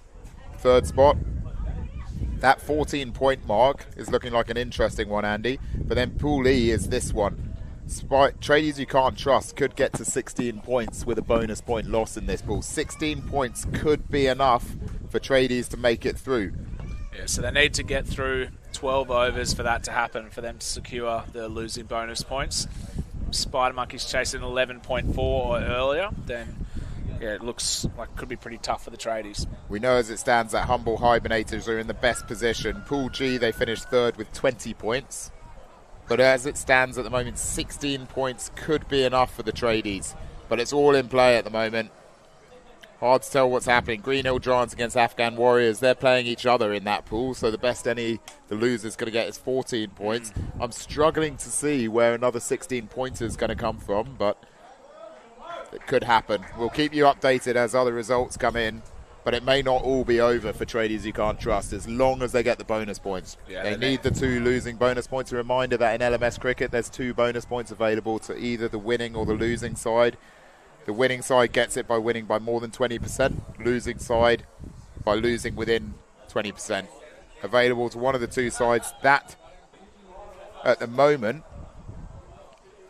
third spot. That 14-point mark is looking like an interesting one, Andy. But then Pool E is this one. Tradies you can't trust could get to 16 points with a bonus point loss in this pool. 16 points could be enough for Tradies to make it through. Yeah, so they need to get through 12 overs for that to happen, for them to secure the losing bonus points. Spider Monkeys chasing 11.4 or earlier, then yeah, it looks like it could be pretty tough for the Tradies. We know as it stands that Humble Hibernators are in the best position. Pool G, they finished third with 20 points. But as it stands at the moment, 16 points could be enough for the Tradies. But it's all in play at the moment. Hard to tell what's happening. Green Hill Giants against Afghan Warriors. They're playing each other in that pool. So the best the loser's going to get is 14 points. I'm struggling to see where another 16 pointer is going to come from, but it could happen. We'll keep you updated as other results come in, but it may not all be over for Tradies you can't trust as long as they get the bonus points. Yeah, they need the 2 losing bonus points. A reminder that in LMS cricket there's 2 bonus points available to either the winning or the losing side. The winning side gets it by winning by more than 20%. Losing side by losing within 20%. Available to one of the 2 sides. That, at the moment,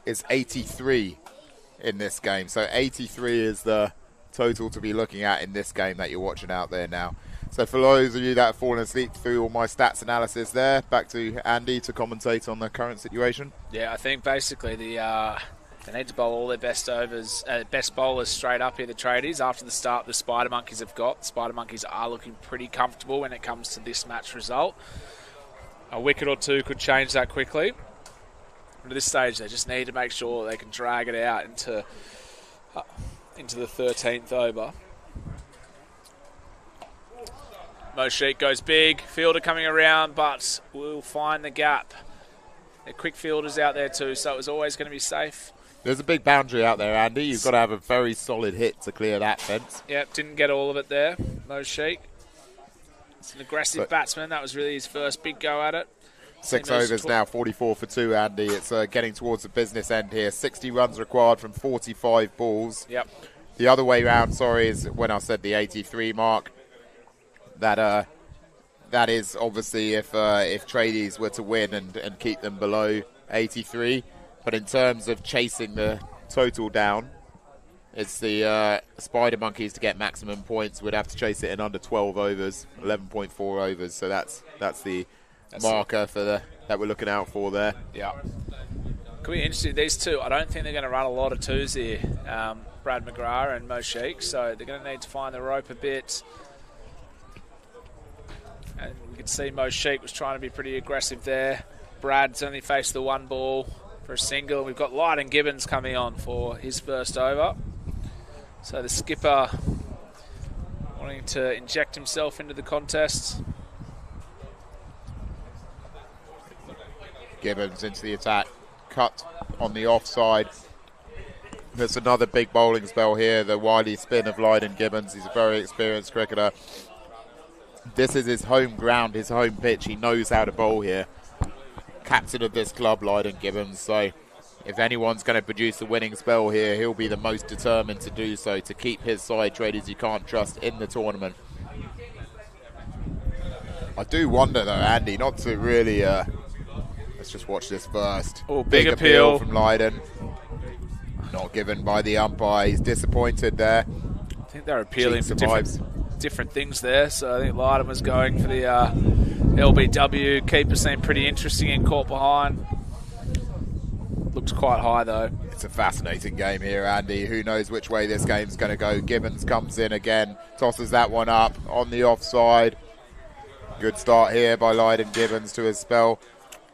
is 83 in this game. So 83 is the total to be looking at in this game that you're watching out there now. So for those of you that have fallen asleep through all my stats analysis there, back to Andy to commentate on the current situation. Yeah, I think basically they need to bowl all their best bowlers straight up here, the Tradies, after the start the Spider Monkeys have got. The Spider Monkeys are looking pretty comfortable when it comes to this match result. A wicket or 2 could change that quickly. But at this stage, they just need to make sure they can drag it out into the 13th over. Mo Sheikh goes big. Fielder coming around, but will find the gap. They're quick fielders out there too, so it was always going to be safe. There's a big boundary out there, Andy. You've got to have a very solid hit to clear that fence. Yep, didn't get all of it there. No Sheik. It's an aggressive batsman. That was really his first big go at it. 6 overs now, 44 for 2, Andy. It's getting towards the business end here. 60 runs required from 45 balls. Yep. The other way round, sorry, is when I said the 83 mark. That is obviously if Tradies were to win and keep them below 83. But in terms of chasing the total down, it's the Spider Monkeys to get maximum points. We'd have to chase it in under 12 overs, 11.4 overs. So that's the marker for that we're looking out for there. Yeah. Could be interesting. These two, I don't think they're going to run a lot of twos here. Brad McGrath and Mo Sheik. So they're going to need to find the rope a bit. And we could see Mo Sheik was trying to be pretty aggressive there. Brad's only faced the one ball for a single. We've got Lydon Gibbons coming on for his first over. So the skipper wanting to inject himself into the contest. Gibbons into the attack, cut on the offside. There's another big bowling spell here, the wily spin of Lydon Gibbons. He's a very experienced cricketer. This is his home ground, his home pitch. He knows how to bowl here. Captain of this club, Lydon Gibbons. So if anyone's going to produce a winning spell here, he'll be the most determined to do so, to keep his side Tradies you can't trust in the tournament. I do wonder though, Andy, not to really... let's just watch this first. Oh, big appeal from Lydon. Not given by the umpire. He's disappointed there. I think they're appealing for different things there. So I think Lydon was going for the LBW. Keeper seemed pretty interesting in caught behind. Looks quite high though. It's a fascinating game here, Andy. Who knows which way this game's going to go. Gibbons comes in again, tosses that one up on the offside. Good start here by Lydon Gibbons to his spell.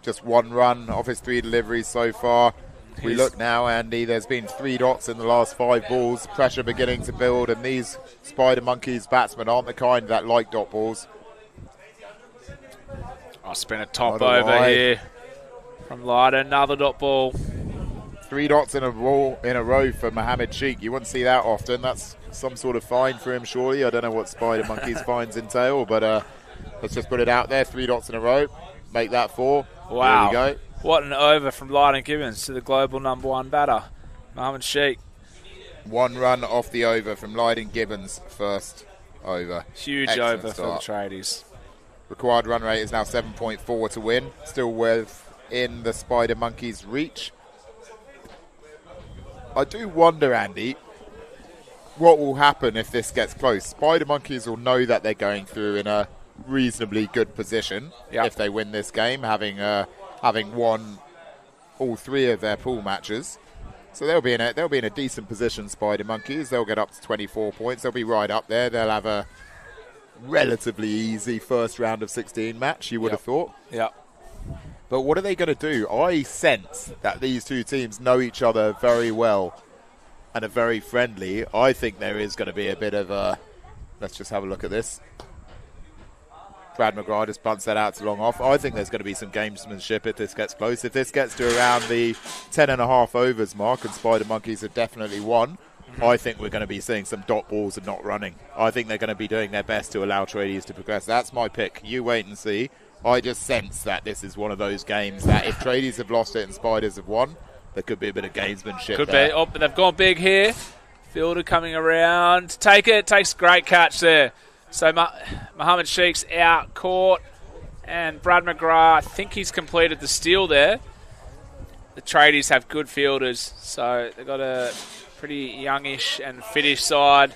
Just 1 run off his 3 deliveries so far. We look now, Andy, there's been 3 dots in the last 5 balls. Pressure beginning to build, and these Spider Monkeys batsmen aren't the kind that like dot balls. I'll spin a top over here from Lydon. Another dot ball. 3 dots in a row for Mohammed Sheik. You wouldn't see that often. That's some sort of fine for him, surely. I don't know what Spider Monkeys fines entail, but let's just put it out there. 3 dots in a row. Make that 4. Wow. There we go. What an over from Lydon Gibbons to the global #1 batter, Mohammed Sheik. 1 run off the over from Lydon Gibbons, first over. Huge Excellent over start. for the Tradies. Required run rate is now 7.4 to win. Still within the Spider Monkeys' reach. I do wonder, Andy, what will happen if this gets close. Spider Monkeys will know that they're going through in a reasonably good position if they win this game, having won all 3 of their pool matches. So they'll be in a decent position, Spider Monkeys. They'll get up to 24 points. They'll be right up there. They'll have a relatively easy first round of 16 match, you would have thought. Yeah. But what are they going to do? I sense that these two teams know each other very well and are very friendly. I think there is going to be a bit of a... Let's just have a look at this. Brad McGrath just punts that out to long off. I think there's going to be some gamesmanship if this gets close. If this gets to around the 10.5 overs mark, and Spider Monkeys have definitely won, I think we're going to be seeing some dot balls and not running. I think they're going to be doing their best to allow Tradies to progress. That's my pick. You wait and see. I just sense that this is one of those games that if Tradies have lost it and Spiders have won, there could be a bit of gamesmanship. Could be. Oh, but they've gone big here. Fielder coming around. Take it. Takes a great catch there. So Mohammed Sheik's out, caught, and Brad McGrath, I think he's completed the steal there. The Tradies have good fielders, so they've got a pretty youngish and fittish side.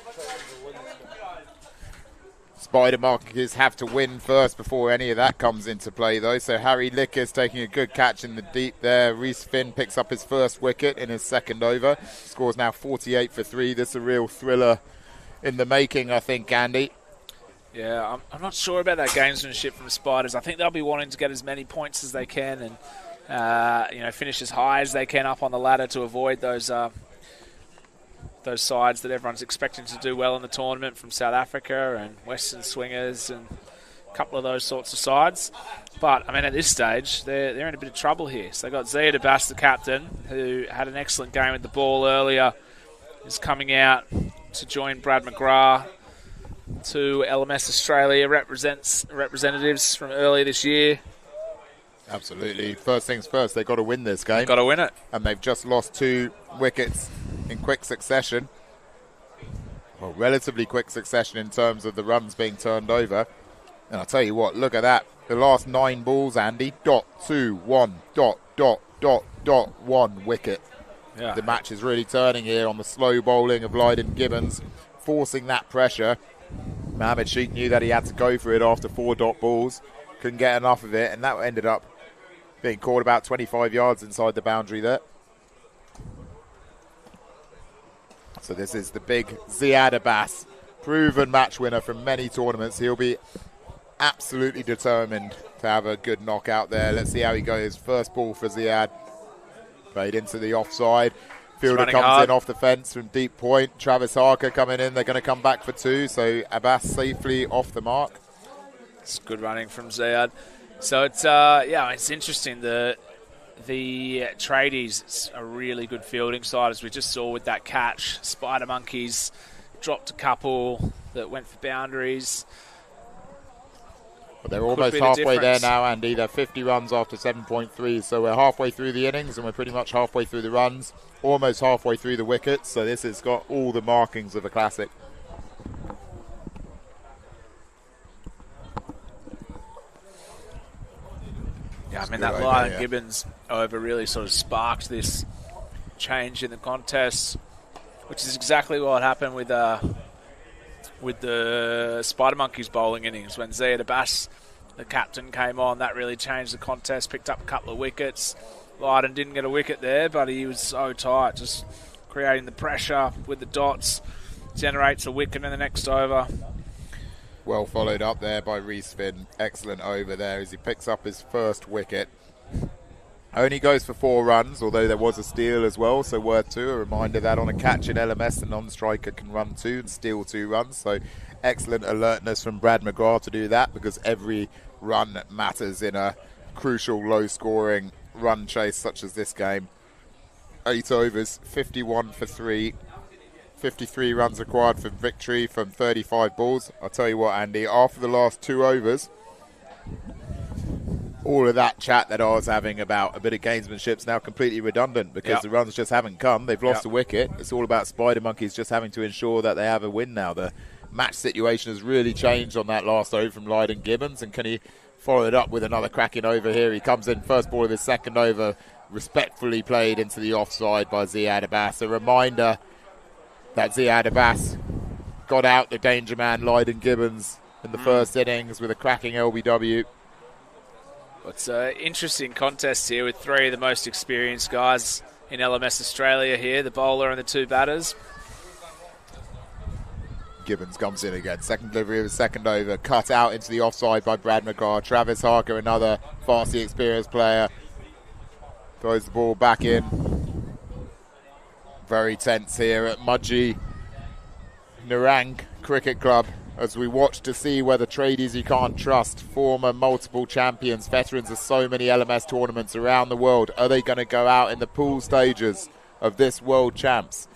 Spider Monkeys have to win first before any of that comes into play, though. So Harry Lickers taking a good catch in the deep there. Reece Finn picks up his first wicket in his second over. Scores now 48 for 3. This is a real thriller in the making, I think, Andy. Yeah, I'm not sure about that gamesmanship from the Spiders. I think they'll be wanting to get as many points as they can and finish as high as they can up on the ladder to avoid those sides that everyone's expecting to do well in the tournament, from South Africa and Western Swingers and a couple of those sorts of sides. But, I mean, at this stage, they're in a bit of trouble here. So they've got Ziad Abbas, the captain, who had an excellent game with the ball earlier, is coming out to join Brad McGrath. Two LMS Australia representatives from earlier this year. Absolutely. First things first, they've got to win this game. Got to win it. And they've just lost 2 wickets in quick succession. Well, relatively quick succession in terms of the runs being turned over. And I'll tell you what, look at that. The last 9 balls, Andy, dot, 2, 1, dot, dot, dot, dot, 1 wicket. Yeah. The match is really turning here on the slow bowling of Lydon Gibbons, forcing that pressure. Mohamed Sheikh knew that he had to go for it after 4 dot balls. Couldn't get enough of it, and that ended up being caught about 25 yards inside the boundary there. So this is the big Ziad Abbas, proven match winner from many tournaments. He'll be absolutely determined to have a good knockout there. Let's see how he goes. First ball for Ziad. Played into the offside. Fielder comes in off the fence from deep point. Travis Harker coming in. They're going to come back for 2. So Abbas safely off the mark. It's good running from Ziad. So it's it's interesting. The Tradies, it's a really good fielding side, as we just saw with that catch. Spider Monkeys dropped a couple that went for boundaries. But they're almost halfway there now, Andy. They're 50 runs after 7.3. So we're halfway through the innings and we're pretty much halfway through the runs. Almost halfway through the wickets. So this has got all the markings of a classic. Yeah, I mean, that Lydon Gibbons over really sort of sparked this change in the contest, which is exactly what happened with the Spider Monkeys bowling innings. When Ziad Abbas, the captain, came on, that really changed the contest, picked up a couple of wickets. Lydon didn't get a wicket there, but he was so tight, just creating the pressure with the dots, generates a wicket in the next over. Well followed up there by Reece Finn. Excellent over there as he picks up his first wicket. Only goes for 4 runs, although there was a steal as well, so worth 2. A reminder that on a catch in LMS, the non-striker can run 2 and steal 2 runs. So excellent alertness from Brad McGrath to do that, because every run matters in a crucial, low-scoring run chase such as this game. 8 overs, 51 for 3. 53 runs required for victory from 35 balls. I'll tell you what, Andy, after the last 2 overs, all of that chat that I was having about a bit of gamesmanship is now completely redundant, because the runs just haven't come. They've lost a wicket. It's all about Spider Monkeys just having to ensure that they have a win now. The match situation has really changed on that last over from Lydon Gibbons, and can he follow it up with another cracking over here? He comes in, first ball of his second over, respectfully played into the offside by Ziad Abbas. A reminder that Ziad Abbas got out the danger man Lydon Gibbons in the first innings with a cracking LBW. It's an interesting contest here with 3 of the most experienced guys in LMS Australia here, the bowler and the 2 batters. Gibbons comes in again. Second delivery of his second over, cut out into the offside by Brad McGrath. Travis Harker, another vastly experienced player, throws the ball back in. Very tense here at Mudgee Nerang Cricket Club as we watch to see whether Tradies you can't trust, former multiple champions, veterans of so many LMS tournaments around the world, are they going to go out in the pool stages of this World Champs?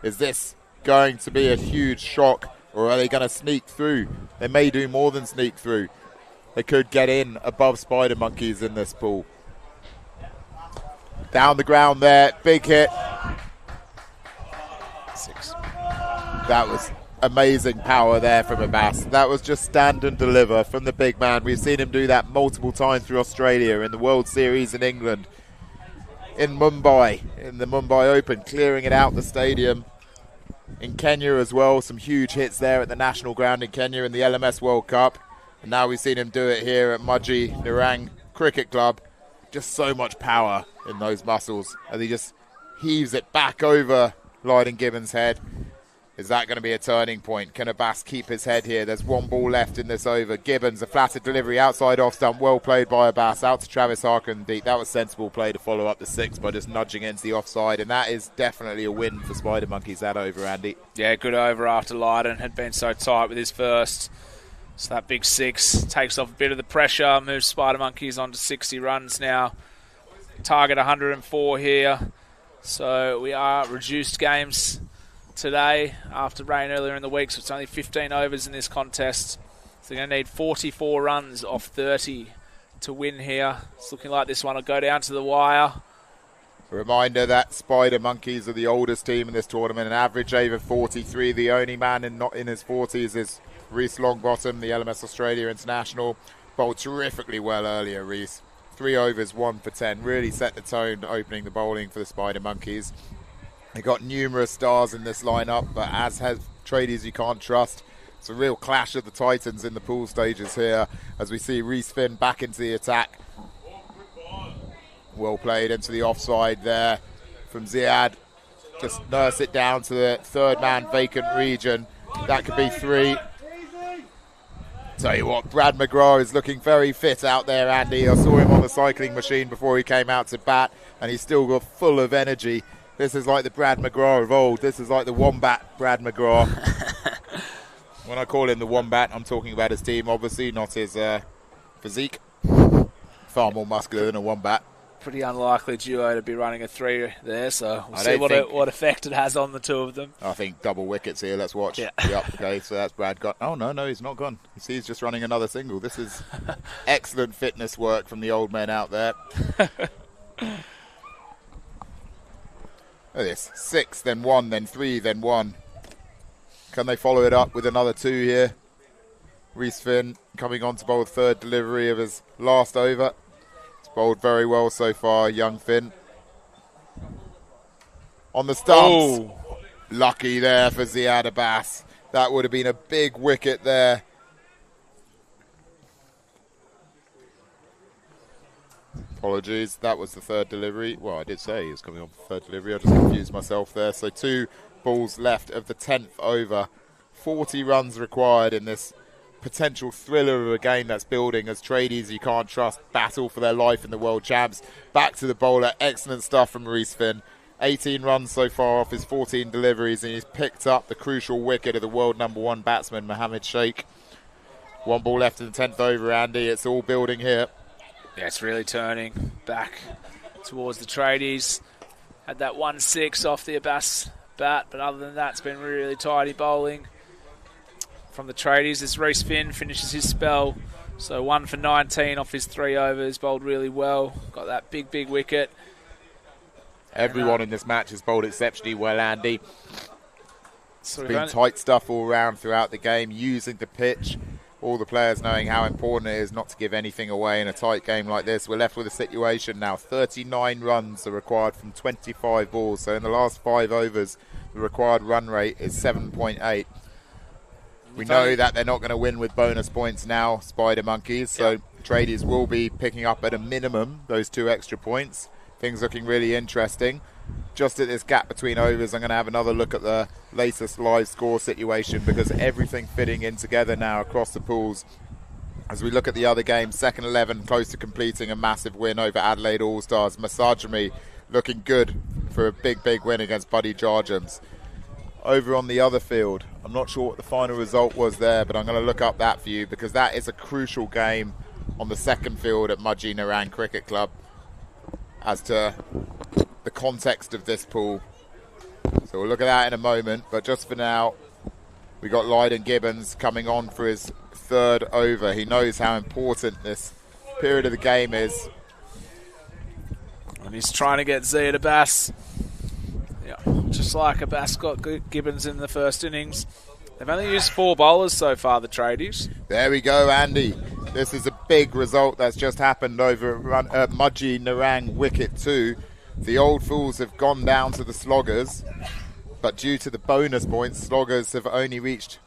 Is this going to be a huge shock, or are they going to sneak through? They may do more than sneak through. They could get in above Spider Monkeys in this pool. Down the ground there, big hit. 6. That was amazing power there from Abbas. That was just stand and deliver from the big man. We've seen him do that multiple times through Australia, in the World Series in England, in Mumbai, in the Mumbai Open, clearing it out the stadium. In Kenya as well, some huge hits there at the national ground in Kenya in the LMS World Cup. And now we've seen him do it here at Mudgee Nerang Cricket Club. Just so much power in those muscles as he just heaves it back over Lydon Gibbons' head. Is that going to be a turning point? Can Abbas keep his head here? There's 1 ball left in this over. Gibbons, a flattered delivery outside off stump. Well played by Abbas. Out to Travis Harker and deep. That was sensible play to follow up the 6 by just nudging into the offside. And that is definitely a win for Spider Monkeys, that over, Andy. Yeah, good over after Lydon had been so tight with his first. So that big 6 takes off a bit of the pressure, moves Spider Monkeys on to 60 runs now. Target 104 here. So we are reduced games today after rain earlier in the week, so it's only 15 overs in this contest. So they're going to need 44 runs off 30 to win here. It's looking like this one will go down to the wire. A reminder that Spider Monkeys are the oldest team in this tournament, an average age of 43. The only man not in his 40s is Reece Longbottom, the LMS Australia international. Bowled terrifically well earlier, Reece. 3 overs, 1 for 10. Really set the tone opening the bowling for the Spider Monkeys. They got numerous stars in this lineup, but as has Tradies you can't trust. It's a real clash of the titans in the pool stages here as we see Reece Finn back into the attack. Well played into the offside there from Ziad. Just nurse it down to the third man vacant region. That could be 3. Tell you what, Brad McGrath is looking very fit out there, Andy. I saw him on the cycling machine before he came out to bat, and he's still got full of energy. This is like the Brad McGrath of old. This is like the Wombat Brad McGrath. When I call him the Wombat, I'm talking about his team, obviously, not his physique. Far more muscular than a Wombat. Pretty unlikely duo to be running a 3 there, so we'll see what effect it has on the two of them. I think double wickets here. Let's watch. Yeah. Yep. Okay, so that's Brad gone. Oh, no, he's not gone. You see, he's just running another single. This is excellent fitness work from the old men out there. Look at this. 6, then 1, then 3, then 1. Can they follow it up with another 2 here? Reece Finn coming on to bowl the third delivery of his last over. Bowled very well so far, young Finn. On the stumps. Oh. Lucky there for Ziad Abbas. That would have been a big wicket there. Apologies, that was the third delivery. Well, I did say he was coming on for third delivery. I just confused myself there. So 2 balls left of the 10th over. 40 runs required in this potential thriller of a game that's building as Tradies you can't trust battle for their life in the World Champs. Back to the bowler. Excellent stuff from Reece Finn. 18 runs so far off his 14 deliveries, and he's picked up the crucial wicket of the world #1 batsman Mohammed Sheikh. 1 ball left in the 10th over, Andy. It's all building here. Yeah, it's really turning back towards the Tradies. Had that 1-6 off the Abbas bat, but other than that, it's been really tidy bowling from the Tradies as Reece Finn finishes his spell. So 1 for 19 off his 3 overs, bowled really well. Got that big wicket. Everyone in this match has bowled exceptionally well, Andy. It's been tight stuff all round throughout the game, using the pitch. All the players knowing how important it is not to give anything away in a tight game like this. We're left with a situation now. 39 runs are required from 25 balls. So in the last 5 overs, the required run rate is 7.8. We know that they're not going to win with bonus points now, Spider Monkeys, so Tradies will be picking up at a minimum those 2 extra points. Things looking really interesting. Just at this gap between overs, I'm going to have another look at the latest live score situation because everything fitting in together now across the pools. As we look at the other games, second 11 close to completing a massive win over Adelaide All-Stars. Masajami looking good for a big win against Buddy Jarjams. Over on the other field, I'm not sure what the final result was there, but I'm going to look up that for you because that is a crucial game on the second field at Mudgee Narang Cricket Club as to the context of this pool. So we'll look at that in a moment, but just for now, we got Lydon Gibbons coming on for his 3rd over. He knows how important this period of the game is. And he's trying to get Ziad Abbas. Just like Abbas got Gibbons in the first innings. They've only used 4 bowlers so far, the Tradies. There we go, Andy. This is a big result that's just happened over at Mudgee Narang wicket 2. The old fools have gone down to the sloggers, but due to the bonus points, sloggers have only reached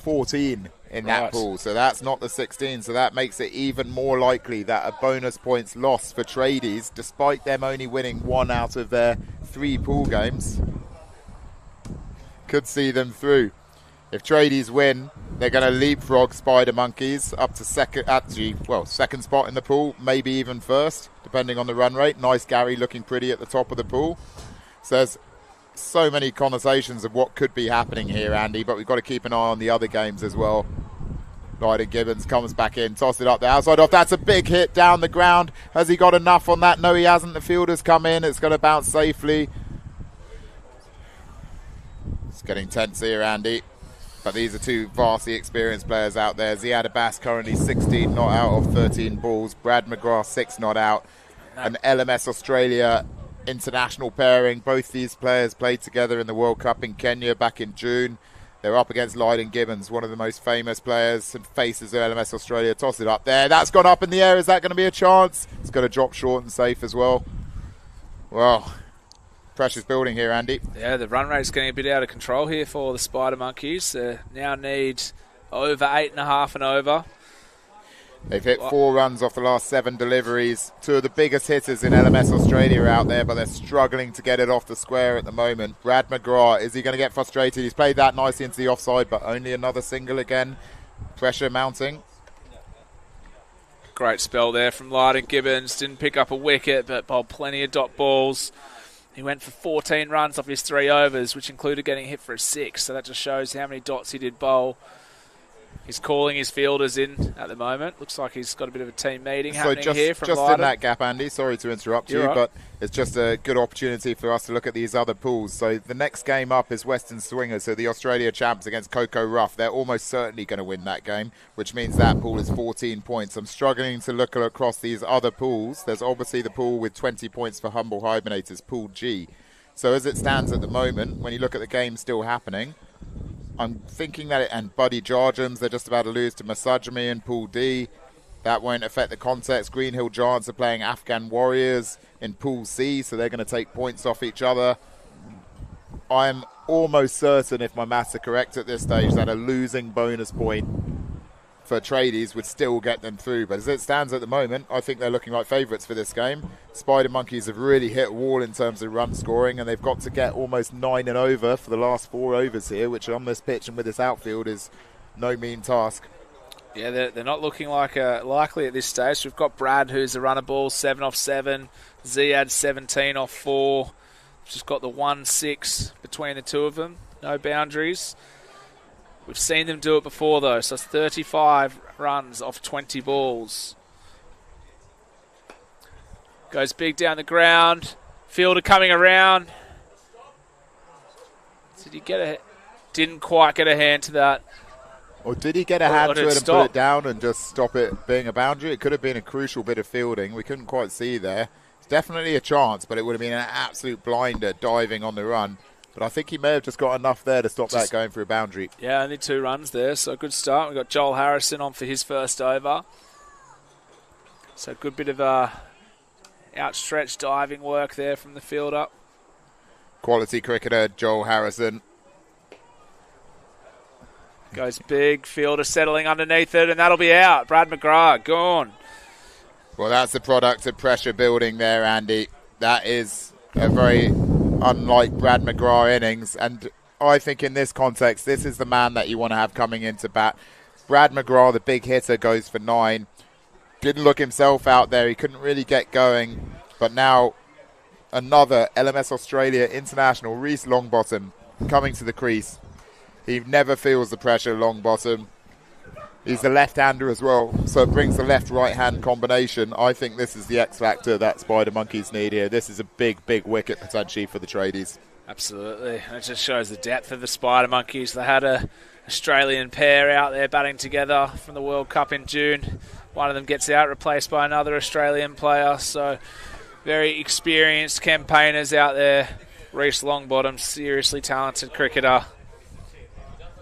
14 in that pool. So that's not the 16. So that makes it even more likely that a bonus points loss for Tradies, despite them only winning 1 out of their 3 pool games, could see them through. If Tradies win, they're going to leapfrog Spider Monkeys up to second spot in the pool, maybe even first, depending on the run rate. Nice Gary looking pretty at the top of the pool. So there's so many connotations of what could be happening here, Andy, but we've got to keep an eye on the other games as well. Ryder Gibbons comes back in, toss it up the outside off. That's a big hit down the ground. Has he got enough on that? No, he hasn't. The fielder's come in. It's going to bounce safely. It's getting tense here, Andy. But these are two vastly experienced players out there. Ziad Abbas currently 16 not out of 13 balls. Brad McGrath 6 not out. An LMS Australia international pairing. Both these players played together in the World Cup in Kenya back in June. They're up against Lydon Gibbons, one of the most famous players and faces of LMS Australia. Toss it up there. That's gone up in the air. Is that going to be a chance? It's going to drop short and safe as well. Well, pressure's building here, Andy. Yeah, the run rate's getting a bit out of control here for the Spider Monkeys. They now need over 8.5 and over. They've hit 4 runs off the last 7 deliveries. 2 of the biggest hitters in LMS Australia are out there, but they're struggling to get it off the square at the moment. Brad McGrath, is he going to get frustrated? He's played that nicely into the offside, but only another single again. Pressure mounting. Great spell there from Lydon Gibbons. Didn't pick up a wicket, but bowled plenty of dot balls. He went for 14 runs off his 3 overs, which included getting hit for a 6. So that just shows how many dots he did bowl. He's calling his fielders in at the moment. Looks like he's got a bit of a team meeting happening here from Lydon. Just in that gap, Andy, sorry to interrupt you, right. but it's just a good opportunity for us to look at these other pools. So the next game up is Western Swingers, so the Australia champs against Coco Rough. They're almost certainly going to win that game, which means that pool is 14 points. I'm struggling to look across these other pools. There's obviously the pool with 20 points for Humble Hibernators, Pool G. So as it stands at the moment, when you look at the game still happening, I'm thinking that and Buddy Jarjums, they're just about to lose to Masajami in Pool D. That won't affect the context. Green Hill Giants are playing Afghan Warriors in Pool C, so they're going to take points off each other. I'm almost certain, if my maths are correct at this stage, that a losing bonus point for Tradies would still get them through. But as it stands at the moment, I think they're looking like favourites for this game. Spider Monkeys have really hit a wall in terms of run scoring, and they've got to get almost 9 and over for the last 4 overs here, which on this pitch and with this outfield is no mean task. Yeah, they're not looking like likely at this stage. We've got Brad, who's a runner ball, 7 off 7. Ziad, 17 off 4. Just got the 1-6 between the two of them. No boundaries. We've seen them do it before, though, so it's 35 runs off 20 balls. Goes big down the ground. Fielder coming around. Did he get a... Didn't quite get a hand to that. Or did he get a hand to it and put it down and just stop it being a boundary? It could have been a crucial bit of fielding. We couldn't quite see there. It's definitely a chance, but it would have been an absolute blinder diving on the run. But I think he may have just got enough there to stop that going for a boundary. Yeah, only 2 runs there, so good start. We've got Joel Harrison on for his first over. So good bit of outstretched diving work there from the fielder. Quality cricketer, Joel Harrison. Goes big, fielder settling underneath it, and that'll be out. Brad McGrath, gone. Well, that's the product of pressure building there, Andy. That is a very unlike Brad McGrath innings, and I think in this context, this is the man that you want to have coming into bat. Brad McGrath, the big hitter, goes for 9. Didn't look himself out there. He couldn't really get going, but now another LMS Australia international, Reece Longbottom, coming to the crease. He never feels the pressure, Longbottom. He's a left-hander as well, so it brings the left-right-hand combination. I think this is the X-factor that Spider Monkeys need here. This is a big, big wicket potentially for the Tradies. Absolutely. And it just shows the depth of the Spider Monkeys. They had a Australian pair out there batting together from the World Cup in June. One of them gets out, replaced by another Australian player. So very experienced campaigners out there. Reece Longbottom, seriously talented cricketer.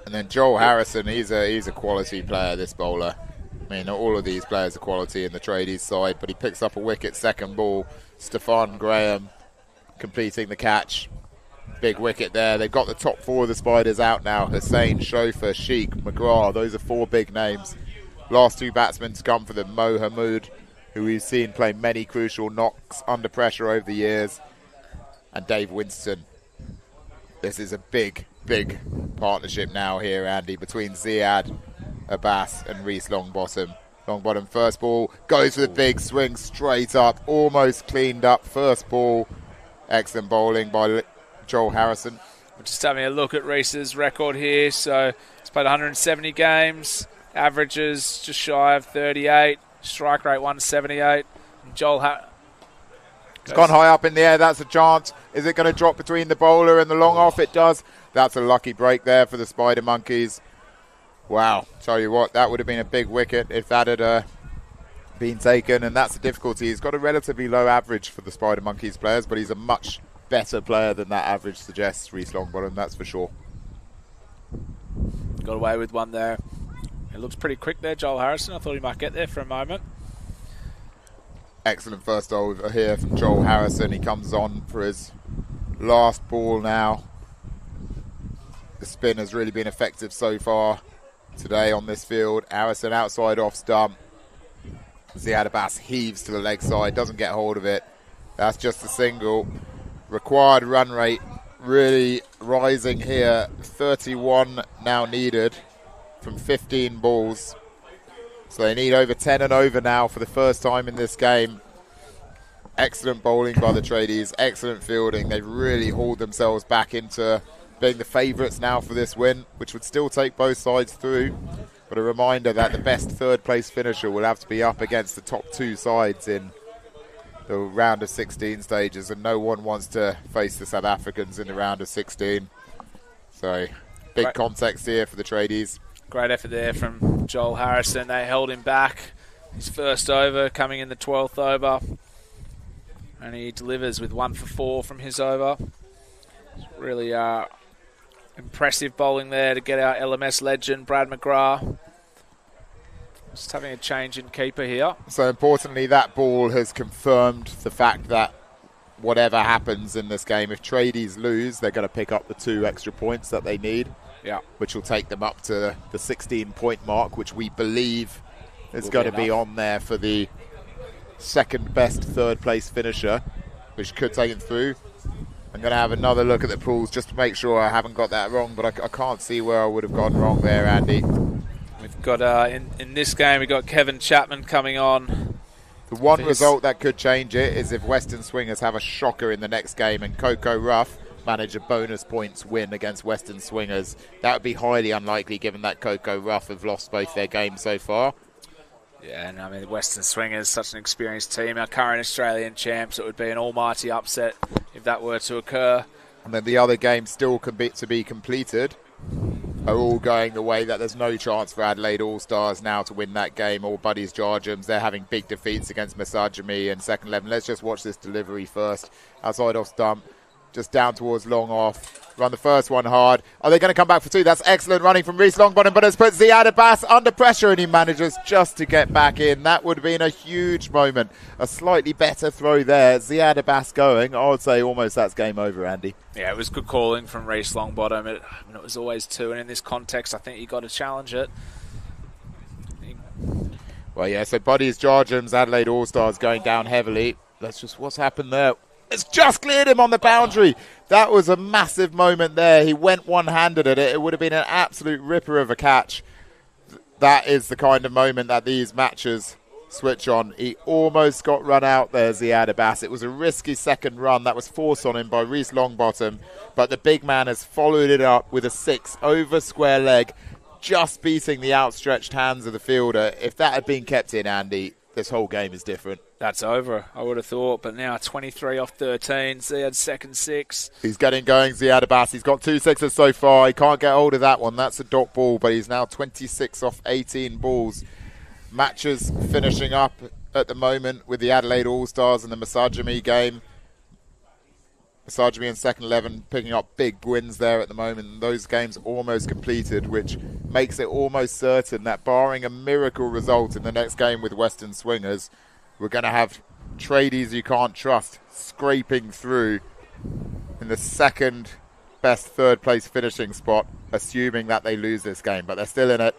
And then Joel Harrison, he's a quality player, this bowler. I mean, all of these players are quality in the Tradies side, but he picks up a wicket, second ball. Stefan Graham completing the catch. Big wicket there. They've got the top 4 of the Spiders out now. Hussain, Chauffeur, Sheik, McGrath. Those are 4 big names. Last 2 batsmen to come for them, Mo Hamoud, who we've seen play many crucial knocks under pressure over the years, and Dave Winston. This is a big, big partnership now here, Andy, between Ziad Abbas and Reece Longbottom. Longbottom first ball, goes for the big swing straight up, almost cleaned up first ball. Excellent bowling by Joel Harrison. We're just having a look at Reece's record here. So he's played 170 games, averages just shy of 38, strike rate 178. Joel it's gone high up in the air. That's a chance. Is it going to drop between the bowler and the long off? It does. That's a lucky break there for the Spider Monkeys. Wow. Tell you what, that would have been a big wicket if that had been taken, and that's the difficulty. He's got a relatively low average for the Spider Monkeys players, but he's a much better player than that average suggests, Reece Longbottom, that's for sure. Got away with one there. It looks pretty quick there, Joel Harrison. I thought he might get there for a moment. Excellent first over here from Joel Harrison. He comes on for his last ball now. The spin has really been effective so far today on this field. Harrison outside off stump. Ziad Abbas heaves to the leg side, doesn't get hold of it. That's just a single. Required run rate really rising here. 31 now needed from 15 balls. So they need over 10 and over now for the first time in this game. Excellent bowling by the Tradies, excellent fielding. They've really hauled themselves back into being the favourites now for this win, which would still take both sides through. But a reminder that the best third place finisher will have to be up against the top two sides in the round of 16 stages, and no one wants to face the South Africans in the round of 16. So big context here for the Tradies. Great effort there from Joel Harrison. They held him back. His first over coming in the 12th over. And he delivers with 1 for 4 from his over. Really impressive bowling there to get our LMS legend, Brad McGrath. Just having a change in keeper here. So importantly, that ball has confirmed the fact that whatever happens in this game, if Tradies lose, they're going to pick up the 2 extra points that they need. Yeah, which will take them up to the 16-point mark, which we believe is going to be on there for the second best third place finisher, which could take him through. I'm going to have another look at the pools just to make sure I haven't got that wrong, but I can't see where I would have gone wrong there, Andy. We've got in this game we've got Kevin Chapman coming on. The one result that could change it is if Western Swingers have a shocker in the next game and Coco Ruff manage a bonus points win against Western Swingers. That would be highly unlikely given that Coco Ruff have lost both their games so far. Yeah, and I mean, Western Swingers, such an experienced team, our current Australian champs. It would be an almighty upset if that were to occur. And then the other games still to be completed are all going the way that there's no chance for Adelaide All-Stars now to win that game, or Buddies Jarjums. They're having big defeats against Masajami and second 11. Let's just watch this delivery first. Outside off stump, just down towards long off. Run the first one hard. Are they going to come back for 2? That's excellent running from Reece Longbottom, but it's put Ziad Abbas under pressure and he manages just to get back in. That would have been a huge moment. A slightly better throw there. Ziad Abbas going. I would say almost that's game over, Andy. Yeah, it was good calling from Reece Longbottom. It was always 2, and in this context, I think you got to challenge it. Well, yeah, so Buddies Jarjums, Adelaide All-Stars going down heavily. That's just what's happened there. It's just cleared him on the boundary. That was a massive moment there. He went one-handed at it. It would have been an absolute ripper of a catch. That is the kind of moment that these matches switch on. He almost got run out there, Ziad Abbas. It was a risky second run that was forced on him by Reece Longbottom, but the big man has followed it up with a 6 over square leg, just beating the outstretched hands of the fielder. If that had been kept in, Andy, this whole game is different. That's over, I would have thought, but now 23 off 13. Ziad's second 6. He's getting going, Ziad Abbas. He's got 2 sixes so far. He can't get hold of that one. That's a dot ball, but he's now 26 off 18 balls. Matches finishing up at the moment with the Adelaide All-Stars and the Masajami game. Masajami and second 11 picking up big wins there at the moment. And those games almost completed, which makes it almost certain that barring a miracle result in the next game with Western Swingers, we're going to have Tradies you can't trust scraping through in the second best third place finishing spot, assuming that they lose this game, but they're still in it.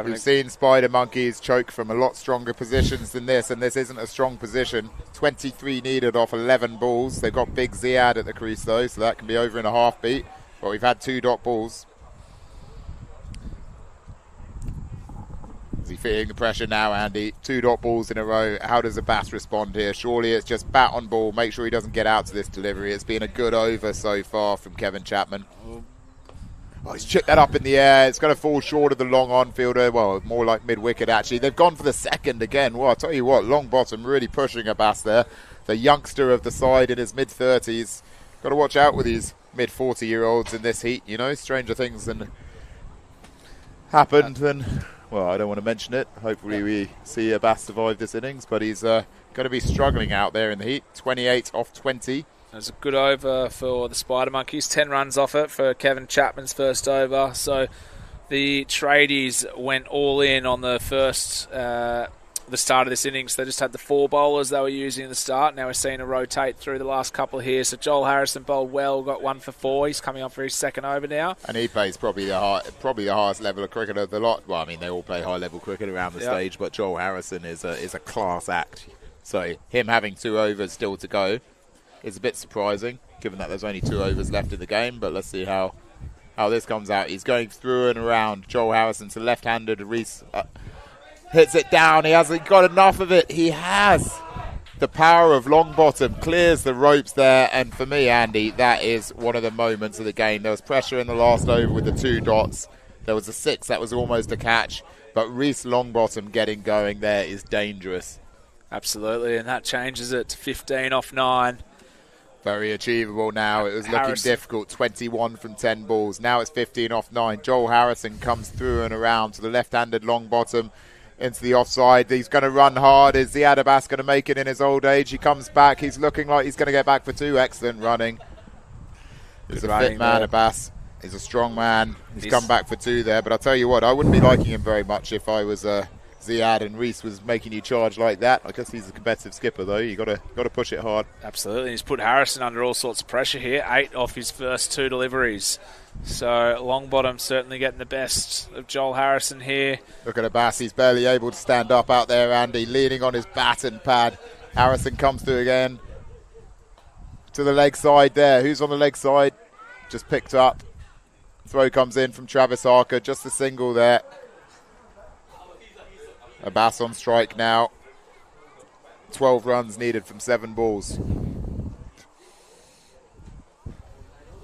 We've seen Spider Monkeys choke from a lot stronger positions than this, and this isn't a strong position. 23 needed off 11 balls. They've got big Ziad at the crease though, so that can be over in a half beat. But we've had 2 dot balls. Is he feeling the pressure now, Andy? 2 dot balls in a row. How does Abbas respond here? Surely it's just bat on ball. Make sure he doesn't get out to this delivery. It's been a good over so far from Kevin Chapman. Oh, he's chipped that up in the air. It's going to fall short of the long on fielder. Well, more like mid-wicket, actually. They've gone for the second again. Well, I'll tell you what, Longbottom really pushing Abbas there. The youngster of the side in his mid-30s. Got to watch out with these mid-40-year-olds in this heat, you know. Stranger things than happened than... Well, I don't want to mention it. Hopefully we see Abbas survive this innings, but he's going to be struggling out there in the heat. 28 off 20. It was a good over for the Spider Monkeys. 10 runs off it for Kevin Chapman's first over. So the tradies went all in on the start of this innings. They just had the 4 bowlers they were using at the start. Now we're seeing a rotate through the last couple here. So Joel Harrison bowled well, got 1 for 4. He's coming up for his second over now. And he plays probably the highest level of cricket of the lot. Well, I mean, they all play high-level cricket around the stage, but Joel Harrison is a class act. So him having 2 overs still to go is a bit surprising, given that there's only 2 overs left in the game. But let's see how this comes out. He's going through and around. Joel Harrison to left-handed. Reese hits it down. He hasn't got enough of it. He has. The power of Longbottom clears the ropes there. And for me, Andy, that is one of the moments of the game. There was pressure in the last over with the 2 dots. There was a 6 that was almost a catch. But Reese Longbottom getting going there is dangerous. Absolutely, and that changes it to 15 off 9. Very achievable now. It was looking difficult. 21 from 10 balls. Now it's 15 off 9. Joel Harrison comes through and around to the left-handed Longbottom into the offside. He's going to run hard. Is Ziad Abbas going to make it in his old age? He comes back. He's looking like he's going to get back for 2. Excellent running. He's a fit man, Abbas. He's a strong man. He's come back for 2 there. But I'll tell you what, I wouldn't be liking him very much if I was Ziad and Reese was making you charge like that. I guess he's a competitive skipper, though. You got to push it hard. Absolutely. He's put Harrison under all sorts of pressure here. 8 off his first 2 deliveries. So Longbottom certainly getting the best of Joel Harrison here. Look at Abbas. He's barely able to stand up out there, Andy, leaning on his bat and pad. Harrison comes through again to the leg side there. Who's on the leg side? Just picked up. Throw comes in from Travis Harker. Just a single there. Abbas on strike now. 12 runs needed from 7 balls.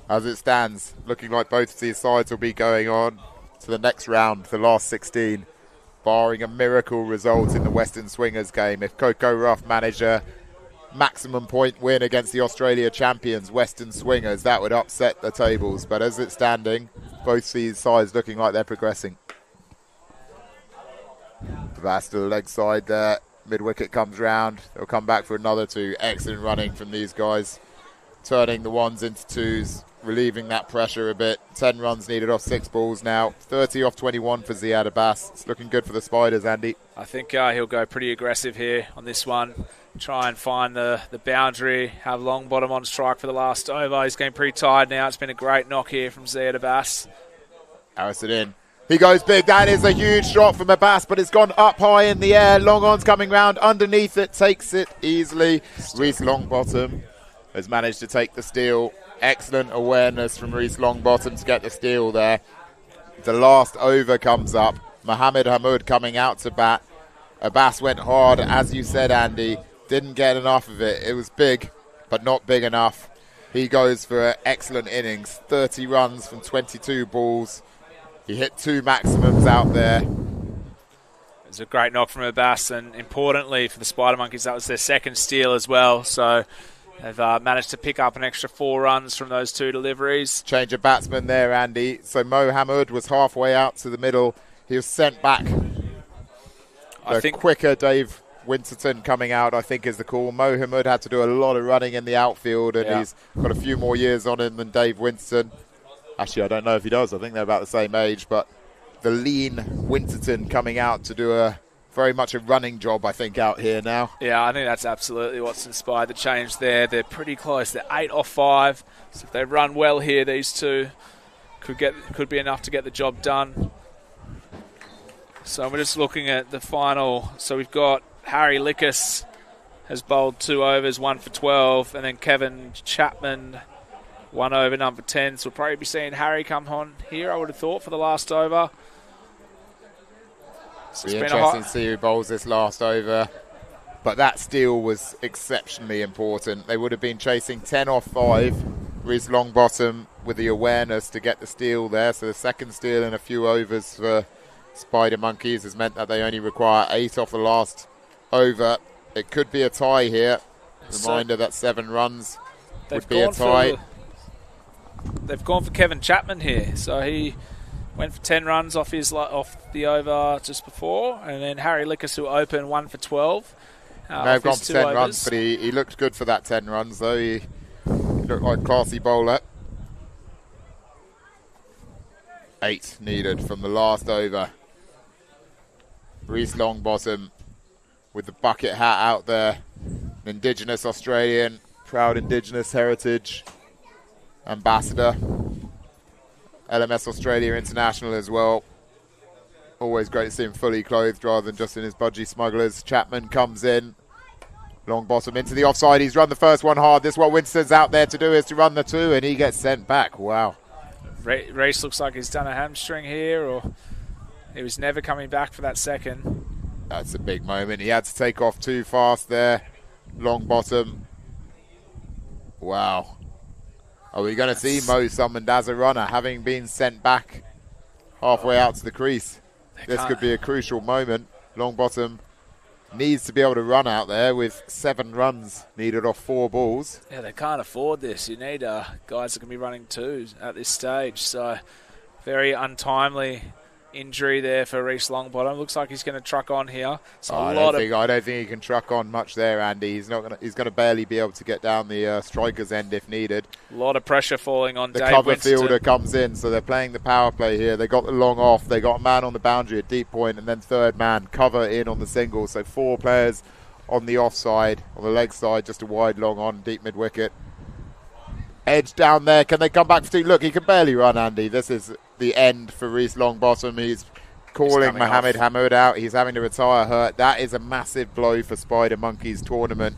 As it stands, looking like both of these sides will be going on to the next round, the last 16, barring a miracle result in the Western Swingers game. If Coco Ruff managed a maximum point win against the Australia champions, Western Swingers, that would upset the tables. But as it's standing, both these sides looking like they're progressing. Abbas to the leg side there. Mid-wicket comes round. They'll come back for another 2. Excellent running from these guys. Turning the 1s into 2s. Relieving that pressure a bit. 10 runs needed off 6 balls now. 30 off 21 for Ziad Abbas. It's looking good for the Spiders, Andy. I think he'll go pretty aggressive here on this one. Try and find the boundary. Have Longbottom on strike for the last over. He's getting pretty tired now. It's been a great knock here from Ziad Abbas. Harrison in. He goes big. That is a huge shot from Abbas, but it's gone up high in the air. Long on's coming round. Underneath it, takes it easily. Reese Longbottom has managed to take the steal. Excellent awareness from Reese Longbottom to get the steal there. The last over comes up. Mohammed Hamoud coming out to bat. Abbas went hard, as you said, Andy. Didn't get enough of it. It was big, but not big enough. He goes for an excellent innings. 30 runs from 22 balls. He hit 2 maximums out there. It was a great knock from Abbas, and importantly for the Spider Monkeys, that was their second steal as well. So they've managed to pick up an extra 4 runs from those 2 deliveries. Change of batsman there, Andy. So Mo Hamoud was halfway out to the middle. He was sent back. I think quicker Dave Winterton coming out, I think, is the call. Mo Hamoud had to do a lot of running in the outfield, and he's got a few more years on him than Dave Winterton. Actually, I don't know if he does. I think they're about the same age, but the lean Winterton coming out to do a very much a running job, I think, out here now. Yeah, I think that's absolutely what's inspired the change there. They're pretty close. They're 8 off 5. So if they run well here, these 2 could be enough to get the job done. So we're just looking at the final. So we've got Harry Lickus has bowled 2 overs, 1 for 12, and then Kevin Chapman 1 over, number 10. So we'll probably be seeing Harry come on here, I would have thought, for the last over. It's be interesting to see who bowls this last over. But that steal was exceptionally important. They would have been chasing 10 off 5 Reese Longbottom with the awareness to get the steal there. So the second steal in a few overs for Spider Monkeys has meant that they only require 8 off the last over. It could be a tie here. Reminder that 7 runs would be a tie. They've gone for Kevin Chapman here. So he went for 10 runs off the over just before. And then Harry Lickus, who opened 1 for 12. May have gone for 10 runs, but he looked good for that 10 runs, though. He looked like a classy bowler. 8 needed from the last over. Reese Longbottom with the bucket hat out there. An Indigenous Australian, proud Indigenous heritage ambassador. LMS Australia International as well. Always great to see him fully clothed rather than just in his budgie smugglers. Chapman comes in. Longbottom into the offside. He's run the first one hard. This is what Winston's out there to do, is to run the 2, and he gets sent back. Wow. Race looks like he's done a hamstring here, or he was never coming back for that second. That's a big moment. He had to take off too fast there. Longbottom. Wow. Are we going to see Mo summoned as a runner, having been sent back halfway out to the crease? This could be a crucial moment. Longbottom needs to be able to run out there with 7 runs needed off 4 balls. Yeah, they can't afford this. You need guys that can be running 2s at this stage. So very untimely injury there for Reese Longbottom. Looks like he's going to truck on here. So I don't think he can truck on much there, Andy. He's going to barely be able to get down the striker's end if needed. A lot of pressure falling on the Dave cover Winston. Fielder comes in, so they're playing the power play here. They got the long off. They got a man on the boundary at deep point, and then third man cover in on the single. So 4 players on the offside, on the leg side, just a wide long on, deep mid wicket. Edge down there. Can they come back for 2? Look, he can barely run, Andy. This is the end for Reese Longbottom. He's calling Mohammed Hamoud out. He's having to retire hurt. That is a massive blow for Spider Monkeys tournament.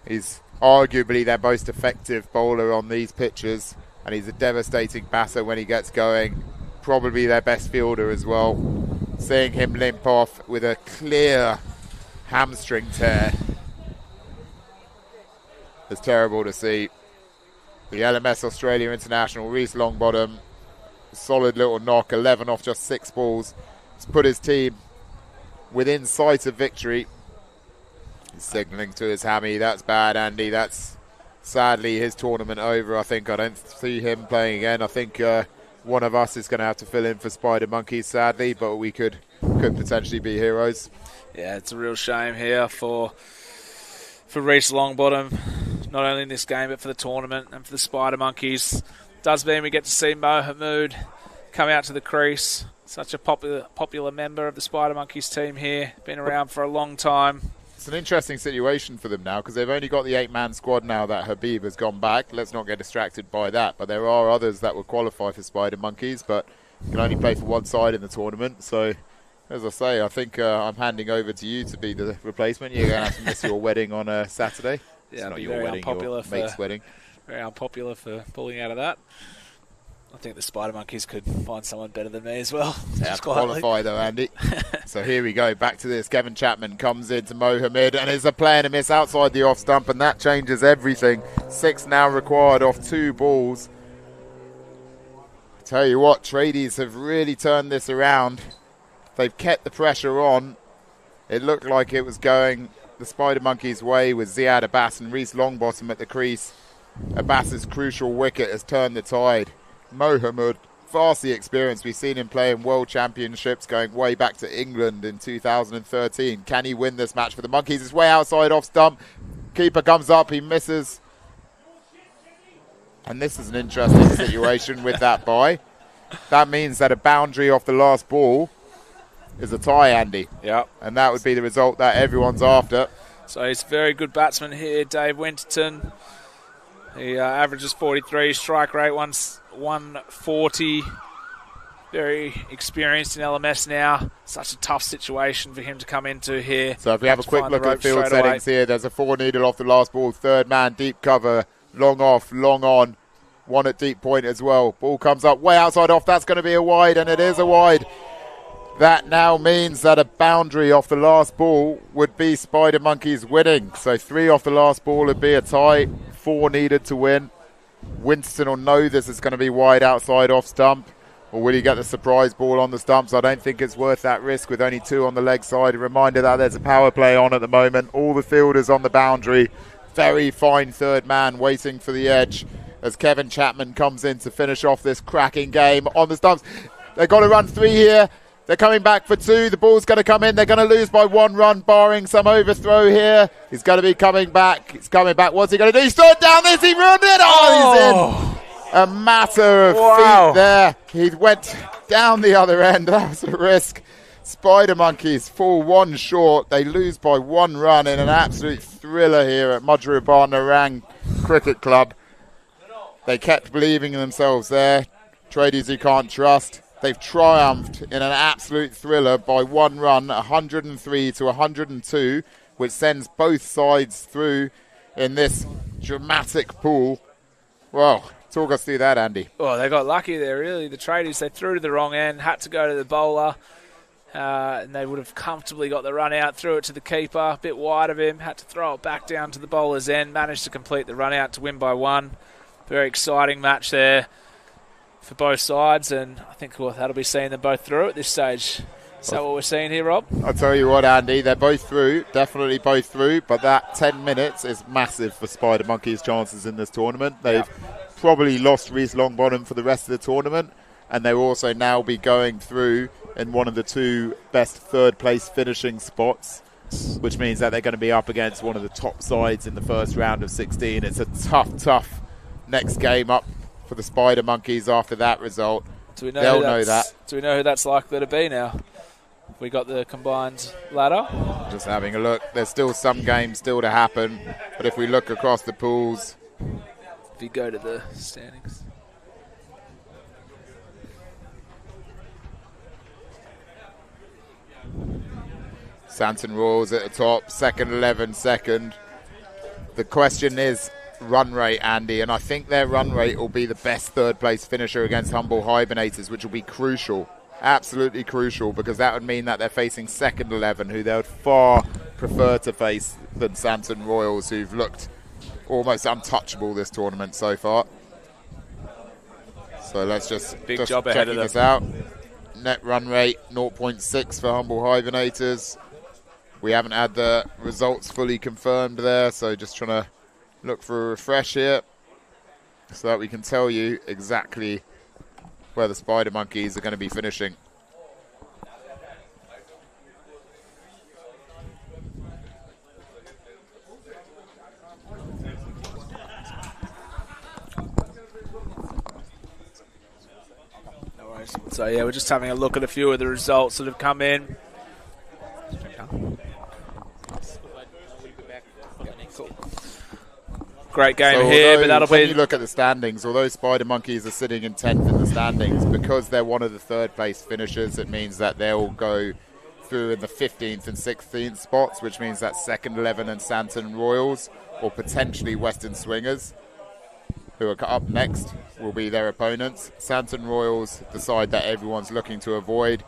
He's arguably their most effective bowler on these pitches, and he's a devastating batter when he gets going. Probably their best fielder as well. Seeing him limp off with a clear hamstring tear is terrible to see. The LMS Australia International, Reese Longbottom, solid little knock, 11 off just 6 balls. He's put his team within sight of victory. He's signalling to his hammy. That's bad, Andy. That's sadly his tournament over. I don't see him playing again. I think one of us is going to have to fill in for Spider Monkeys, sadly, but we could potentially be heroes. Yeah, it's a real shame here for Reese Longbottom, not only in this game but for the tournament and for the Spider Monkeys. Does mean we get to see Mo Hamoud come out to the crease. Such a popular member of the Spider Monkeys team here. Been around for a long time. It's an interesting situation for them now because they've only got the 8-man squad now that Habib has gone back. Let's not get distracted by that. But there are others that will qualify for Spider Monkeys, but can only play for one side in the tournament. So, as I say, I think I'm handing over to you to be the replacement. You're going to have to miss your wedding on a Saturday. Yeah, it's not your wedding, your mate's wedding. Very unpopular for pulling out of that. I think the Spider Monkeys could find someone better than me as well. Yeah, qualify though, Andy. So here we go, back to this. Kevin Chapman comes into Mohammed and is a player to miss outside the off stump, and that changes everything. 6 now required off 2 balls. I tell you what, Tradies have really turned this around. They've kept the pressure on. It looked like it was going the Spider Monkeys' way with Ziad Abbas and Reese Longbottom at the crease. Abbas's crucial wicket has turned the tide. Mohammed, vastly experienced. We've seen him play in World Championships going way back to England in 2013. Can he win this match for the Monkeys? It's way outside off stump. Keeper comes up, he misses. And this is an interesting situation with that bye. That means that a boundary off the last ball is a tie, Andy. Yep. And that would be the result that everyone's after. So he's a very good batsman here, Dave Winterton. He averages 43, strike rate 140. Very experienced in LMS now. Such a tough situation for him to come into here. So if we have a quick look at field settings here, there's a 4 needed off the last ball. Third man, deep cover, long off, long on. 1 at deep point as well. Ball comes up way outside off. That's going to be a wide, and it is a wide. That now means that a boundary off the last ball would be Spider Monkeys winning. So 3 off the last ball would be a tie. 4 needed to win. Winston will know this is going to be wide outside off stump, or will he get the surprise ball on the stumps? I don't think it's worth that risk with only 2 on the leg side. A reminder that there's a power play on at the moment. All the fielders on the boundary. Very fine third man waiting for the edge as Kevin Chapman comes in to finish off this cracking game on the stumps. They've got to run 3 here. They're coming back for 2. The ball's going to come in. They're going to lose by 1 run, barring some overthrow here. He's going to be coming back. He's coming back. What's he going to do? He's thrown down this. He run it. Oh, he's in. A matter of feet there. He went down the other end. That was a risk. Spider Monkeys fall 1 short. They lose by 1 run in an absolute thriller here at Mudgerubar Narang Cricket Club. They kept believing in themselves there. Tradies you can't trust. They've triumphed in an absolute thriller by 1 run, 103 to 102, which sends both sides through in this dramatic pool. Well, talk us through that, Andy. Oh, they got lucky there, really. The Tradies, they threw to the wrong end, had to go to the bowler, and they would have comfortably got the run out, threw it to the keeper, a bit wide of him, had to throw it back down to the bowler's end, managed to complete the run out to win by 1. Very exciting match there for both sides, and I think that'll be seeing them both through at this stage. Is that what we're seeing here, Rob? I'll tell you what, Andy, they're both through, definitely both through, but that 10 minutes is massive for Spider Monkeys' chances in this tournament. They've probably lost Reece Longbottom for the rest of the tournament, and they'll also now be going through in one of the 2 best third-place finishing spots, which means that they're going to be up against one of the top sides in the first round of 16. It's a tough next game up for the Spider Monkeys after that result. They'll know that. Do we know who that's likely to be now? We got the combined ladder. Just having a look. There's still some games still to happen, but if we look across the pools, if you go to the standings, Santon Royals at the top, second 11 second. The question is run rate, Andy, and I think their run rate will be the best third place finisher against Humble Hibernators, which will be crucial, absolutely crucial, because that would mean that they're facing second 11, who they would far prefer to face than Santon Royals, who've looked almost untouchable this tournament so far. So let's just job ahead of them. This out. Net run rate 0.6 for Humble Hibernators. We haven't had the results fully confirmed there, so just trying to look for a refresh here so that we can tell you exactly where the Spider Monkeys are going to be finishing. No worries. So yeah, we're just having a look at a few of the results that have come in. Great game here, but that'll when be... you look at the standings, although Spider Monkeys are sitting in 10th in the standings, because they're one of the third place finishers, it means that they'll go through in the 15th and 16th spots, which means that second 11 and Santon Royals, or potentially Western Swingers, who are up next, will be their opponents. Santon Royals, the side that everyone's looking to avoid,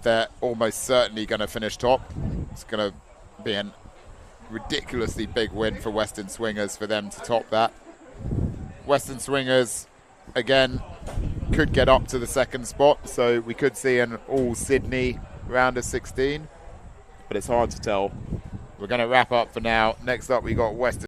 they're almost certainly going to finish top. It's going to be an ridiculously big win for Western Swingers for them to top that. Western Swingers, again, could get up to the second spot, so we could see an all-Sydney round of 16, but it's hard to tell. We're going to wrap up for now. Next up, we got Western